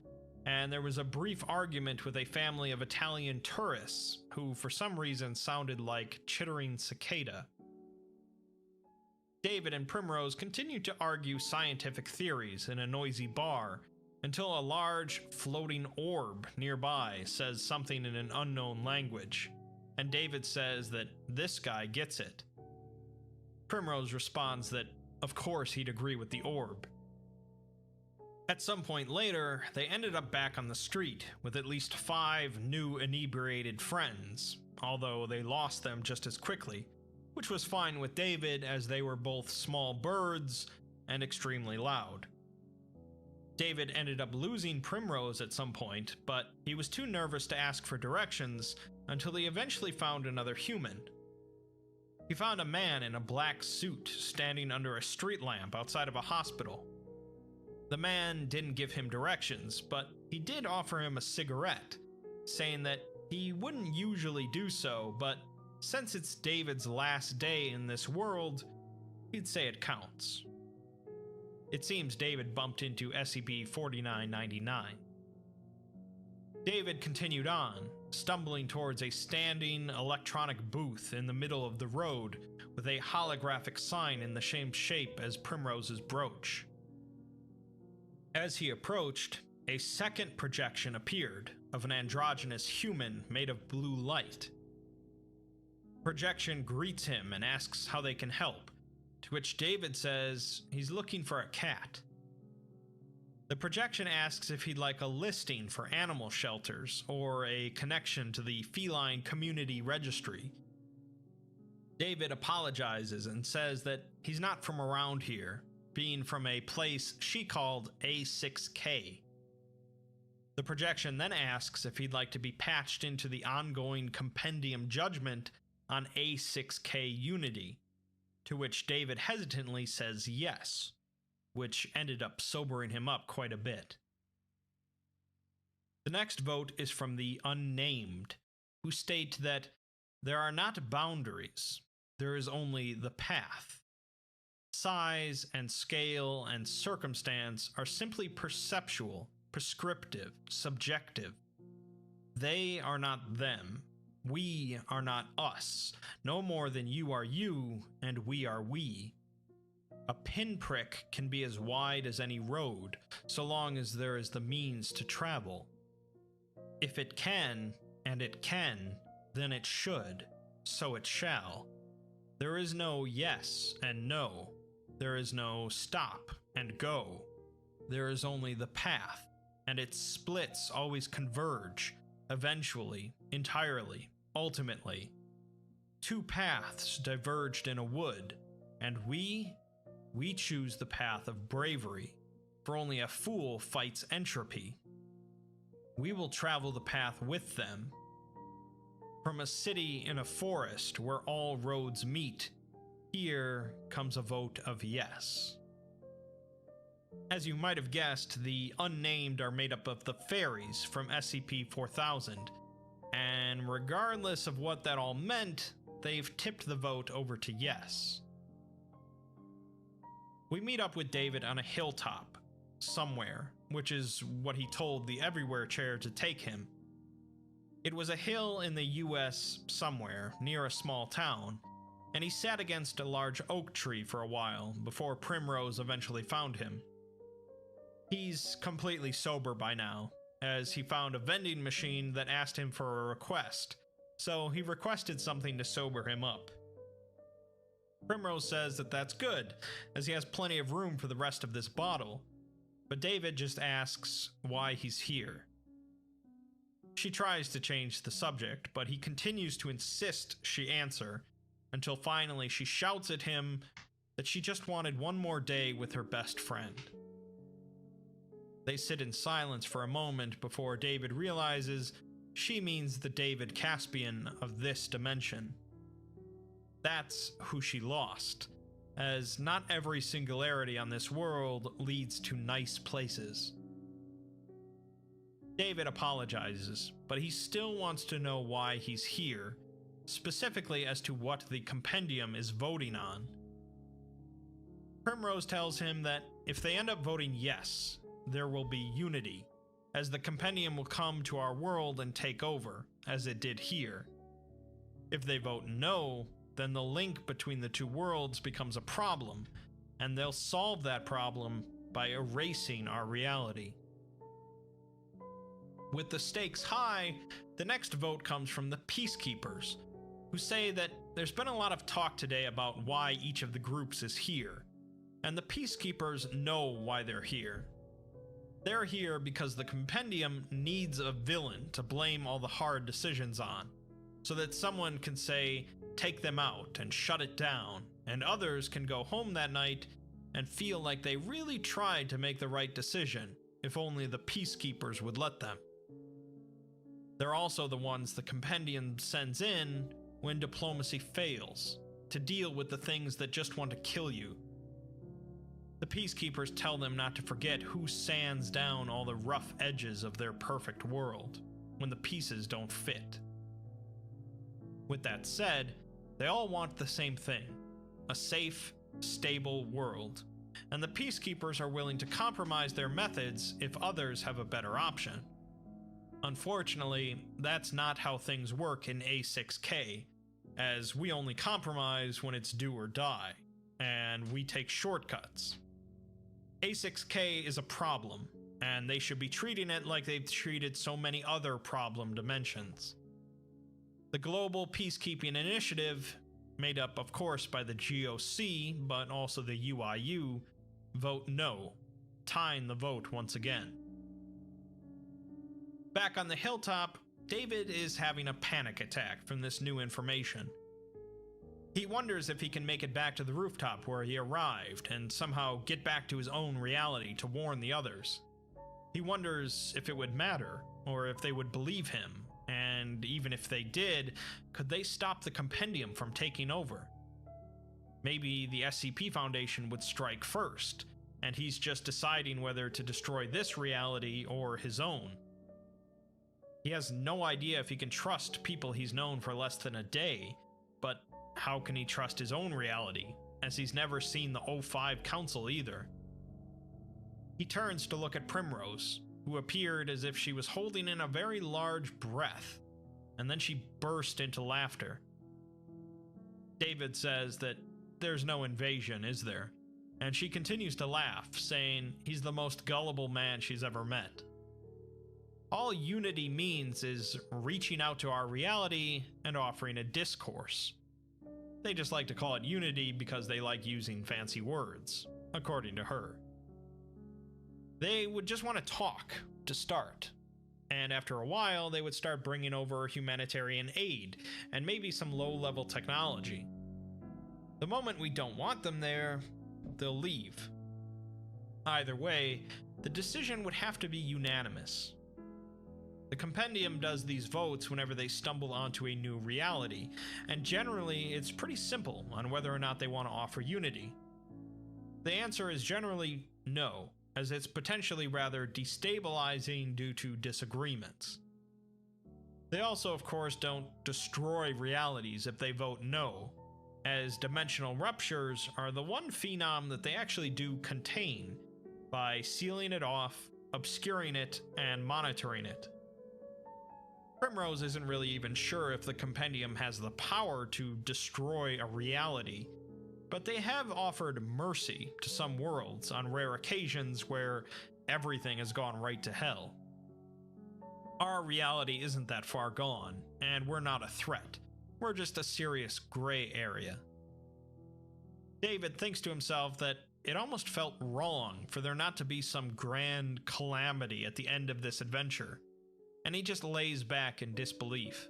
S18: and there was a brief argument with a family of Italian tourists who for some reason sounded like chittering cicada. David and Primrose continue to argue scientific theories in a noisy bar until a large floating orb nearby says something in an unknown language, and David says that this guy gets it. Primrose responds that of course he'd agree with the orb. At some point later, they ended up back on the street with at least 5 new inebriated friends, although they lost them just as quickly, which was fine with David as they were both small birds and extremely loud. David ended up losing Primrose at some point, but he was too nervous to ask for directions until he eventually found another human. He found a man in a black suit standing under a street lamp outside of a hospital. The man didn't give him directions, but he did offer him a cigarette, saying that he wouldn't usually do so, but since it's David's last day in this world, he'd say it counts. It seems David bumped into SCP-4999. David continued on, stumbling towards a standing electronic booth in the middle of the road with a holographic sign in the same shape as Primrose's brooch. As he approached, a second projection appeared of an androgynous human made of blue light. Projection greets him and asks how they can help, to which David says he's looking for a cat. The projection asks if he'd like a listing for animal shelters or a connection to the Feline Community Registry. David apologizes and says that he's not from around here, being from a place she called A6K. The projection then asks if he'd like to be patched into the ongoing Compendium judgment on A6K Unity, to which David hesitantly says yes, which ended up sobering him up quite a bit. The next vote is from the Unnamed, who state that there are not boundaries, there is only the path. Size and scale and circumstance are simply perceptual, prescriptive, subjective. They are not them. We are not us, no more than you are you and we are we. A pinprick can be as wide as any road, so long as there is the means to travel. If it can, and it can, then it should, so it shall. There is no yes and no. There is no stop and go. There is only the path, and its splits always converge, eventually, entirely, ultimately. Two paths diverged in a wood, and we choose the path of bravery, for only a fool fights entropy. We will travel the path with them. From a city in a forest where all roads meet, here comes a vote of yes. As you might have guessed, the unnamed are made up of the fairies from SCP-4000, and regardless of what that all meant, they've tipped the vote over to yes. We meet up with David on a hilltop, somewhere, which is what he told the Everywhere Chair to take him. It was a hill in the US somewhere, near a small town, and he sat against a large oak tree for a while before Primrose eventually found him. He's completely sober by now, as he found a vending machine that asked him for a request, so he requested something to sober him up. Primrose says that that's good, as he has plenty of room for the rest of this bottle, but David just asks why he's here. She tries to change the subject, but he continues to insist she answer, until finally she shouts at him that she just wanted one more day with her best friend. They sit in silence for a moment before David realizes she means the David Caspian of this dimension. That's who she lost, as not every singularity on this world leads to nice places. David apologizes, but he still wants to know why he's here, specifically as to what the compendium is voting on. Primrose tells him that if they end up voting yes, there will be unity, as the compendium will come to our world and take over, as it did here. If they vote no, then the link between the two worlds becomes a problem, and they'll solve that problem by erasing our reality. With the stakes high, the next vote comes from the Peacekeepers, who say that there's been a lot of talk today about why each of the groups is here, and the Peacekeepers know why they're here. They're here because the compendium needs a villain to blame all the hard decisions on, so that someone can say, take them out and shut it down, and others can go home that night and feel like they really tried to make the right decision, if only the Peacekeepers would let them. They're also the ones the compendium sends in when diplomacy fails, to deal with the things that just want to kill you. The Peacekeepers tell them not to forget who sands down all the rough edges of their perfect world, when the pieces don't fit. With that said, they all want the same thing, a safe, stable world, and the Peacekeepers are willing to compromise their methods if others have a better option. Unfortunately, that's not how things work in A6K, as we only compromise when it's do or die, and we take shortcuts. A6K is a problem, and they should be treating it like they've treated so many other problem dimensions. The Global Peacekeeping Initiative, made up of course by the GOC, but also the UIU, vote no, tying the vote once again. Back on the hilltop, David is having a panic attack from this new information. He wonders if he can make it back to the rooftop where he arrived and somehow get back to his own reality to warn the others. He wonders if it would matter, or if they would believe him, and even if they did, could they stop the compendium from taking over? Maybe the SCP Foundation would strike first, and he's just deciding whether to destroy this reality or his own. He has no idea if he can trust people he's known for less than a day, but how can he trust his own reality, as he's never seen the O5 Council either? He turns to look at Primrose, who appeared as if she was holding in a very large breath, and then she burst into laughter. David says that there's no invasion, is there? And she continues to laugh, saying he's the most gullible man she's ever met. All unity means is reaching out to our reality and offering a discourse. They just like to call it unity because they like using fancy words, according to her. They would just want to talk, to start. and after a while, they would start bringing over humanitarian aid and maybe some low-level technology. The moment we don't want them there, they'll leave. Either way, the decision would have to be unanimous. The Compendium does these votes whenever they stumble onto a new reality, and generally it's pretty simple on whether or not they want to offer unity. The answer is generally no, as it's potentially rather destabilizing due to disagreements. They also, of course, don't destroy realities if they vote no, as dimensional ruptures are the one phenom that they actually do contain by sealing it off, obscuring it, and monitoring it. Primrose isn't really even sure if the Compendium has the power to destroy a reality, but they have offered mercy to some worlds on rare occasions where everything has gone right to hell. Our reality isn't that far gone, and we're not a threat. We're just a serious gray area. David thinks to himself that it almost felt wrong for there not to be some grand calamity at the end of this adventure, and he just lays back in disbelief.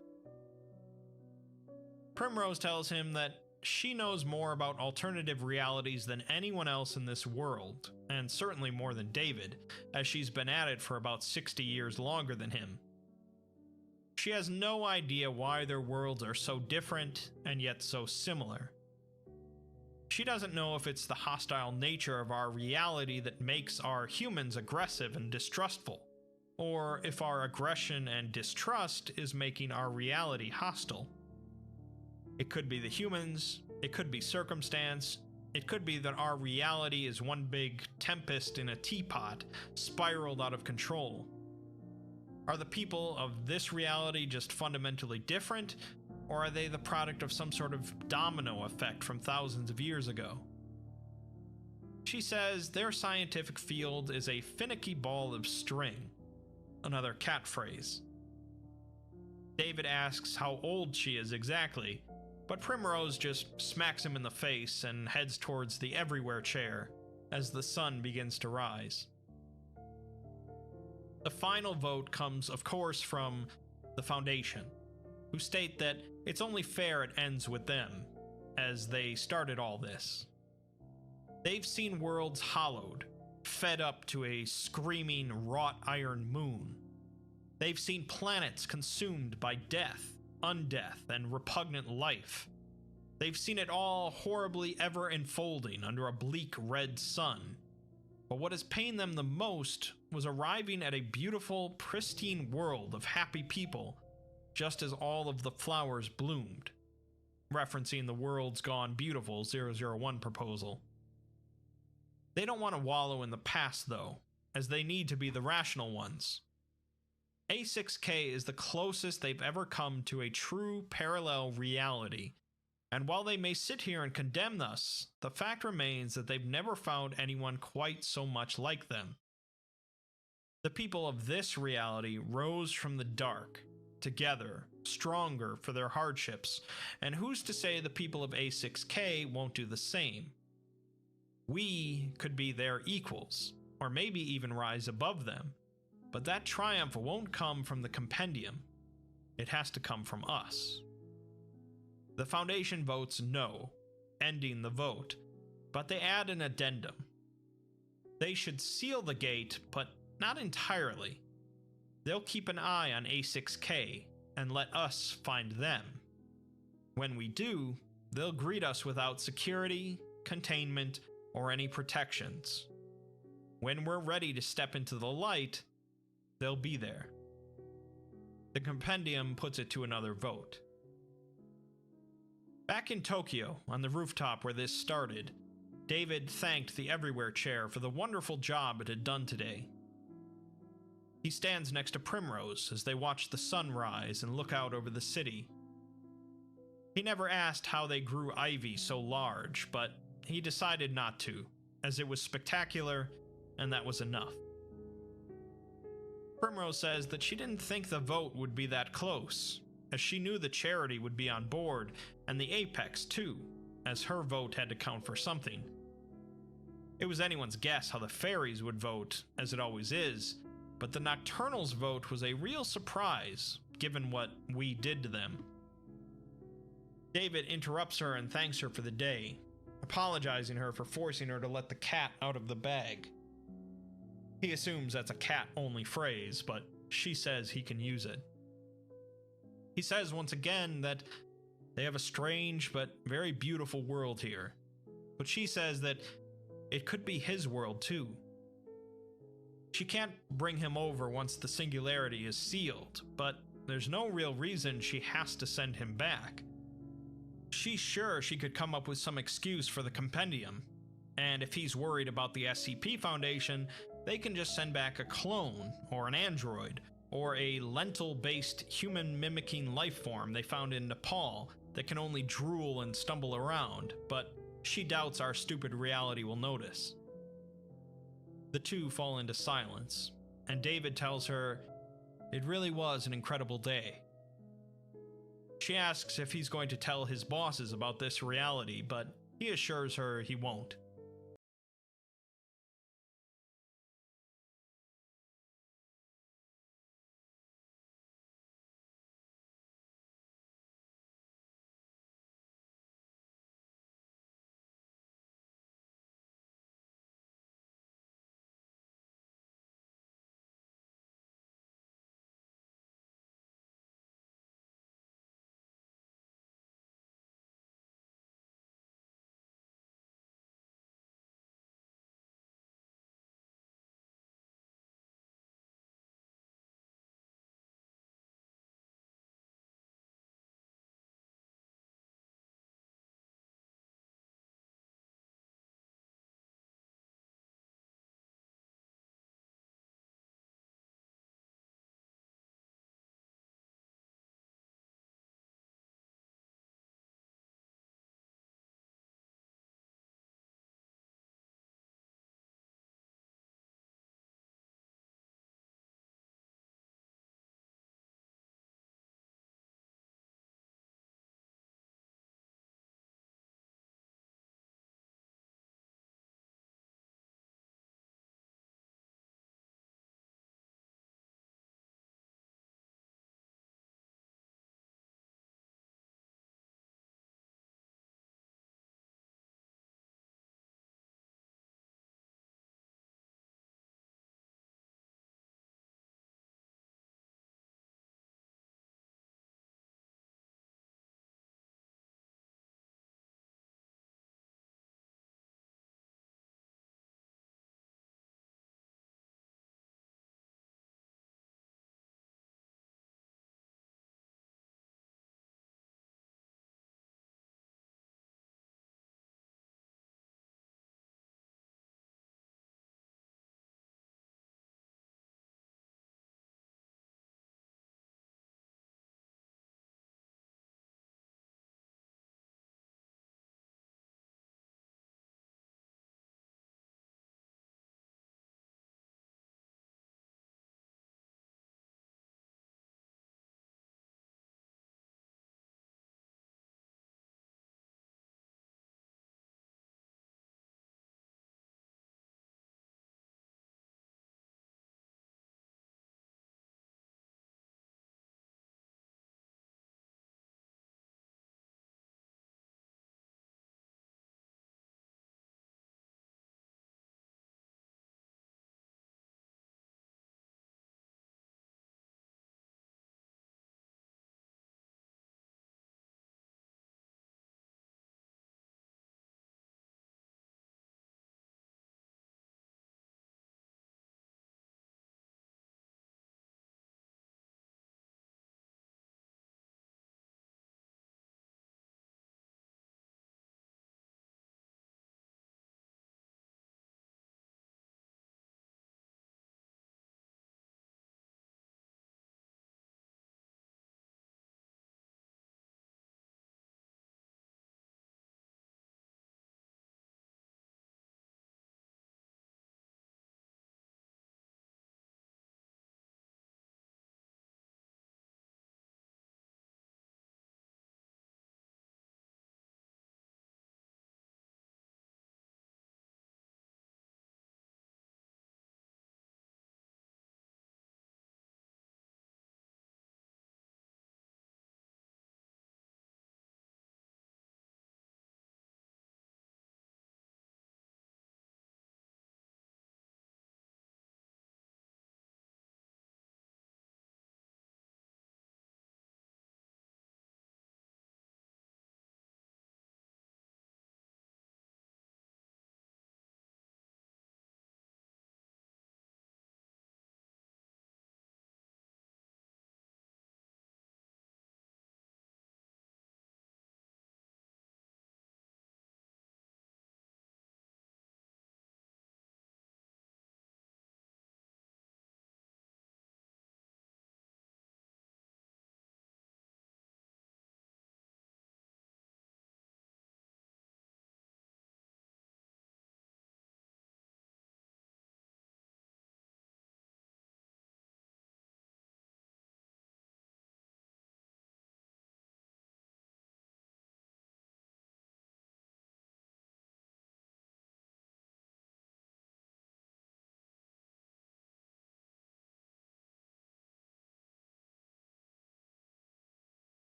S18: Primrose tells him that she knows more about alternative realities than anyone else in this world, and certainly more than David, as she's been at it for about 60 years longer than him. She has no idea why their worlds are so different and yet so similar. She doesn't know if it's the hostile nature of our reality that makes our humans aggressive and distrustful, or if our aggression and distrust is making our reality hostile. It could be the humans, it could be circumstance, it could be that our reality is one big tempest in a teapot, spiraled out of control. Are the people of this reality just fundamentally different, or are they the product of some sort of domino effect from thousands of years ago? She says their scientific field is a finicky ball of string, another cat phrase. David asks how old she is exactly, but Primrose just smacks him in the face and heads towards the everywhere chair as the sun begins to rise. The final vote comes, of course, from the Foundation, who state that it's only fair it ends with them, as they started all this. They've seen worlds hollowed, fed up to a screaming wrought iron moon. They've seen planets consumed by death, undeath, and repugnant life. They've seen it all horribly ever unfolding under a bleak red sun. But what has pained them the most was arriving at a beautiful, pristine world of happy people, just as all of the flowers bloomed, referencing the World's Gone Beautiful 001 proposal. They don't want to wallow in the past, though, as they need to be the rational ones. A6K is the closest they've ever come to a true parallel reality, and while they may sit here and condemn us, the fact remains that they've never found anyone quite so much like them. The people of this reality rose from the dark, together, stronger for their hardships, and who's to say the people of A6K won't do the same? We could be their equals, or maybe even rise above them, but that triumph won't come from the Compendium. It has to come from us. The Foundation votes no, ending the vote, but they add an addendum. They should seal the gate, but not entirely. They'll keep an eye on A6K and let us find them. When we do, they'll greet us without security, containment, or any protections. When we're ready to step into the light, they'll be there. The Compendium puts it to another vote. Back in Tokyo, on the rooftop where this started, David thanked the Everywhere Chair for the wonderful job it had done today. He stands next to Primrose as they watch the sun rise and look out over the city. He never asked how they grew ivy so large, but he decided not to, as it was spectacular, and that was enough. Primrose says that she didn't think the vote would be that close, as she knew the charity would be on board, and the Apex too, as her vote had to count for something. It was anyone's guess how the fairies would vote, as it always is, but the Nocturnals' vote was a real surprise, given what we did to them. David interrupts her and thanks her for the day, apologizing her for forcing her to let the cat out of the bag. He assumes that's a cat-only phrase, but she says he can use it. He says once again that they have a strange but very beautiful world here, but she says that it could be his world too. She can't bring him over once the singularity is sealed, but there's no real reason she has to send him back. She's sure she could come up with some excuse for the compendium, and if he's worried about the SCP Foundation, they can just send back a clone, or an android, or a lentil-based human-mimicking life form they found in Nepal that can only drool and stumble around, but she doubts our stupid reality will notice. The two fall into silence, and David tells her it really was an incredible day. She asks if he's going to tell his bosses about this reality, but he assures her he won't.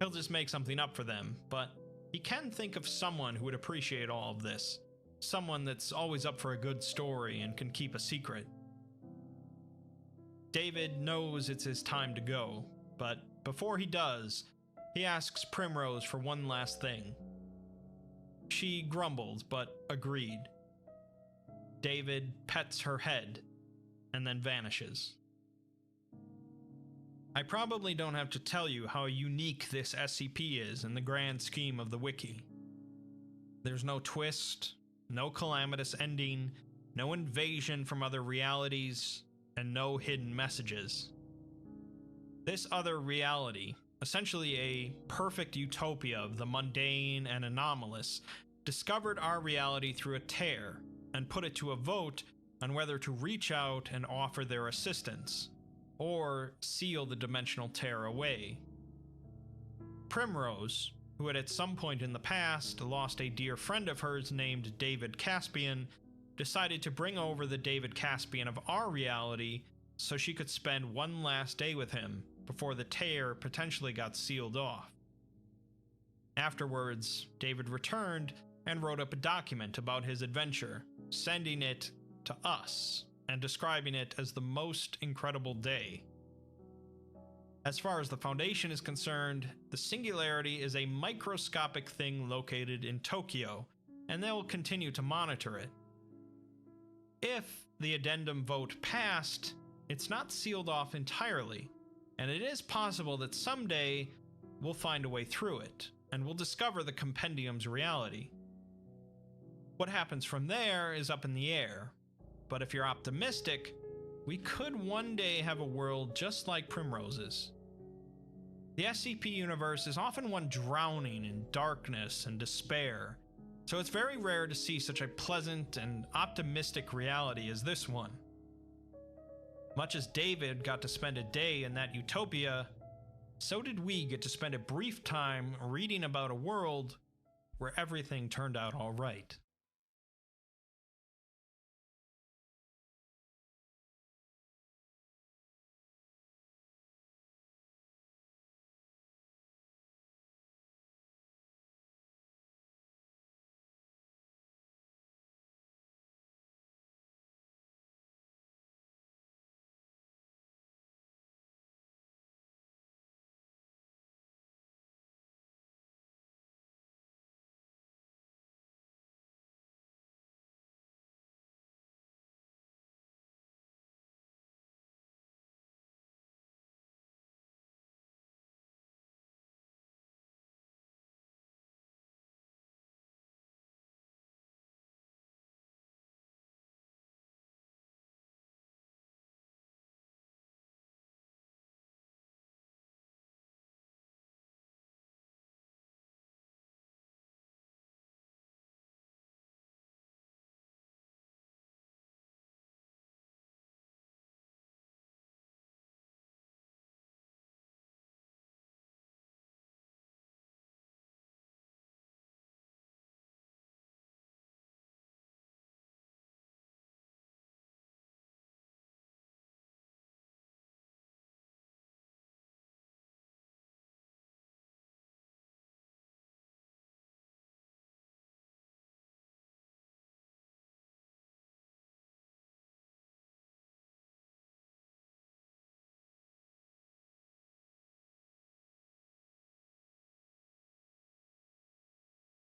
S18: He'll just make something up for them, but he can think of someone who would appreciate all of this. Someone that's always up for a good story and can keep a secret. David knows it's his time to go, but before he does, he asks Primrose for one last thing. She grumbles, but agreed. David pets her head, and then vanishes. I probably don't have to tell you how unique this SCP is in the grand scheme of the wiki. There's no twist, no calamitous ending, no invasion from other realities, and no hidden messages. This other reality, essentially a perfect utopia of the mundane and anomalous, discovered our reality through a tear and put it to a vote on whether to reach out and offer their assistance, or seal the dimensional tear away. Primrose, who had at some point in the past lost a dear friend of hers named David Caspian, decided to bring over the David Caspian of our reality so she could spend one last day with him before the tear potentially got sealed off. Afterwards, David returned and wrote up a document about his adventure, sending it to us and describing it as the most incredible day. As far as the Foundation is concerned, the Singularity is a microscopic thing located in Tokyo, and they will continue to monitor it. If the addendum vote passed, it's not sealed off entirely, and it is possible that someday we'll find a way through it, and we'll discover the compendium's reality. What happens from there is up in the air, but if you're optimistic, we could one day have a world just like Primrose's. The SCP universe is often one drowning in darkness and despair, so it's very rare to see such a pleasant and optimistic reality as this one. Much as David got to spend a day in that utopia, so did we get to spend a brief time reading about a world where everything turned out all right.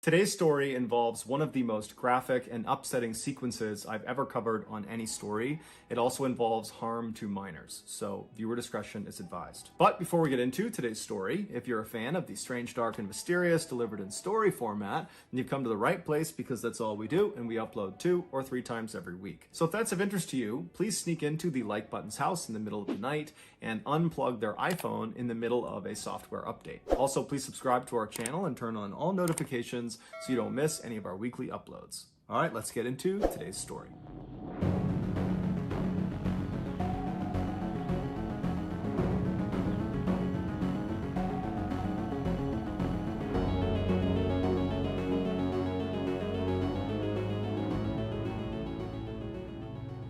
S19: Today's story involves one of the most graphic and upsetting sequences I've ever covered on any story. It also involves harm to minors, so viewer discretion is advised. But before we get into today's story, if you're a fan of the strange, dark, and mysterious delivered in story format, then you've come to the right place because that's all we do, and we upload 2 or 3 times every week. So if that's of interest to you, please sneak into the Like Button's house in the middle of the night and unplug their iPhone in the middle of a software update. Also, please subscribe to our channel and turn on all notifications so you don't miss any of our weekly uploads. All right, let's get into today's story.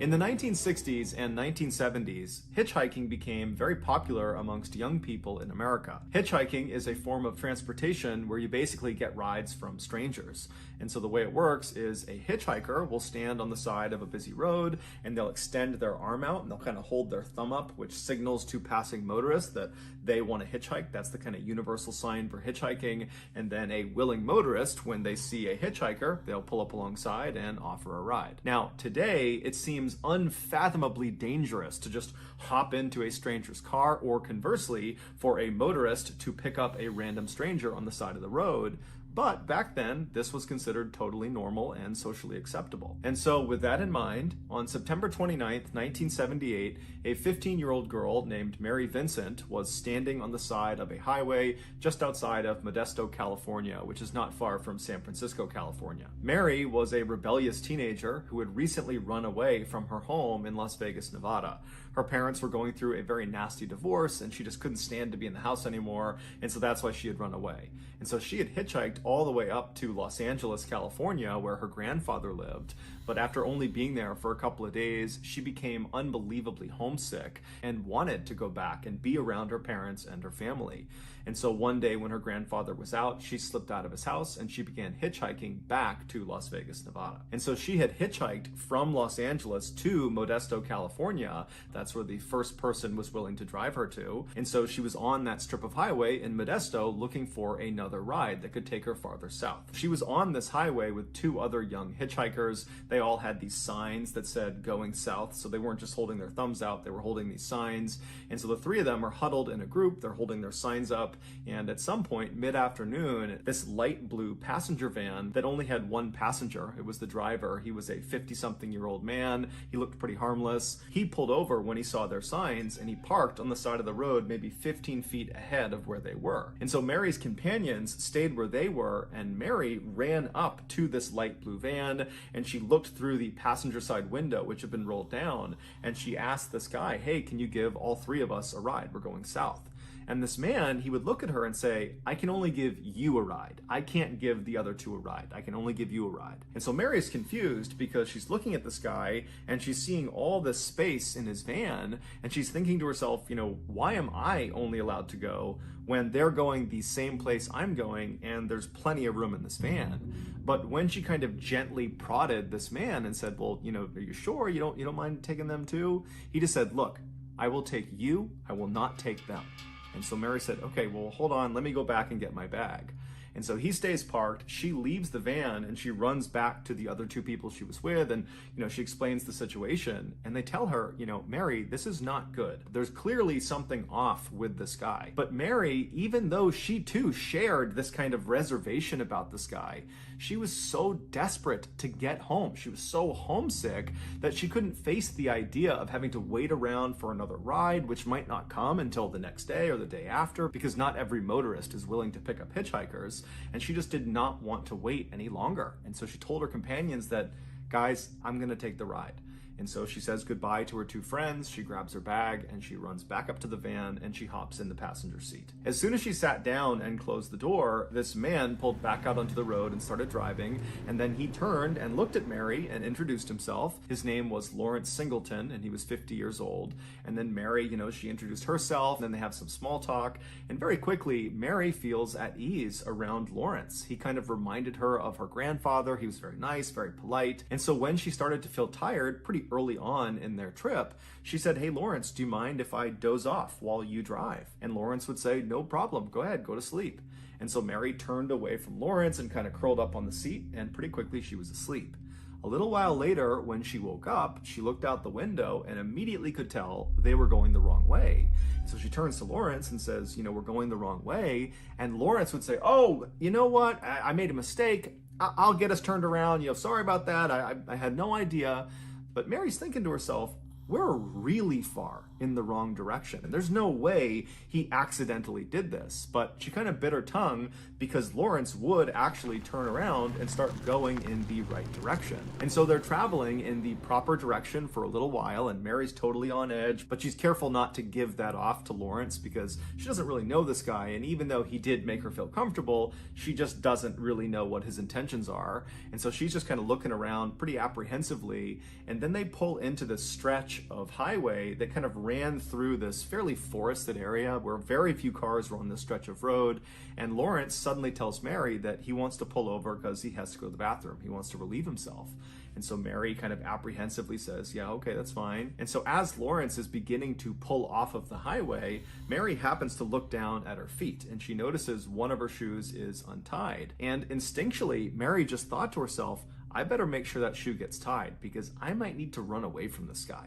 S19: In the 1960s and 1970s, hitchhiking became very popular amongst young people in America. Hitchhiking is a form of transportation where you basically get rides from strangers. And so the way it works is a hitchhiker will stand on the side of a busy road and they'll extend their arm out and they'll kind of hold their thumb up, which signals to passing motorists that they want to hitchhike. That's the kind of universal sign for hitchhiking. And then a willing motorist, when they see a hitchhiker, they'll pull up alongside and offer a ride. Now, today, it seems unfathomably dangerous to just hop into a stranger's car, or conversely, for a motorist to pick up a random stranger on the side of the road. But back then, this was considered totally normal and socially acceptable. And so with that in mind, on September 29th, 1978, a 15-year-old girl named Mary Vincent was standing on the side of a highway just outside of Modesto, California, which is not far from San Francisco, California. Mary was a rebellious teenager who had recently run away from her home in Las Vegas, Nevada. Her parents were going through a very nasty divorce and she just couldn't stand to be in the house anymore, and so that's why she had run away. And so she had hitchhiked all the way up to Los Angeles, California, where her grandfather lived. But after only being there for a couple of days, she became unbelievably homesick and wanted to go back and be around her parents and her family. And so one day when her grandfather was out, she slipped out of his house and she began hitchhiking back to Las Vegas, Nevada. And so she had hitchhiked from Los Angeles to Modesto, California. That's where the first person was willing to drive her to. And so she was on that strip of highway in Modesto looking for another ride that could take her farther south. She was on this highway with two other young hitchhikers. They all had these signs that said going south, so they weren't just holding their thumbs out, they were holding these signs. And so the three of them are huddled in a group, they're holding their signs up, and at some point mid-afternoon, this light blue passenger van that only had one passenger, it was the driver, he was a 50-something-year-old man, he looked pretty harmless. He pulled over when he saw their signs and he parked on the side of the road maybe 15 feet ahead of where they were. And so Mary's companions stayed where they were, and Mary ran up to this light blue van and she looked through the passenger side window, which had been rolled down, and she asked this guy, hey, can you give all three of us a ride? We're going south. And this man, he would look at her and say, I can only give you a ride. I can't give the other two a ride. I can only give you a ride. And so Mary is confused because she's looking at this guy and she's seeing all this space in his van, and she's thinking to herself, you know, why am I only allowed to go when they're going the same place I'm going and there's plenty of room in this van? But when she kind of gently prodded this man and said, well, you know, are you sure you don't mind taking them too? He just said, look, I will take you, I will not take them. And so Mary said, okay, well, hold on, let me go back and get my bag. And so he stays parked, she leaves the van and she runs back to the other two people she was with, and, you know, she explains the situation, and they tell her, you know, Mary, this is not good. There's clearly something off with this guy. But Mary, even though she too shared this kind of reservation about this guy, she was so desperate to get home. She was so homesick that she couldn't face the idea of having to wait around for another ride, which might not come until the next day or the day after, because not every motorist is willing to pick up hitchhikers. And she just did not want to wait any longer. And so she told her companions that, guys, I'm going to take the ride. And so she says goodbye to her two friends, she grabs her bag, and she runs back up to the van and she hops in the passenger seat. As soon as she sat down and closed the door, this man pulled back out onto the road and started driving, and then he turned and looked at Mary and introduced himself. His name was Lawrence Singleton, and he was 50 years old. And then Mary, you know, she introduced herself, and then they have some small talk, and very quickly, Mary feels at ease around Lawrence. He kind of reminded her of her grandfather. He was very nice, very polite. And so when she started to feel tired, pretty early on in their trip, she said, hey, Lawrence, do you mind if I doze off while you drive? And Lawrence would say, no problem, go ahead, go to sleep. And so Mary turned away from Lawrence and kind of curled up on the seat, and pretty quickly she was asleep. A little while later, when she woke up, she looked out the window and immediately could tell they were going the wrong way. So she turns to Lawrence and says, you know, we're going the wrong way. And Lawrence would say, oh, you know what? I made a mistake. I'll get us turned around. You know, sorry about that. I had no idea. But Mary's thinking to herself, we're really far in the wrong direction. And there's no way he accidentally did this. But she kind of bit her tongue because Lawrence would actually turn around and start going in the right direction. And so they're traveling in the proper direction for a little while, and Mary's totally on edge, but she's careful not to give that off to Lawrence because she doesn't really know this guy. And even though he did make her feel comfortable, she just doesn't really know what his intentions are. And so she's just kind of looking around pretty apprehensively. And then they pull into this stretch of highway that kind of ran through this fairly forested area where very few cars were on this stretch of road. And Lawrence suddenly tells Mary that he wants to pull over because he has to go to the bathroom. He wants to relieve himself. And so Mary kind of apprehensively says, yeah, okay, that's fine. And so as Lawrence is beginning to pull off of the highway, Mary happens to look down at her feet, and she notices one of her shoes is untied. And instinctually, Mary just thought to herself, I better make sure that shoe gets tied because I might need to run away from this guy.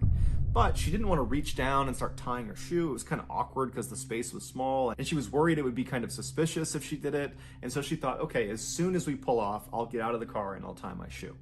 S19: But she didn't want to reach down and start tying her shoe. It was kind of awkward because the space was small, and she was worried it would be kind of suspicious if she did it. And so she thought, okay, as soon as we pull off, I'll get out of the car and I'll tie my shoe.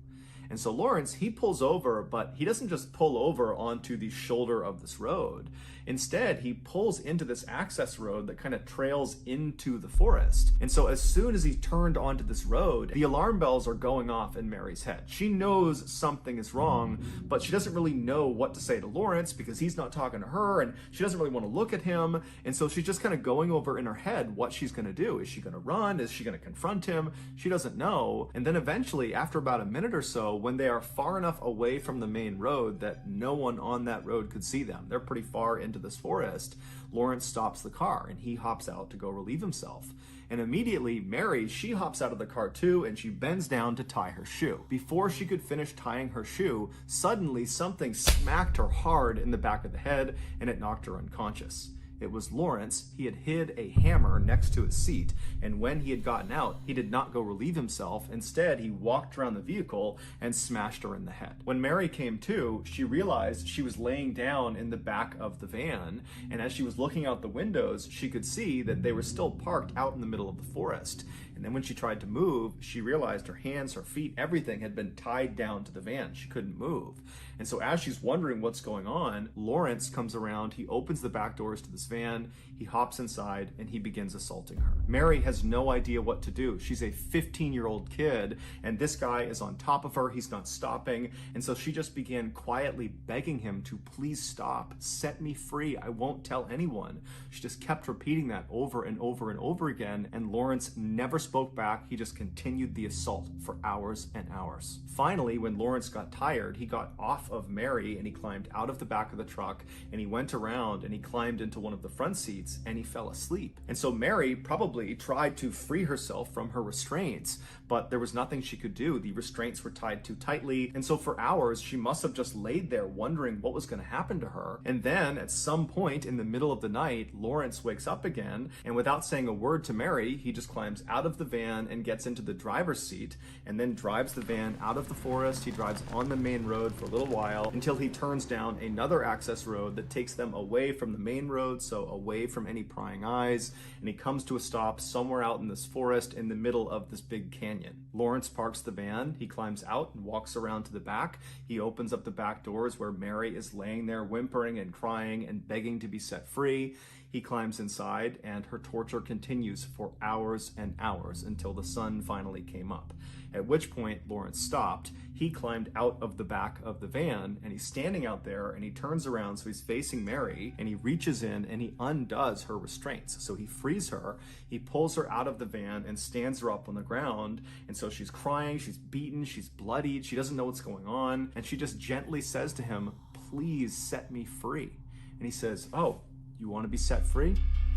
S19: And so Lawrence, he pulls over, but he doesn't just pull over onto the shoulder of this road. Instead, he pulls into this access road that kind of trails into the forest. And so as soon as he turned onto this road, the alarm bells are going off in Mary's head. She knows something is wrong, but she doesn't really know what to say to Lawrence because he's not talking to her, and she doesn't really want to look at him. And so she's just kind of going over in her head what she's going to do. Is she going to run? Is she going to confront him? She doesn't know. And then eventually, after about a minute or so, when they are far enough away from the main road that no one on that road could see them, they're pretty far into this forest, Lawrence stops the car and he hops out to go relieve himself. And immediately Mary, she hops out of the car too, and she bends down to tie her shoe. Before she could finish tying her shoe, suddenly something smacked her hard in the back of the head and it knocked her unconscious. It was Lawrence. He had hid a hammer next to his seat, and when he had gotten out, he did not go relieve himself. Instead, he walked around the vehicle and smashed her in the head. When Mary came to, she realized she was laying down in the back of the van, and as she was looking out the windows, she could see that they were still parked out in the middle of the forest. And then when she tried to move, she realized her hands, her feet, everything had been tied down to the van. She couldn't move. And so as she's wondering what's going on, Lawrence comes around, he opens the back doors to this van, he hops inside, and he begins assaulting her. Mary has no idea what to do. She's a 15-year-old kid, and this guy is on top of her. He's not stopping. And so she just began quietly begging him to please stop, set me free, I won't tell anyone. She just kept repeating that over and over and over again, and Lawrence never spoke back. He just continued the assault for hours and hours. Finally, when Lawrence got tired, he got off of Mary and he climbed out of the back of the truck and he went around and he climbed into one of the front seats and he fell asleep. And so Mary probably tried to free herself from her restraints, but there was nothing she could do. The restraints were tied too tightly, and so for hours she must have just laid there wondering what was going to happen to her. And then at some point in the middle of the night, Lawrence wakes up again, and without saying a word to Mary, he just climbs out of the van and gets into the driver's seat and then drives the van out of the forest. He drives on the main road for a little while until he turns down another access road that takes them away from the main road, so away from any prying eyes, and he comes to a stop somewhere out in this forest in the middle of this big canyon. Lawrence parks the van, he climbs out and walks around to the back. He opens up the back doors where Mary is laying there whimpering and crying and begging to be set free. He climbs inside and her torture continues for hours and hours until the sun finally came up. At which point Lawrence stopped. He climbed out of the back of the van and he's standing out there and he turns around, so he's facing Mary, and he reaches in and he undoes her restraints. So he frees her, he pulls her out of the van and stands her up on the ground. And so she's crying, she's beaten, she's bloodied, she doesn't know what's going on. And she just gently says to him, please set me free. And he says, oh, you want to be set free?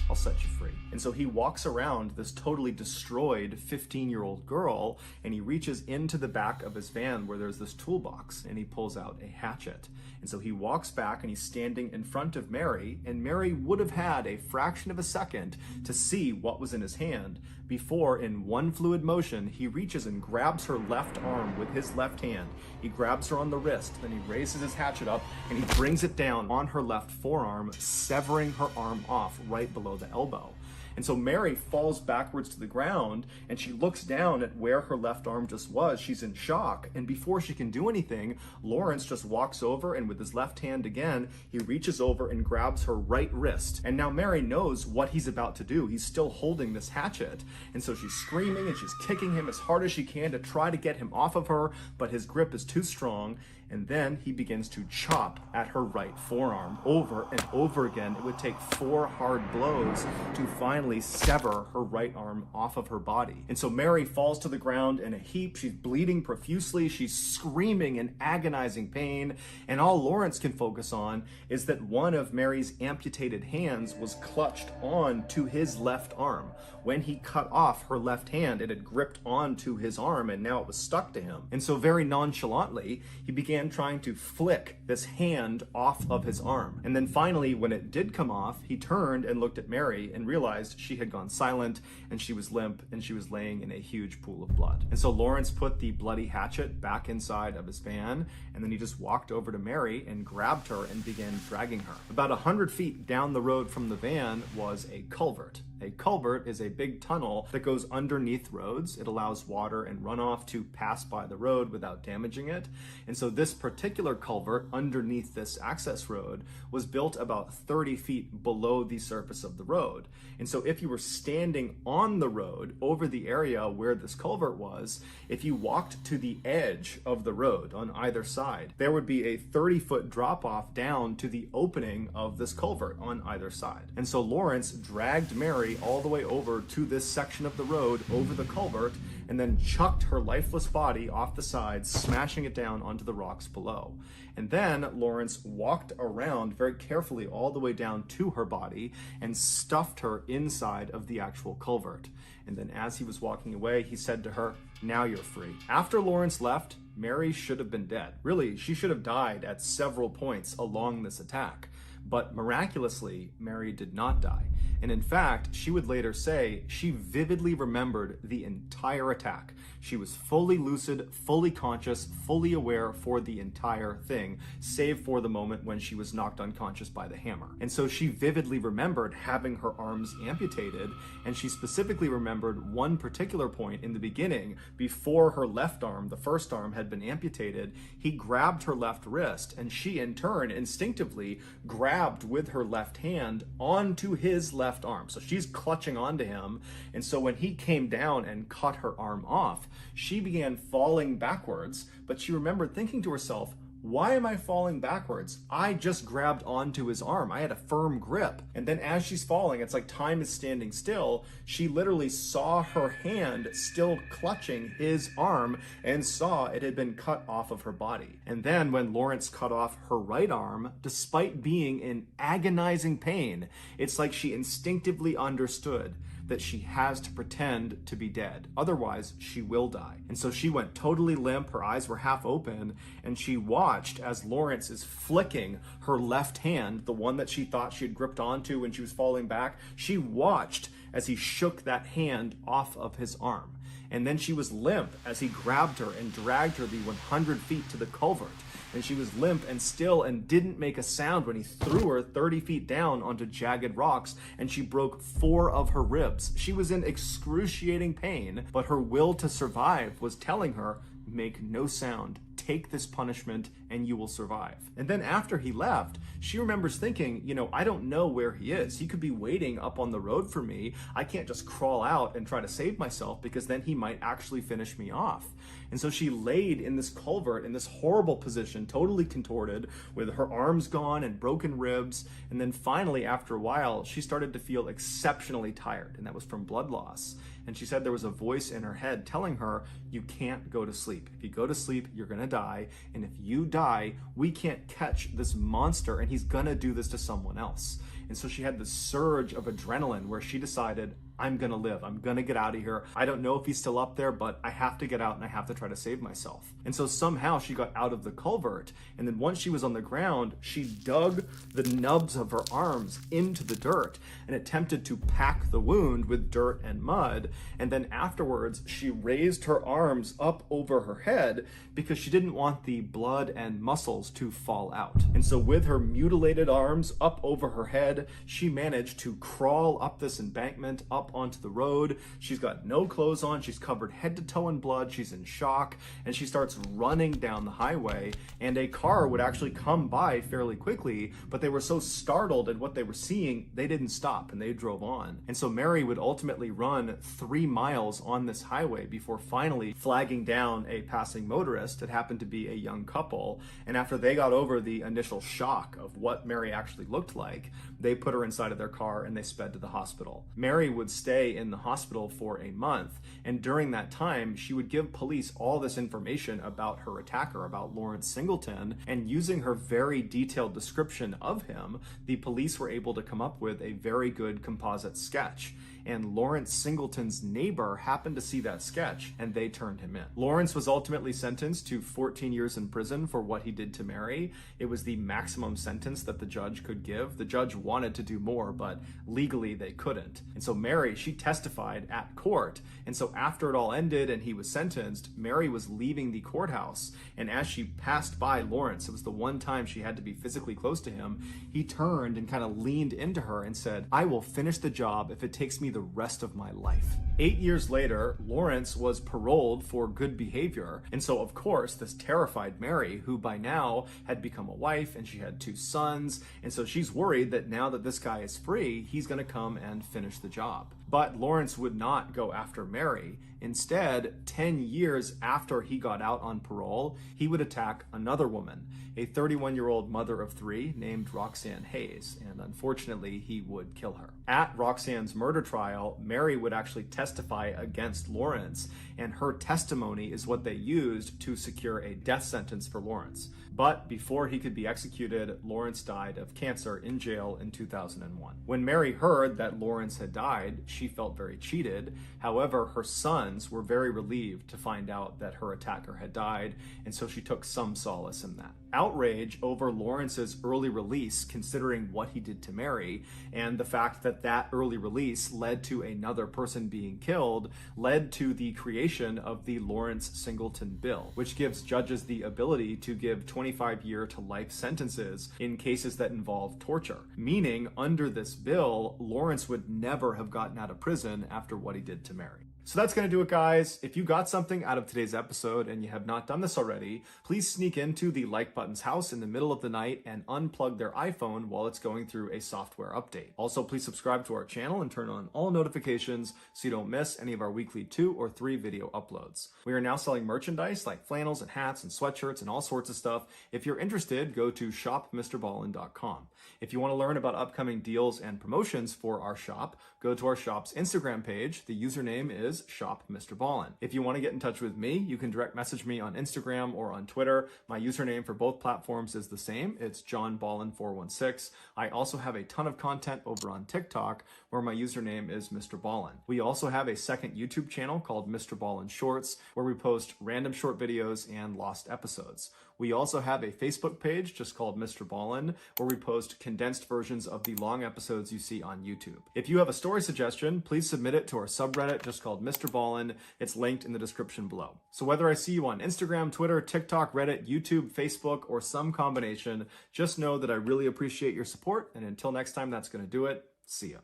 S19: I'll set you free. And so he walks around this totally destroyed 15-year-old girl and he reaches into the back of his van where there's this toolbox and he pulls out a hatchet. And so he walks back and he's standing in front of Mary, and Mary would have had a fraction of a second to see what was in his hand before, in one fluid motion, he reaches and grabs her left arm with his left hand. He grabs her on the wrist, then he raises his hatchet up and he brings it down on her left forearm, severing her arm off right below the elbow. And so Mary falls backwards to the ground, and she looks down at where her left arm just was. She's in shock, and before she can do anything, Lawrence just walks over, and with his left hand again, he reaches over and grabs her right wrist. And now Mary knows what he's about to do. He's still holding this hatchet, and so she's screaming and she's kicking him as hard as she can to try to get him off of her, but his grip is too strong. And then he begins to chop at her right forearm over and over again. It would take 4 hard blows to finally sever her right arm off of her body. And so Mary falls to the ground in a heap. She's bleeding profusely. She's screaming in agonizing pain. And all Lawrence can focus on is that one of Mary's amputated hands was clutched on to his left arm. When he cut off her left hand, it had gripped onto his arm, and now it was stuck to him. And so very nonchalantly, he began trying to flick this hand off of his arm. And then finally, when it did come off, he turned and looked at Mary and realized she had gone silent, and she was limp, and she was laying in a huge pool of blood. And so Lawrence put the bloody hatchet back inside of his van, and then he just walked over to Mary and grabbed her and began dragging her. About 100 feet down the road from the van was a culvert. A culvert is a big tunnel that goes underneath roads. It allows water and runoff to pass by the road without damaging it. And so this particular culvert underneath this access road was built about 30 feet below the surface of the road. And so if you were standing on the road over the area where this culvert was, if you walked to the edge of the road on either side, there would be a 30-foot drop-off down to the opening of this culvert on either side. And so Lawrence dragged Mary all the way over to this section of the road over the culvert, and then chucked her lifeless body off the side, smashing it down onto the rocks below. And then Lawrence walked around very carefully all the way down to her body and stuffed her inside of the actual culvert. And then as he was walking away, he said to her, "Now you're free." After Lawrence left, Mary should have been dead. Really, she should have died at several points along this attack. But miraculously, Mary did not die. And in fact, she would later say she vividly remembered the entire attack. She was fully lucid, fully conscious, fully aware for the entire thing, save for the moment when she was knocked unconscious by the hammer. And so she vividly remembered having her arms amputated, and she specifically remembered one particular point in the beginning, before her left arm, the first arm, had been amputated. He grabbed her left wrist, and she in turn instinctively grabbed with her left hand onto his left arm. So she's clutching onto him, and so when he came down and cut her arm off, she began falling backwards, but she remembered thinking to herself, why am I falling backwards? I just grabbed onto his arm. I had a firm grip. And then as she's falling, it's like time is standing still. She literally saw her hand still clutching his arm and saw it had been cut off of her body. And then when Lawrence cut off her right arm, despite being in agonizing pain, it's like she instinctively understood that she has to pretend to be dead. Otherwise, she will die. And so she went totally limp, her eyes were half open, and she watched as Lawrence is flicking her left hand, the one that she thought she had gripped onto when she was falling back. She watched as he shook that hand off of his arm. And then she was limp as he grabbed her and dragged her the 100 feet to the culvert. And she was limp and still and didn't make a sound when he threw her 30 feet down onto jagged rocks, and she broke 4 of her ribs. She was in excruciating pain, but her will to survive was telling her, make no sound, take this punishment, and you will survive. And then after he left, she remembers thinking, I don't know where he is. He could be waiting up on the road for me. I can't just crawl out and try to save myself, because then he might actually finish me off. And so she laid in this culvert in this horrible position, totally contorted, with her arms gone and broken ribs. And then finally, after a while, she started to feel exceptionally tired, and that was from blood loss. And she said there was a voice in her head telling her, you can't go to sleep. If you go to sleep, you're gonna die. And if you die, we can't catch this monster, and he's gonna do this to someone else. And so she had this surge of adrenaline where she decided, I'm gonna live. I'm gonna get out of here. I don't know if he's still up there, but I have to get out and I have to try to save myself. And so somehow she got out of the culvert. And then once she was on the ground, she dug the nubs of her arms into the dirt and attempted to pack the wound with dirt and mud. And then afterwards, she raised her arms up over her head because she didn't want the blood and muscles to fall out. And so with her mutilated arms up over her head Instead, she managed to crawl up this embankment, up onto the road. She's got no clothes on. She's covered head to toe in blood. She's in shock, and she starts running down the highway, and a car would actually come by fairly quickly, but they were so startled at what they were seeing, they didn't stop, and they drove on. And so Mary would ultimately run 3 miles on this highway before finally flagging down a passing motorist. It happened to be a young couple, and after they got over the initial shock of what Mary actually looked like, they put her inside of their car and they sped to the hospital. Mary would stay in the hospital for a month, and during that time, she would give police all this information about her attacker, about Lawrence Singleton, and using her very detailed description of him, the police were able to come up with a very good composite sketch. And Lawrence Singleton's neighbor happened to see that sketch, and they turned him in. Lawrence was ultimately sentenced to 14 years in prison for what he did to Mary. It was the maximum sentence that the judge could give. The judge wanted to do more, but legally they couldn't. And so Mary, she testified at court. And so after it all ended and he was sentenced, Mary was leaving the courthouse. And as she passed by Lawrence, it was the one time she had to be physically close to him, he turned and kind of leaned into her and said, "I will finish the job if it takes me the rest of my life." 8 years later, Lawrence was paroled for good behavior. And so, of course, this terrified Mary, who by now had become a wife and she had 2 sons. And so she's worried that now that this guy is free, he's going to come and finish the job. But Lawrence would not go after Mary. Instead, 10 years after he got out on parole, he would attack another woman, a 31-year-old mother of 3 named Roxanne Hayes, and unfortunately, he would kill her. At Roxanne's murder trial, Mary would actually testify against Lawrence, and her testimony is what they used to secure a death sentence for Lawrence. But before he could be executed, Lawrence died of cancer in jail in 2001. When Mary heard that Lawrence had died, she felt very cheated. However, her sons were very relieved to find out that her attacker had died, and so she took some solace in that. Outrage over Lawrence's early release, considering what he did to Mary, and the fact that that early release led to another person being killed, led to the creation of the Lawrence Singleton Bill, which gives judges the ability to give 25-year to life sentences in cases that involve torture. Meaning, under this bill, Lawrence would never have gotten out of prison after what he did to Mary. So that's going to do it, guys. If you got something out of today's episode and you have not done this already, please sneak into the Like Button's house in the middle of the night and unplug their iPhone while it's going through a software update. Also, please subscribe to our channel and turn on all notifications so you don't miss any of our weekly 2 or 3 video uploads. We are now selling merchandise like flannels and hats and sweatshirts and all sorts of stuff. If you're interested, go to shopmrballin.com. If you want to learn about upcoming deals and promotions for our shop, go to our shop's Instagram page. The username is shopmrballin. If you want to get in touch with me, you can direct message me on Instagram or on Twitter. My username for both platforms is the same. It's johnballin416. I also have a ton of content over on TikTok where my username is Mr. Ballin. We also have a second YouTube channel called Mr. Ballin Shorts where we post random short videos and lost episodes. We also have a Facebook page just called Mr. Ballin where we post condensed versions of the long episodes you see on YouTube. If you have a story suggestion, please submit it to our subreddit just called Mr. Ballin. It's linked in the description below. So whether I see you on Instagram, Twitter, TikTok, Reddit, YouTube, Facebook, or some combination, just know that I really appreciate your support. And until next time, that's going to do it. See ya.